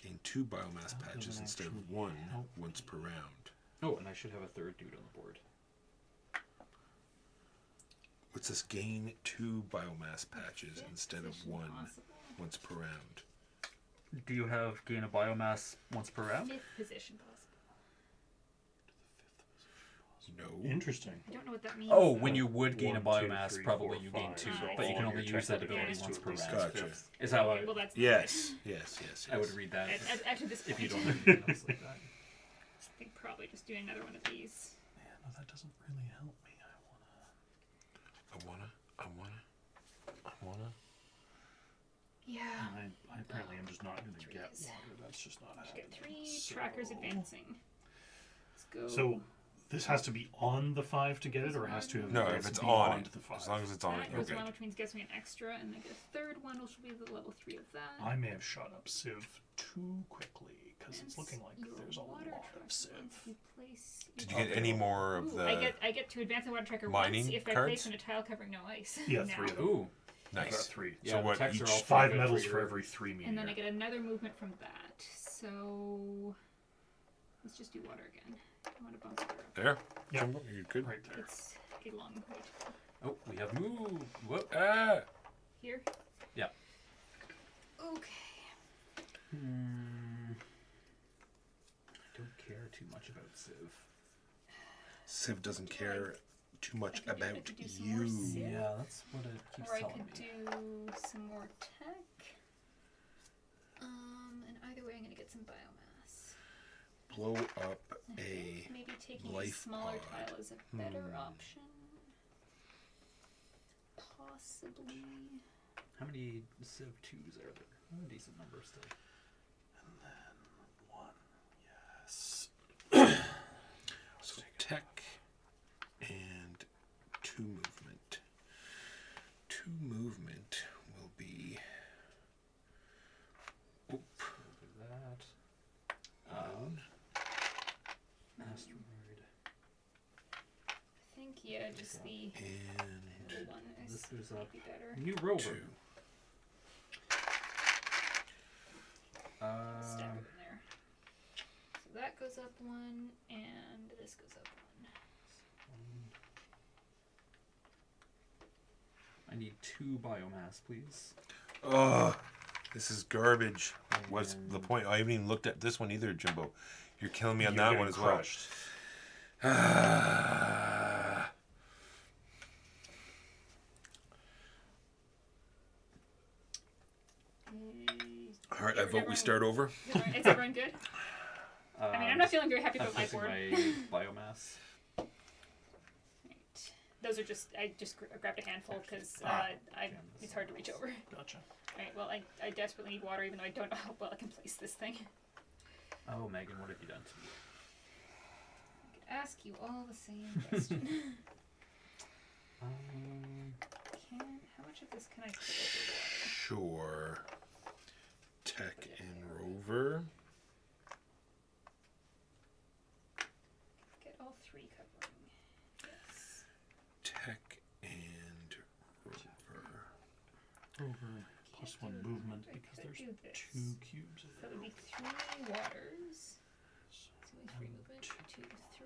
S2: Gain 2 biomass
S3: That
S2: patches
S3: doesn't
S2: instead of
S3: actually
S2: 1
S3: help
S2: once per round.
S4: Oh, and I should have a 3rd dude on the board.
S2: What's this? Gain 2 biomass patches
S5: Fifth
S2: instead of
S5: position
S2: 1
S5: possible.
S2: once per round.
S4: Do you have gain a biomass once per round?
S5: 5th position possible.
S2: No.
S3: Interesting.
S5: I don't know what that means.
S4: Oh, when you would gain a
S3: 1, 2,
S4: biomass,
S3: 3,
S4: probably
S3: 4,
S4: you gain
S3: 5.
S4: 2,
S5: So
S4: but you can
S3: all
S4: only
S3: your
S4: use that
S3: tech
S4: ability
S3: abilities
S4: once
S3: to
S4: per
S3: at least
S4: round.
S2: Gotcha.
S3: fifth.
S4: Is how
S5: Okay, well, that's
S2: Yes. Yes. Yes.
S4: I would
S2: yes.
S4: read that
S5: At this point,
S4: if you don't have anything else like that.
S5: I think probably just doing another one of these.
S3: Yeah, no, that doesn't really help me.
S2: I wanna.
S5: Yeah.
S3: I apparently am just not going to get
S5: Threes.
S3: water. That's just not happening.
S5: Get 3
S3: So-
S5: trackers advancing. Let's go.
S3: So this has to be on the 5 to get it, or it has to have
S2: No, if
S3: advanced
S2: it's
S3: beyond
S2: on it,
S3: the 5?
S2: as long as it's on
S5: that
S2: it, you're
S5: goes
S2: good.
S5: one, which means gets me an extra, and then get a third one, which will be the level 3 of that.
S3: I may have shot up Civ too quickly because it's
S5: Hence,
S3: looking like
S5: your
S3: there's a
S5: water
S3: lot
S5: tracker
S3: of Civ.
S5: once you place
S2: Did
S5: your-
S2: you get any more of
S5: Ooh,
S2: the
S5: I get to advance the water tracker
S2: mining
S5: once if I
S2: cards?
S5: place on a tile covering no ice.
S3: Yeah,
S5: now.
S3: 3 of them.
S4: Ooh.
S3: I've got
S2: nice?
S3: 3.
S4: Yeah,
S2: So
S4: the
S2: what,
S4: techs are
S2: each
S4: all pretty
S3: 5
S4: good
S3: medals
S4: for
S3: for
S4: your-
S3: every 3 meteor.
S5: And then I get another movement from that. So let's just do water again. I want to bounce water up.
S2: There.
S3: Yeah.
S2: Jumbo, you good?
S3: right there.
S5: It's a long way to go.
S4: Oh, we have moved. Whoop.
S2: Ah.
S5: Here?
S4: Yeah.
S5: Okay.
S4: I don't care too much about Civ.
S2: Civ doesn't care too much
S5: I could
S2: about
S5: do some more
S2: you.
S5: Civ.
S4: Yeah, that's what it keeps
S5: Or I
S4: telling
S5: could
S4: me.
S5: do some more tech. And either way, I'm gonna get some biomass.
S2: Blow up
S5: I
S2: a
S5: think maybe taking a
S2: life
S5: smaller
S2: pod.
S5: tile is a better option. Possibly.
S4: How many Civ 2s are there? A decent number still.
S3: And then 1. Yes.
S2: so tech and 2 movement. 2 movement will be. Oop.
S4: We'll do that.
S2: One.
S4: Asteroid.
S5: I think, yeah, just the
S2: And
S5: middle one is
S4: This goes up.
S5: maybe better.
S4: New rover.
S2: 2.
S5: Stack it in there. So that goes up 1, and this goes up 1.
S4: I need 2 biomass, please.
S2: Oh, this is garbage. What's the point? I haven't even looked at this one either, Jimbo. You're killing me on
S3: You're
S2: that
S3: getting
S2: one as
S3: crushed.
S2: well. All right, I vote we start over.
S5: Is everyone good? I mean, I'm not feeling very happy
S4: I'm
S5: about my
S4: fixing
S5: board.
S4: my biomass.
S5: Right. Those are just, I just grabbed a handful because it's hard to reach over.
S3: Gotcha.
S5: Alright, well, I desperately need water even though I don't know how well I can place this thing.
S4: Oh, Megan, what have you done to me?
S5: I could ask you all the same question. How much of this can I put over water?
S2: Sure. Tech and rover.
S5: Get all 3 covering. Yes.
S2: Tech and rover.
S3: Over plus 1
S5: do
S3: movement
S5: that. I
S3: because
S5: could
S3: there's
S5: do this.
S3: 2 cubes.
S5: So it would be 3 waters. So only 3 movement. 2, 3.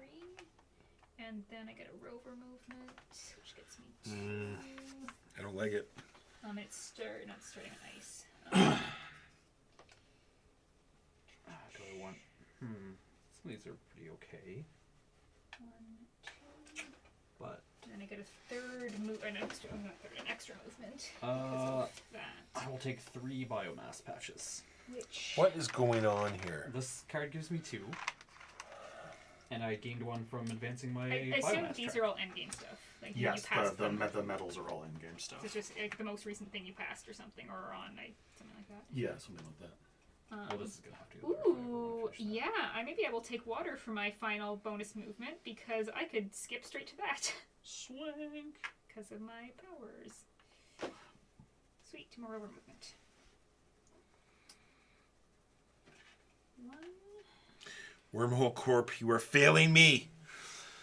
S5: And then I get a rover movement, which gets me 2.
S2: I don't like it.
S5: It's not starting on ice.
S4: Do I want... Some of these are pretty okay,
S5: 1, 2.
S4: but...
S5: And then I get a third move, an extra movement.
S4: Uh,
S5: Because of that.
S4: I will take 3 biomass patches.
S5: Which
S2: What is going on here?
S4: This card gives me 2. And I gained 1 from advancing my
S5: I assume
S4: biomass
S5: these
S4: track.
S5: are all endgame stuff. Like when
S3: Yes,
S5: you passed them.
S3: the medals are all in-game stuff.
S5: It's just like the most recent thing you passed or something, or on something like that.
S3: Yeah, something like that.
S4: Well, this is going to have to go there if I wanna
S5: Ooh,
S4: finish that.
S5: yeah. Maybe I will take water for my final bonus movement because I could skip straight to that
S3: Swing.
S5: because of my powers. Sweet, 2 more rover movement. 1.
S2: Wormhole Corp, you are failing me.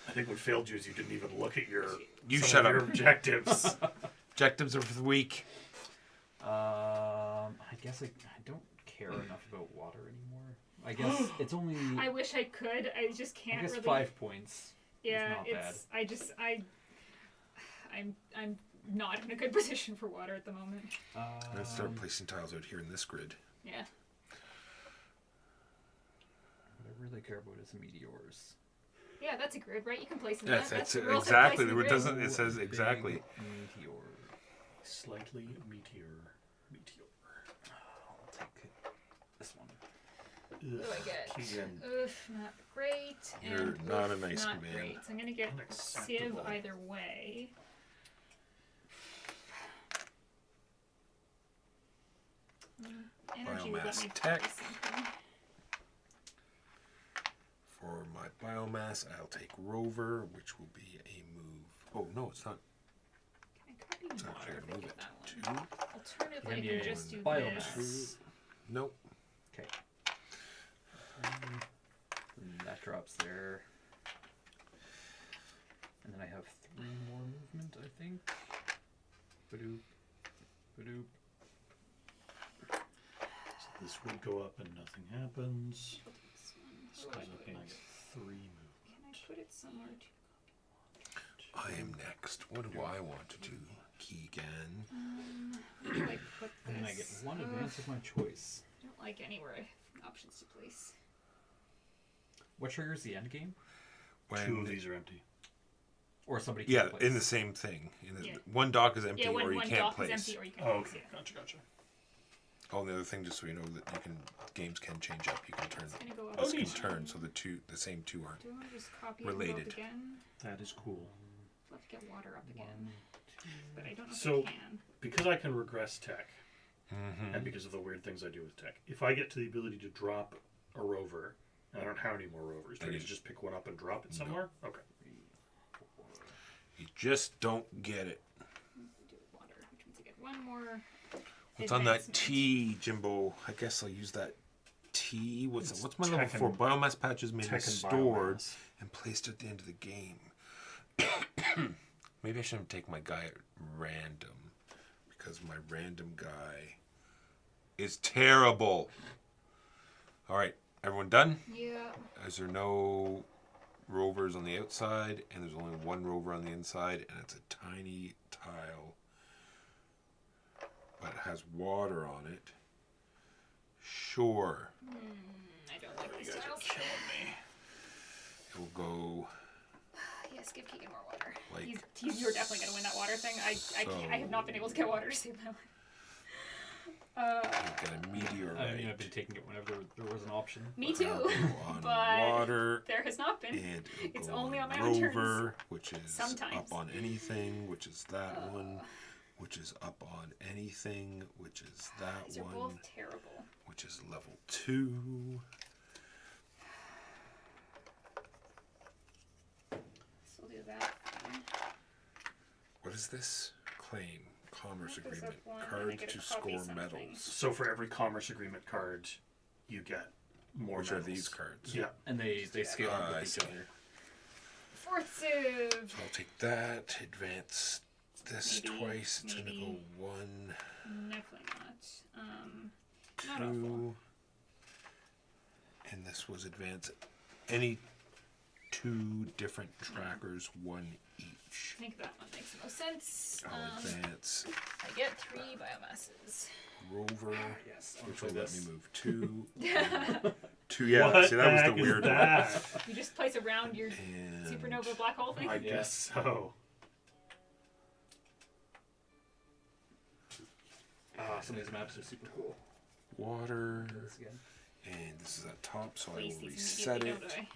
S3: I think what failed you is you didn't even look at your
S2: You
S3: some
S2: shut
S3: of your
S2: up.
S3: objectives.
S2: Objectives are for the week.
S4: I guess I don't care enough about water anymore. I guess it's only...
S5: I wish I could. I just
S4: I
S5: can't
S4: guess
S5: really.
S4: 5 points.
S5: Yeah,
S4: not
S5: it's. I'm not in a good position for water at the moment.
S2: I'm gonna start placing tiles out here in this grid.
S5: Yeah.
S4: What I really care about is meteors.
S5: Yeah, that's a grid, right? You can place in
S2: That's,
S5: that.
S2: that's
S5: the rules of
S2: exactly.
S5: placing
S2: It
S5: grid.
S2: doesn't. It says exactly.
S4: Big meteor.
S3: Slightly meteor.
S4: I'll take this one.
S5: What do I get?
S3: Keegan.
S5: Oof, not great.
S2: You're
S5: and
S2: not a
S5: oof,
S2: nice
S5: not
S2: man.
S5: great. So I'm gonna get Civ
S3: Unacceptable.
S5: either way. Energy would let
S2: Biomass
S5: me
S2: tech.
S5: buy something.
S2: For my biomass, I'll take rover, which will be a move. Oh no, it's not.
S5: Can I copy
S2: It's
S5: water
S2: actually
S5: if I
S2: gonna move
S5: get
S2: it
S5: that one?
S2: to.
S5: Alternatively, I
S4: Yeah,
S5: can just do
S4: biomass.
S5: this.
S2: Nope.
S4: Okay. And that drops there. And then I have 3 more movement, I think. Badoop. Badoop.
S3: So this would go up and nothing happens.
S5: This one.
S3: This
S5: Where
S3: goes
S5: do I
S3: up
S5: put
S3: and I
S5: it?
S3: get 3 movement.
S5: Can I put it somewhere to
S2: I am next. What do I want to do, Keegan?
S5: where do I put this?
S4: And then I get 1
S5: Ugh,
S4: advance of my choice.
S5: I don't like anywhere I have options to place.
S4: What triggers the end game?
S3: 2 of these are empty.
S4: Or somebody can
S2: Yeah,
S4: place.
S2: in the same thing.
S5: Yeah.
S2: One dock is empty,
S5: Yeah,
S2: or you
S5: one
S2: can't
S5: dock
S2: place.
S5: is empty or you can
S3: Oh,
S5: place
S3: okay.
S5: it.
S3: Gotcha.
S2: Oh, and the other thing, just so you know, that you can games can change up. You can turn.
S5: It's gonna go up.
S2: This can
S3: neat.
S2: turn, so the same two aren't.
S5: Do I want to just copy it and go
S2: related.
S5: up again?
S3: That is cool.
S5: I'll have to get water up again.
S4: 1, 2.
S5: But I don't know
S3: So-
S5: if I can.
S3: Because I can regress tech,
S2: Mm-hmm.
S3: and because of the weird things I do with tech, if I get to the ability to drop a rover, and I don't have any more rovers, do I
S2: Then
S3: need
S2: you-
S3: to just pick one up and drop it somewhere? Okay.
S4: 3, 4.
S2: You just don't get it.
S5: Do water, which means I get one more.
S2: What's on that
S5: advancement.
S2: T, Jimbo? I guess I'll use that T. What's my level
S3: tech
S2: 4?
S3: and-
S2: Biomass patches may be
S3: Tech and
S2: stored
S3: biomass.
S2: and placed at the end of the game. Maybe I shouldn't take my guy at random, because my random guy is terrible. All right, everyone done?
S5: Yeah.
S2: Is there no rovers on the outside, and there's only one rover on the inside, and it's a tiny tile, but it has water on it? Sure.
S5: I don't like these
S3: You guys are
S5: tiles.
S3: killing me.
S2: It will go
S5: Yes, give Keegan more water.
S2: like
S5: You're definitely gonna win that water thing. I have not been able to get water to save my life.
S2: get a meteorite.
S4: I mean, I've been taking it whenever there was an option.
S5: Me too.
S2: It'll go on
S5: But
S2: water,
S5: there has not been.
S2: and it'll
S5: It's
S2: go
S5: only on my own
S2: rover,
S5: turns.
S2: which is
S5: Sometimes.
S2: up on anything, which is that one, which is up on anything, which is that
S5: These are
S2: one,
S5: both terrible.
S2: which is level 2.
S5: So we'll do that.
S2: What is this? Claim. Commerce
S5: Look this
S2: agreement.
S5: up one, and I
S2: Cards
S5: get
S2: to
S5: to copy
S2: score
S5: something.
S2: medals.
S3: So for every commerce agreement card, you get more
S2: Which are
S3: medals.
S2: these cards?
S3: Yeah.
S4: And they scale up
S2: I
S4: with
S2: see.
S4: each other.
S5: Fourth Civ.
S2: So I'll take that. Advance this
S5: Maybe,
S2: twice. It's going to
S5: maybe.
S2: go 1,
S5: Definitely not. Not awful.
S2: 2. And this was advance any 2 different trackers, 1 each.
S5: I think that one makes the most sense.
S2: I'll advance
S5: I get 3 biomasses.
S2: rover,
S4: Yes,
S2: which will
S4: play
S2: let
S4: this.
S2: me move 2. 2, yeah.
S3: What
S2: See, that was
S3: heck
S2: the
S3: is
S2: weird one.
S3: that?
S5: You just place around your
S2: And
S5: supernova black hole thing.
S3: I guess so.
S4: Some of these maps are super cool.
S2: water.
S4: Do this again.
S2: And this is at top, so I
S5: Place
S2: will
S5: these
S2: reset
S5: immediately,
S2: it.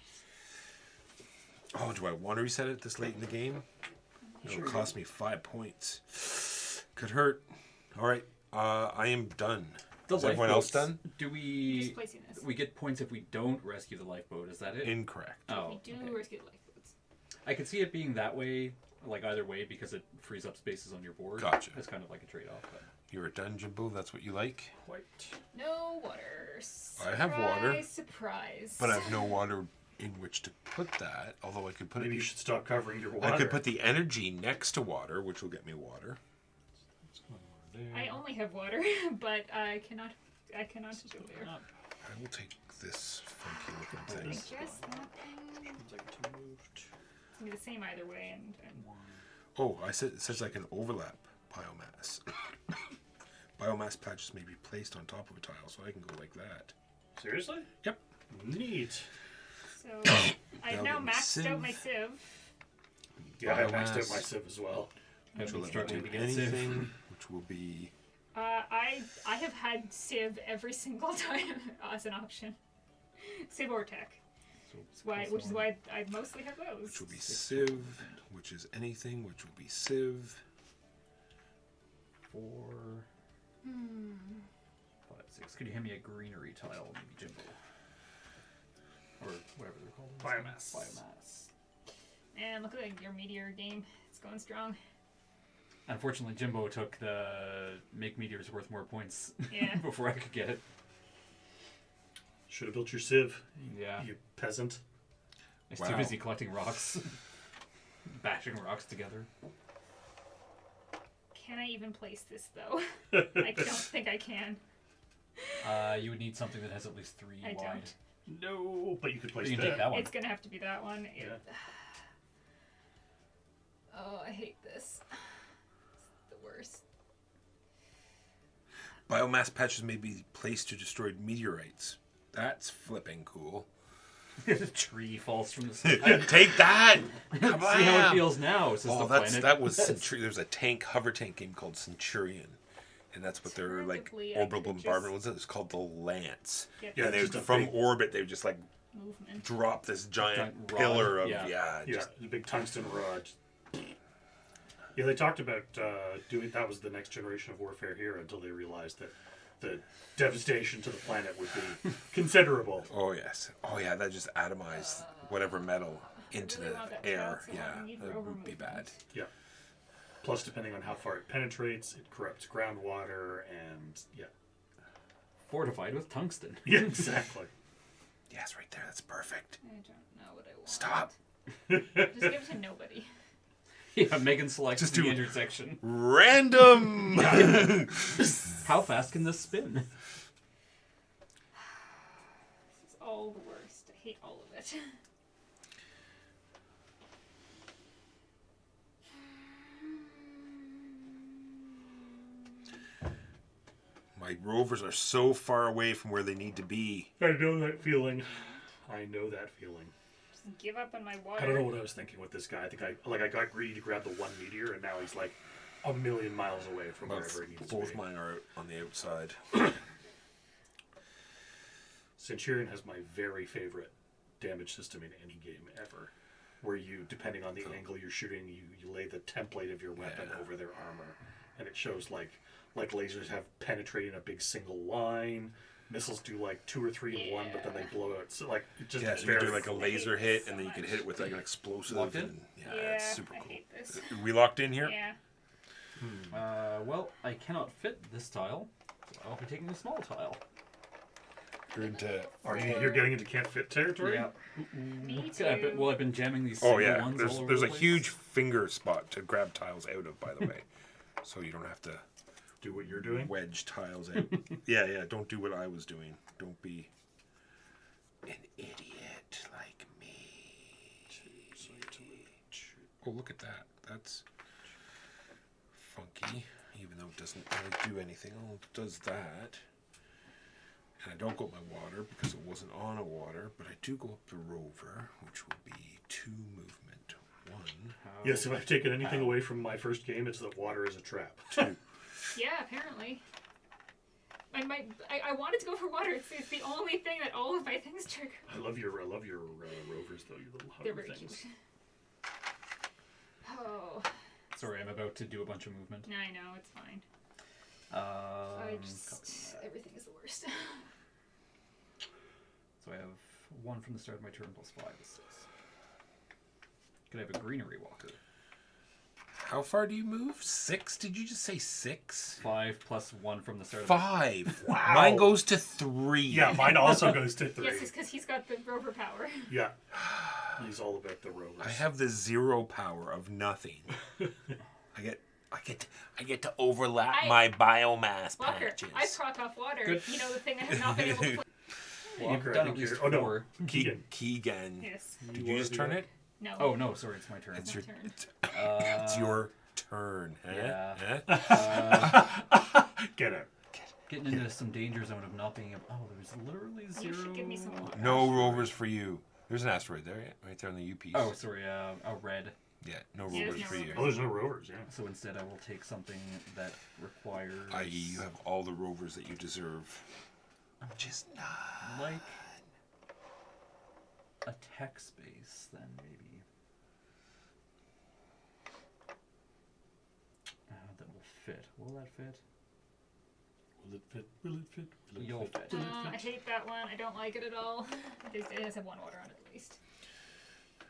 S5: don't I?
S2: Oh, do I want to reset it this late in the game? It'll cost me 5 points. Could hurt. All right, I am done. Is everyone else done?
S4: Do
S5: You're
S4: we?
S5: just placing this.
S4: We get points if we don't rescue the lifeboat. Is that it?
S2: Incorrect.
S4: Oh,
S5: We do
S4: okay.
S5: rescue the lifeboats.
S4: I could see it being that way, like either way, because it frees up spaces on your board.
S2: Gotcha.
S4: It's kind of like a trade-off. But
S2: You're done, Jimbo. That's what you like.
S3: Quite.
S5: No water.
S2: I have water.
S5: Surprise.
S2: But I have no water in which to put that. Although I could put
S3: Maybe
S2: it.
S3: you should stop covering your water.
S2: I could put the energy next to water, which will get me water.
S5: I only have water, but I cannot go there.
S2: I will take this funky looking
S5: I
S2: thing.
S5: guess that thing.
S3: Seems like two moved.
S5: It's gonna be the same either way, and
S2: Oh, it says I can overlap biomass. Biomass patches may be placed on top of a tile, so I can go like that.
S3: Seriously?
S2: Yep.
S3: Neat.
S5: so I've
S2: That'll
S5: now
S2: get
S5: maxed out my
S2: Civ.
S5: Civ.
S3: Yeah, I maxed out
S2: Biomass.
S3: my Civ as well.
S2: Which will let you
S4: struggling
S2: do
S4: to get Civ.
S2: anything, which will be...
S5: I have had Civ every single time as an option. Civ or Tech. Which is why I mostly have those.
S2: Which will be Civ, which is anything, which will be Civ.
S4: 4, 5, 6. Could you hand me a greenery tile, maybe Jimbo? Or whatever they're called.
S3: Biomass.
S4: Biomass.
S5: And look at your meteor game. It's going strong.
S4: Unfortunately, Jimbo took the make meteors worth more points
S5: Yeah.
S4: before I could get it.
S3: Should have built your Civ,
S4: Yeah.
S3: you peasant.
S4: I was too busy collecting rocks. Bashing rocks together.
S5: Can I even place this though? I don't think I can.
S4: You would need something that has at least 3
S5: I
S4: wide.
S5: don't.
S3: No, but you could place
S4: You can
S3: that.
S4: take that one.
S5: It's gonna have to be that one.
S3: Yeah.
S5: Oh, I hate this. It's the worst.
S2: Biomass patches may be placed to destroy meteorites. That's flipping cool.
S4: A tree falls from the sky.
S2: Take that!
S4: See how it feels now, says
S2: Oh,
S4: the
S2: that's
S4: planet.
S2: that was There's a hover tank game called Centurion, and that's what their like
S5: Probably I
S2: orbital
S5: could
S2: bombardment
S5: just
S2: was. It's called the Lance.
S5: Get
S3: Yeah,
S2: And they
S3: just a
S2: from
S3: big-
S2: orbit they would just like
S5: movement.
S2: drop this giant
S4: Giant rod,
S2: pillar of
S4: yeah.
S2: yeah,
S3: Yeah,
S2: just
S3: the big tungsten rod. Yeah, they talked about doing that was the next generation of warfare here until they realized that the devastation to the planet would be considerable.
S2: oh yes, oh yeah, that just atomized whatever metal into
S5: really
S2: the
S5: want that
S2: air.
S5: child, so
S2: Yeah,
S5: I need
S2: that
S5: rover
S2: would be
S5: movement.
S2: bad.
S3: Yeah. Plus, depending on how far it penetrates, it corrupts groundwater, and yeah,
S4: Fortified with tungsten.
S3: yeah, exactly.
S2: Yes, right there. That's perfect.
S5: I don't know what I want.
S2: Stop.
S5: Just give it to nobody.
S4: Yeah, Megan selects
S2: Just
S4: the
S2: do-
S4: intersection.
S2: Random.
S4: How fast can this spin?
S5: This is all the worst. I hate all of it.
S2: My rovers are so far away from where they need to be.
S3: I know that feeling. I know that feeling.
S5: Just give up on my water.
S3: I don't know what I was thinking with this guy. I think I got greedy to grab the one meteor, and now he's like a million miles away from wherever he needs to
S2: Both
S3: be.
S2: mine are out on the outside.
S3: Centurion has my very favorite damage system in any game ever, where you, depending on the angle you're shooting, you lay the template of your weapon
S2: Yeah.
S3: over their armor, and it shows like lasers have penetrated a big single line. Missiles do like 2 or 3 in one, but then they blow out. So like it just
S2: Yeah,
S3: it's
S2: so you do
S3: very
S2: like a
S5: I hate
S2: laser
S5: this
S2: hit,
S5: so
S2: and then you can
S5: much.
S2: hit it with like an explosive.
S4: Locked in?
S2: And, yeah,
S5: Yeah,
S2: it's super
S5: I
S2: cool.
S5: hate this.
S2: We locked in here?
S5: Yeah.
S4: Well, I cannot fit this tile, so I'll be taking the small tile.
S2: You're into.
S3: You're getting into can't fit territory.
S4: Yeah.
S5: Me
S4: Yeah,
S5: too.
S4: I've been jamming these
S2: Oh
S4: single
S2: yeah,
S4: ones
S2: there's
S4: all over
S2: there's
S4: the
S2: a
S4: place.
S2: huge finger spot to grab tiles out of, by the way, so you don't have to
S3: Do what you're doing.
S2: wedge tiles out. Yeah, don't do what I was doing. Don't be an idiot like me. Oh, look at that. That's funky, even though it doesn't really do anything. Oh, it does that. And I don't go up my water because it wasn't on a water, but I do go up the rover, which will be 2 movement. 1,
S3: Yes, if I've taken anything away from my first game, it's that water is a trap.
S2: 2.
S5: Yeah, apparently. I wanted to go for water. It's the only thing that all of my things trigger.
S3: I love your rovers though. Your little
S5: They're
S3: hover
S5: very
S3: things.
S5: cute. Oh,
S4: Sorry, I'm about to do a bunch of movement.
S5: I know, it's fine.
S4: I
S5: Everything is the worst.
S4: So I have 1 from the start of my turn plus 5 is 6. Could I have a greenery walker?
S2: How far do you move? 6? Did you just say 6?
S4: 5 plus 1 from the start.
S2: 5.
S3: Wow.
S2: Mine goes to 3.
S3: Yeah, mine also goes to 3.
S5: Yes, it's because he's got the rover power.
S3: Yeah, he's all about the rovers.
S2: I have the 0 power of nothing. I get to overlap my biomass
S5: Walker,
S2: patches.
S5: I proc off water.
S4: Good.
S5: You know, the thing I have not been able to play.
S3: Walker,
S4: You've
S3: I
S4: done at
S3: think
S4: least
S3: you're-
S4: 4.
S3: Keegan.
S2: Keegan.
S5: Yes.
S2: Did you just turn it?
S5: No.
S4: Oh no, sorry, it's my turn.
S2: It's
S5: My
S2: your,
S5: turn.
S2: it's your turn. Huh?
S4: Yeah.
S2: Huh?
S3: Get out.
S4: Getting into some danger zone of not being able. Oh, there's literally 0.
S5: You should give me some water.
S2: No rovers for you. There's an asteroid there, yeah, right there on the U piece.
S4: Oh, sorry, a red.
S2: Yeah, no
S5: Yeah,
S2: rovers
S5: there's
S2: for
S5: no
S2: you.
S5: rovers.
S3: Oh, there's no rovers, yeah.
S4: So instead, I will take something that requires.
S2: I.e., you have all the rovers that you deserve. Just not.
S4: like a tech space, then maybe. That will fit. Will that fit?
S3: Will it fit? Will it fit? Will it
S4: You'll
S3: fit?
S4: fit.
S3: Will it
S5: I
S3: fit?
S5: hate that one. I don't like it at all. It does have one water on it at least. I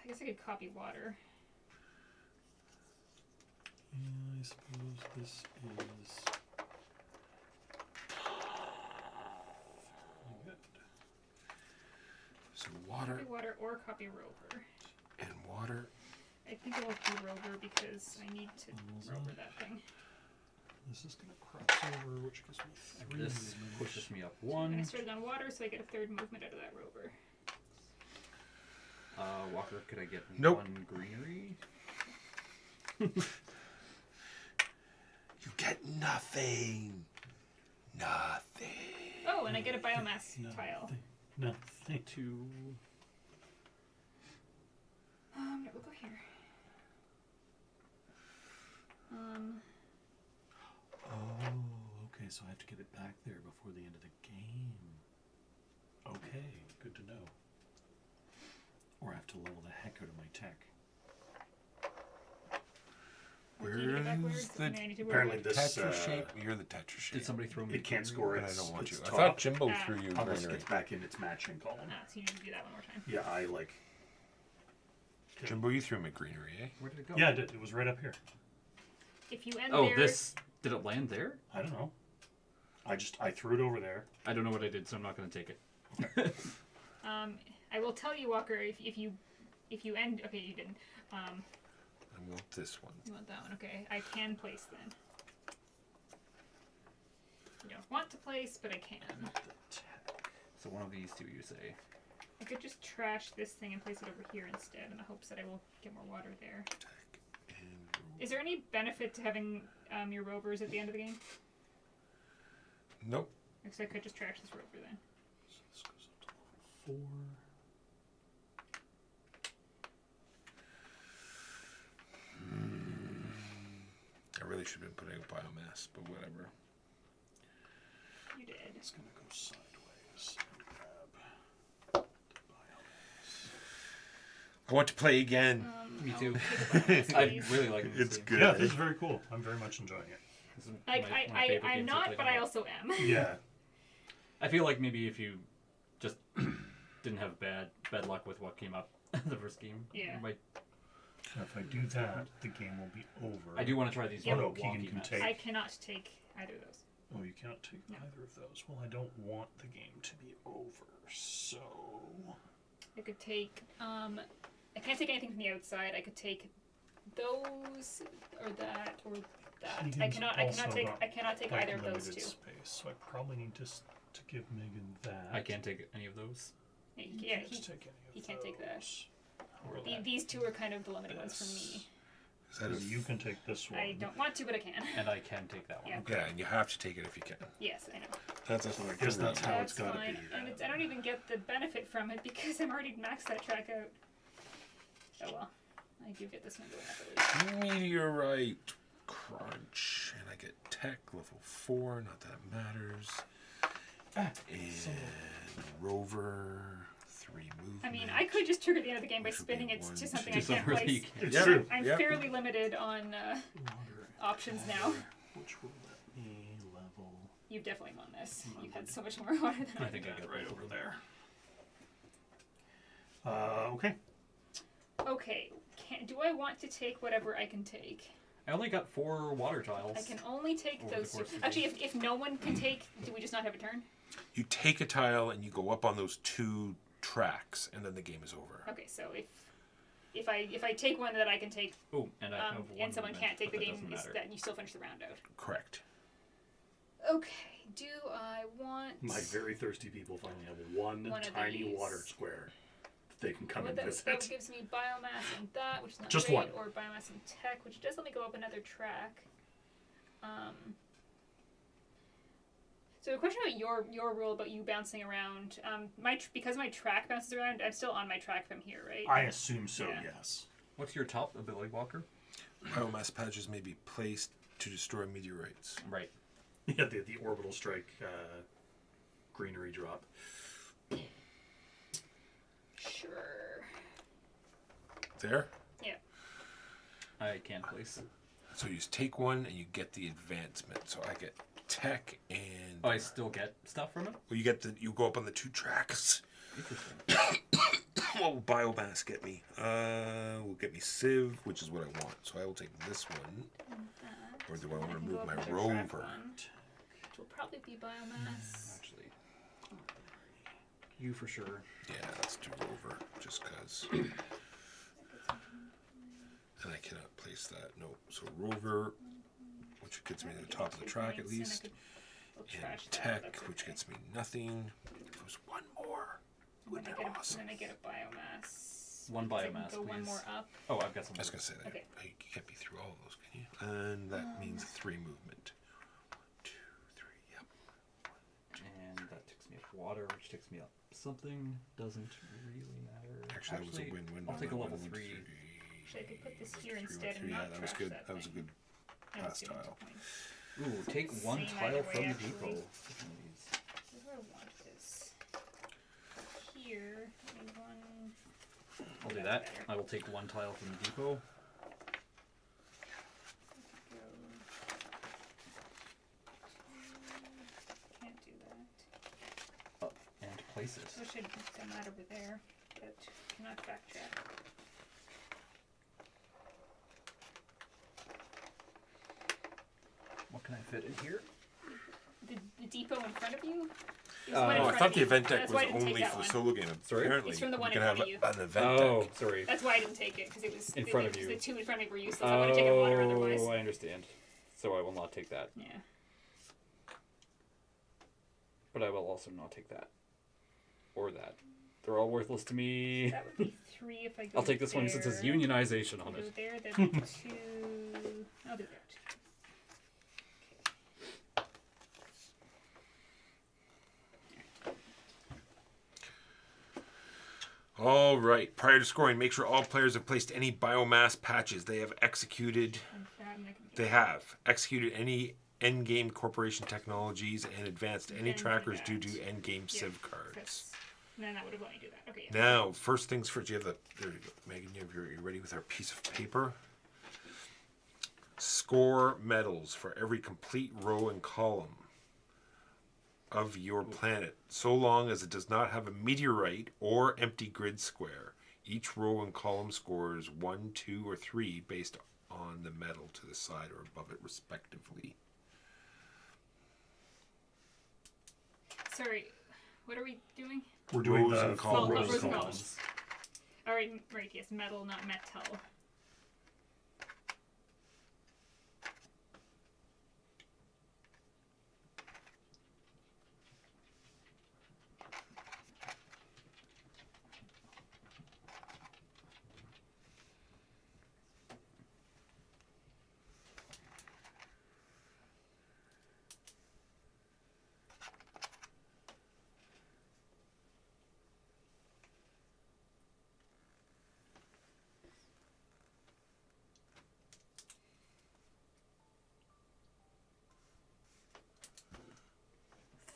S5: guess I could copy water.
S3: Yeah, I suppose this is. Good.
S2: So water
S5: Copy water or copy rover.
S2: and water.
S5: I think I will do rover because I need to rover that thing.
S3: This is gonna cross over, which gives me 3
S4: This
S3: movement.
S4: pushes me up
S5: And I
S4: one.
S5: started on water, so I get a third movement out of that rover.
S4: Walker, could I get
S2: Nope.
S4: one greenery?
S2: You get nothing. Nothing.
S5: Oh, and I get a biomass tile.
S3: Nothing.
S4: 2.
S5: No, we'll go here.
S3: Oh, okay, so I have to get it back there before the end of the game. Okay, good to know. Or I have to level the heck out of my tech.
S5: Do you need it backwards?
S2: Where's the
S5: And I need to
S3: Apparently
S5: rover.
S3: this
S2: Tetra shape? You're the Tetra shape.
S4: Did somebody throw me?
S3: it can't score
S2: But I
S3: its,
S2: don't want
S3: its
S2: you. I
S3: top
S2: thought Jimbo
S5: Ah.
S2: threw you
S3: unless it
S2: greenery.
S3: gets back in its matching column.
S5: Ah, so you need to do that one more time.
S3: Yeah, I like.
S2: Jimbo, you threw me greenery, eh?
S4: Where did it go?
S3: Yeah, I did. It was right up here.
S5: If you end
S4: Oh,
S5: there,
S4: this. Did it land there?
S3: I don't know. I threw it over there.
S4: I don't know what I did, so I'm not going to take it.
S5: I will tell you, Walker, if you end. Okay, you didn't.
S2: I want this one.
S5: You want that one? Okay, I can place then. You don't want to place, but I can.
S4: So one of these two, you say.
S5: I could just trash this thing and place it over here instead, in the hopes that I will get more water there.
S2: And
S5: Is there any benefit to having your rovers at the end of the game?
S2: nope.
S5: Because I could just trash this rover then.
S3: So this goes up to level 4.
S2: I really should have been putting a biomass, but whatever.
S5: You did.
S3: It's gonna go sideways and grab the biomass.
S2: I want to play again.
S4: Me
S5: I'll
S4: too.
S5: take a biomass,
S4: I
S5: please.
S4: really like this
S2: It's
S4: game.
S2: good.
S3: Yeah, this is very cool. I'm very much enjoying it.
S4: This is
S5: Like,
S4: my favorite
S5: I'm
S4: games to
S5: not,
S4: play
S5: but
S4: on
S5: I
S4: it.
S5: also am.
S3: Yeah.
S4: I feel like maybe if you just didn't have bad luck with what came up the first game,
S5: Yeah.
S4: you might.
S3: So if I do that, the game will be over.
S4: I do want to try these
S3: Oh,
S4: wonky
S3: no, Keegan can
S4: maps.
S3: take-
S5: I cannot take either of those.
S3: Oh, you cannot take
S5: No.
S3: either of those. Well, I don't want the game to be over, so.
S5: I could take, I can't take anything from the outside. I could take those, or that, or that. I
S3: Keegan's
S5: cannot
S3: also
S5: take,
S3: got,
S5: I cannot take
S3: like,
S5: either of those
S3: limited
S5: two.
S3: space, so I probably need to give Megan that.
S4: I can't take any of those.
S5: Yeah,
S3: You
S5: yeah,
S3: can't
S5: he,
S3: take any of
S5: he can't take that.
S3: those. Or that.
S5: these two are kind of the limiting ones for me.
S2: Is that a
S3: You can take this one.
S5: I don't want to, but I can.
S4: And I can take that one.
S5: Yeah.
S2: Yeah, and you have to take it if you can.
S5: Yes, I know.
S2: That's
S3: So I guess that's how it's
S5: That's
S3: gotta
S5: fine.
S3: be.
S5: And I don't even get the benefit from it because I'm already maxed that track out. Oh well. I do get this one going up at least.
S2: Meteorite crunch, and I get tech level 4. Not that it matters. And rover 3 movement.
S5: I mean, I could just trigger the end of the game by
S2: Which would be
S5: spinning it
S2: 1,
S5: to something
S2: 2,
S5: I can't
S4: something
S5: place.
S4: you
S3: It's
S2: Yep.
S3: true.
S5: I'm
S2: Yep.
S5: fairly limited on
S3: Water
S5: options
S3: and
S5: now.
S3: water, which will let me level
S5: You've definitely won this. You've had so much more water than
S4: I
S5: I
S4: think I
S3: that
S4: got
S3: right
S4: both
S3: over
S4: of them.
S3: there. Okay.
S5: Okay. Do I want to take whatever I can take?
S4: I only got 4 water tiles.
S5: I can only take
S4: Over the
S5: those two.
S4: course of the
S5: Actually, if no one can take, do we just not have a turn?
S2: You take a tile and you go up on those 2 tracks, and then the game is over.
S5: Okay, so if I take one that I can take,
S4: Oh, and I have one
S5: and someone
S4: movement,
S5: can't take
S4: but
S5: the
S4: that
S5: game,
S4: doesn't
S5: is
S4: matter.
S5: that you still finish the round out.
S2: Correct.
S5: Okay. Do I want?
S3: My very thirsty people finally have one
S5: One of
S3: tiny
S5: these.
S3: water square that they can come
S5: Well,
S3: and
S5: that
S3: visit.
S5: gives me biomass and that, which is not
S3: Just
S5: great,
S3: one.
S5: or biomass and tech, which does let me go up another track. So a question about your rule about you bouncing around. Because my track bounces around, I'm still on my track from here, right?
S3: I assume so.
S5: Yeah.
S3: Yes.
S4: What's your top ability, Walker?
S2: Biomass patches may be placed to destroy meteorites.
S4: Right.
S3: Yeah, the orbital strike greenery drop.
S5: Sure.
S2: There.
S5: Yeah.
S4: I can't place.
S2: So you just take one and you get the advancement. So I get tech and
S4: Oh, I still get stuff from it?
S2: well, you go up on the 2 tracks.
S4: Interesting.
S2: What will biomass get me? Will get me Civ, which is what I want. So I will take this one. Or do I want to
S5: can
S2: move
S5: go up
S2: my
S5: on the track
S2: rover?
S5: one, which will probably be biomass.
S4: Actually. You for sure.
S2: Yeah, let's do rover, just cause. And I cannot place that. No. So rover, which gets me to the top of the track at least. And tech, which gets me nothing. If it was one more, it would be awesome.
S5: Then I get a biomass.
S4: One
S5: So I can
S4: biomass,
S5: go one
S4: please.
S5: more up.
S4: Oh, I've got some.
S2: I was gonna say that.
S5: Okay.
S2: You can't be through all of those, can you? And that means 3 movement. 1, 2, 3. Yep.
S4: And that takes me up water, which takes me up something. Doesn't really matter.
S2: Actually, that was a win-win.
S4: I'll take a level 3.
S5: Actually, I could put this here
S2: 3,
S5: instead and
S2: yeah,
S5: not
S2: that was
S5: trash
S2: good.
S5: that
S2: That was a
S5: thing.
S2: good
S5: And it's
S2: pass
S5: getting
S2: tile.
S5: points.
S4: Ooh, take one
S5: Same
S4: tile
S5: either
S4: from
S5: way,
S4: the
S5: actually.
S4: depot.
S5: Where do I want this? Here, maybe one.
S4: I'll do
S5: That's
S4: that.
S5: better.
S4: I will take one tile from the depot.
S5: Go. Can't do that.
S4: And place it.
S5: Wish I'd done that over there, but cannot backtrack.
S4: What can I fit in here?
S5: The depot in front of you? Is
S4: Oh,
S5: one in
S2: Oh, I
S5: front
S2: thought
S5: of
S2: the
S5: you.
S2: event deck
S5: That's
S2: was
S5: why I didn't take
S2: only
S5: that
S2: for the
S5: one.
S2: solo game.
S4: Sorry?
S2: Apparently,
S5: It's from the one
S2: you
S5: in
S2: can
S5: front
S2: have
S5: of you.
S2: an event
S4: Oh,
S2: deck.
S4: sorry.
S5: That's why I didn't take it, because it was
S4: In front of you.
S5: The two in front of me were useless. I would have taken water otherwise.
S4: Oh, I understand. So I will not take that.
S5: Yeah.
S4: But I will also not take that. Or that. They're all worthless to me.
S5: That would be 3 if I go
S4: I'll take this one since it says
S5: there.
S4: unionization on
S5: Go
S4: it.
S5: there, that'd be 2. I'll do that.
S2: All right. Prior to scoring, make sure all players have placed any biomass patches. They have executed.
S5: And that, and I can do
S2: They
S5: that.
S2: have executed any endgame corporation technologies and advanced any
S5: Then do
S2: trackers
S5: that.
S2: due to endgame
S5: Yeah,
S2: civ cards.
S5: That's, then that would have let me do that. Okay. Yeah.
S2: Now, first things first. You have the there you go, Megan. You're ready with our piece of paper. Score medals for every complete row and column of your planet, so long as it does not have a meteorite or empty grid square. Each row and column scores 1, 2, or 3 based on the medal to the side or above it, respectively.
S5: Sorry, what are we doing?
S3: We're doing
S2: Rows
S3: the
S2: and
S3: full
S2: columns.
S3: rows
S5: Rows
S3: and
S5: and
S3: columns.
S5: All right, right. Yes, metal, not metal.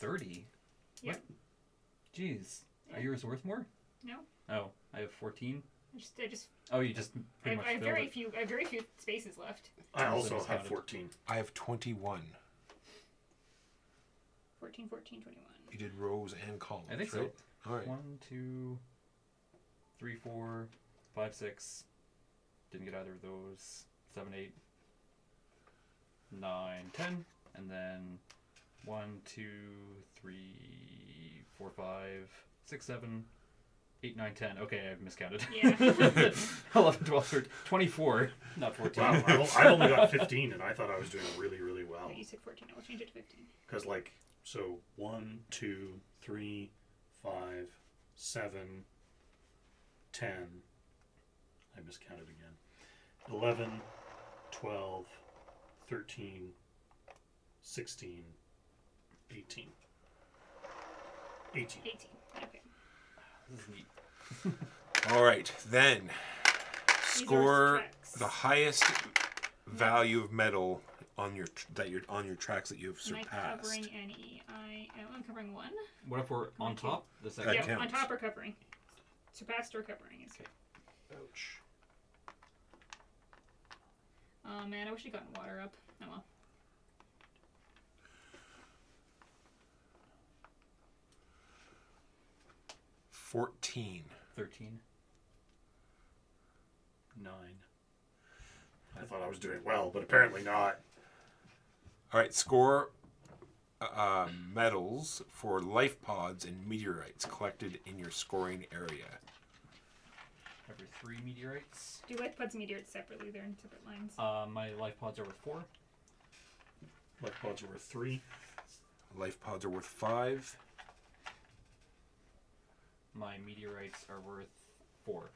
S4: $30?
S5: Yep.
S4: What? Jeez. Are yours worth more?
S5: No,
S4: Oh, I have 14.
S5: I just,
S4: Oh, you just
S5: I
S4: pretty
S5: have,
S4: much
S5: I have
S4: filled
S5: very
S4: it.
S5: few. I have very few spaces left.
S3: I
S4: Also
S3: also have
S4: discounted.
S3: 14.
S2: I have 21.
S5: 14, 14, 21.
S2: You did rows and columns.
S4: I think
S2: right?
S4: so.
S2: All right.
S4: 1, 2, 3, 4, 5, 6. Didn't get either of those. 7, 8, 9, 10. And then 1, 2, 3, 4, 5, 6, 7, 8, 9, 10. Okay, I've miscounted.
S5: Yeah.
S4: 11, 12, 13, 24, not 14.
S3: Wow, I only got 15, and I thought I was doing really, really well.
S5: You said 14. I will change it to 15.
S3: Because, like, so 1, 2, 3, 5, 7, 10. I miscounted again. 11, 12, 13, 16, 18.
S5: 18. Okay.
S4: This is neat.
S2: All right, then
S5: These are
S2: score
S5: tracks.
S2: the highest value of metal on your on your tracks that you have
S5: Am I
S2: surpassed.
S5: covering any? I'm covering one.
S4: What if we're on top? The second
S2: That
S5: Yeah,
S2: counts.
S5: on top or covering. Surpassed or covering is.
S3: Ouch.
S5: Oh man, I wish I'd gotten water up. Oh well.
S2: $14.
S4: 13.
S3: 9. I thought I was doing well, but apparently not.
S2: All right, score medals for life pods and meteorites collected in your scoring area.
S4: Every 3 meteorites.
S5: Do life pods and meteorites separately? They're in separate lines.
S4: My life pods are worth 4.
S3: Life pods are worth 3.
S2: Life pods are worth 5.
S4: My meteorites are worth 4.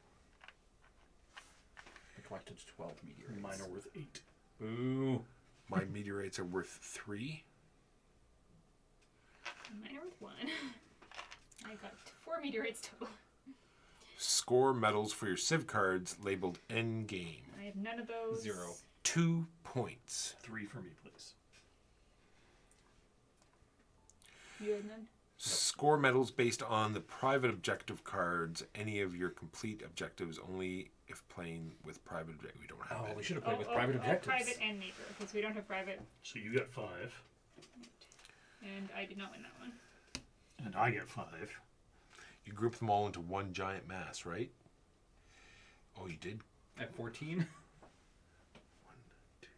S4: I collected 12 meteorites.
S3: Mine are worth 8.
S4: Boo.
S2: My meteorites are worth 3.
S5: Mine are with 1. I got 4 meteorites total.
S2: Score medals for your Civ cards labeled endgame.
S5: I have none of those.
S4: 0.
S2: 2 points.
S3: 3 for me, please.
S5: You have none?
S2: Score medals based on the private objective cards. Any of your complete objectives only if playing with private objectives. We don't have
S4: Oh,
S2: any.
S4: we should have played with private objectives.
S5: Private and neighbor, because we don't have private,
S3: So you get 5,
S5: and I did not win that one.
S3: and I get 5.
S2: You group them all into one giant mass, right? Oh, you did?
S4: At 14,
S2: 1, 2, 3.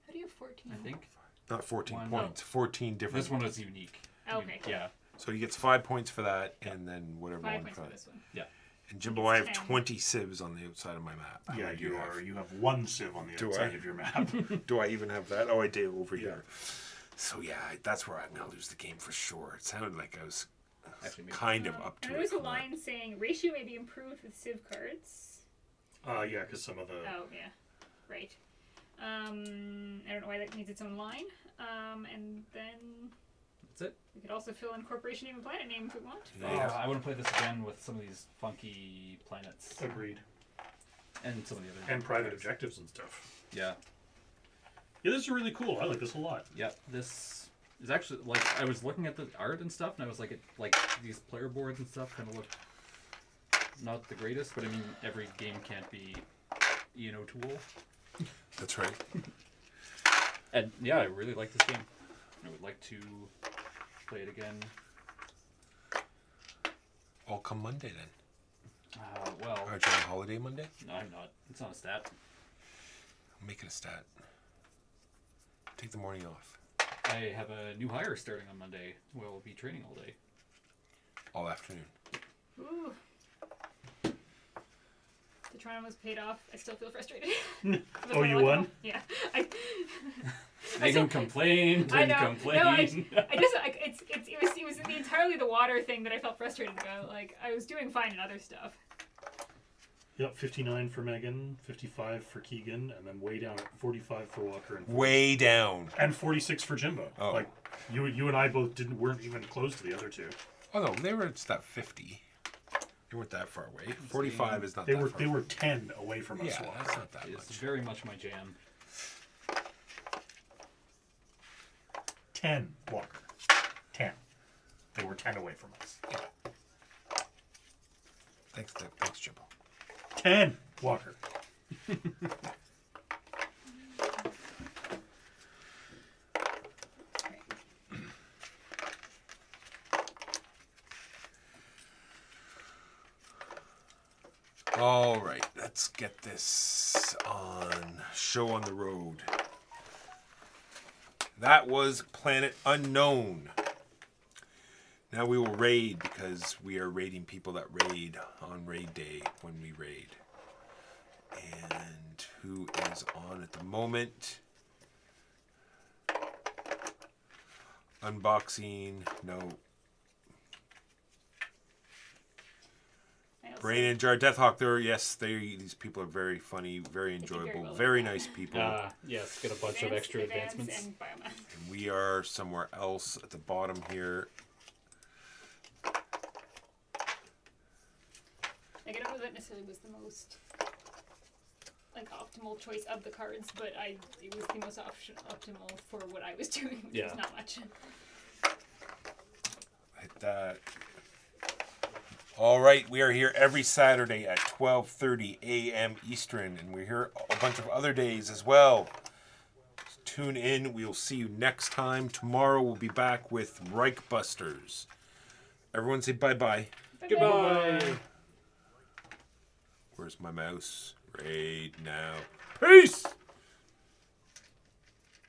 S5: How do you have 14?
S4: I think.
S2: Not 14
S4: One.
S2: points. 14 different.
S4: This one was unique.
S5: Okay.
S4: Yeah.
S2: So he gets 5 points for that, and then whatever
S5: 5
S2: one
S5: points
S2: for
S5: for
S2: that.
S5: this one.
S4: Yeah.
S2: And Jimbo, I have
S5: 10.
S2: 20 civs on the outside of my map. How
S3: Yeah,
S2: many do
S3: you
S2: have?
S3: are. You have 1 civ on the
S2: Do
S3: outside
S2: I?
S3: of your map.
S2: Do I even have that? Oh, I do over
S3: Yeah.
S2: here. So yeah, that's where I'm gonna lose the game for sure. It sounded like I was
S4: Actually, maybe.
S2: kind of up to
S5: And
S2: it.
S5: there was a
S2: on that.
S5: line saying ratio may be improved with Civ cards.
S3: Yeah, because some of the...
S5: Oh yeah, right. I don't know why that needs its own line. And then
S4: That's it.
S5: we could also fill in corporation name and planet name if we want.
S2: Yeah.
S4: I want to play this again with some of these funky planets
S3: Agreed.
S4: and some of the other
S3: And private
S4: cards.
S3: objectives and stuff.
S4: Yeah.
S3: Yeah, this is really cool. I like this a lot.
S4: Yep. This is actually like I was looking at the art and stuff, and I was like, like these player boards and stuff kind of look not the greatest, but I mean, every game can't be tool.
S2: That's right.
S4: And yeah, I really like this game. I would like to play it again.
S2: I'll come Monday then.
S4: Well,
S2: Aren't you on holiday Monday?
S4: no, I'm not. It's not a stat.
S2: I'll make it a stat. Take the morning off.
S4: I have a new hire starting on Monday. We'll be training all day.
S2: All afternoon.
S5: Ooh. The Toronto was paid off. I still feel frustrated.
S3: Oh, you won?
S5: Yeah.
S4: They can complain.
S5: I
S4: Can
S5: know.
S4: complain.
S5: No, I just it was entirely the water thing that I felt frustrated about. Like I was doing fine in other stuff.
S3: Yep, 59 for Megan, 55 for Keegan, and then way down at 45 for Walker and
S2: Way down.
S3: and 46 for Jimbo.
S2: Oh.
S3: Like you and I both weren't even close to the other two.
S2: Oh no, they were at that 50. They weren't that far away. 45 is not
S3: They
S2: that
S3: were
S2: far.
S3: they were 10 away from us.
S2: Yeah,
S3: Walker.
S2: that's not that
S4: It's
S2: much.
S4: very much my jam.
S3: 10 Walker. 10. They were 10 away from us.
S2: Thanks, Jimbo.
S3: 10 Walker.
S2: All right, let's get this on show on the road. That was Planet Unknown. Now we will raid because we are raiding people that raid on raid day when we raid. And who is on at the moment? Unboxing, no.
S5: I
S2: Brain and Jar Deathhawk. These people are very funny, very
S5: did very
S2: enjoyable,
S5: well
S2: very
S5: in that.
S2: nice people.
S4: Yes, get a bunch of extra
S5: Advance
S4: advancements.
S5: and biomass.
S2: And we are somewhere else at the bottom here.
S5: Like, I don't know that necessarily was the most like optimal choice of the cards, but it was the most optimal for what I was doing, which was
S4: Yeah.
S5: not much.
S2: Hit that. All right, we are here every Saturday at 12:30 a.m. Eastern, and we're here a bunch of other days as well. Tune in. We'll see you next time. Tomorrow we'll be back with Reich Busters. Everyone say bye-bye.
S4: Goodbye.
S2: Where's my mouse? Right now. Peace!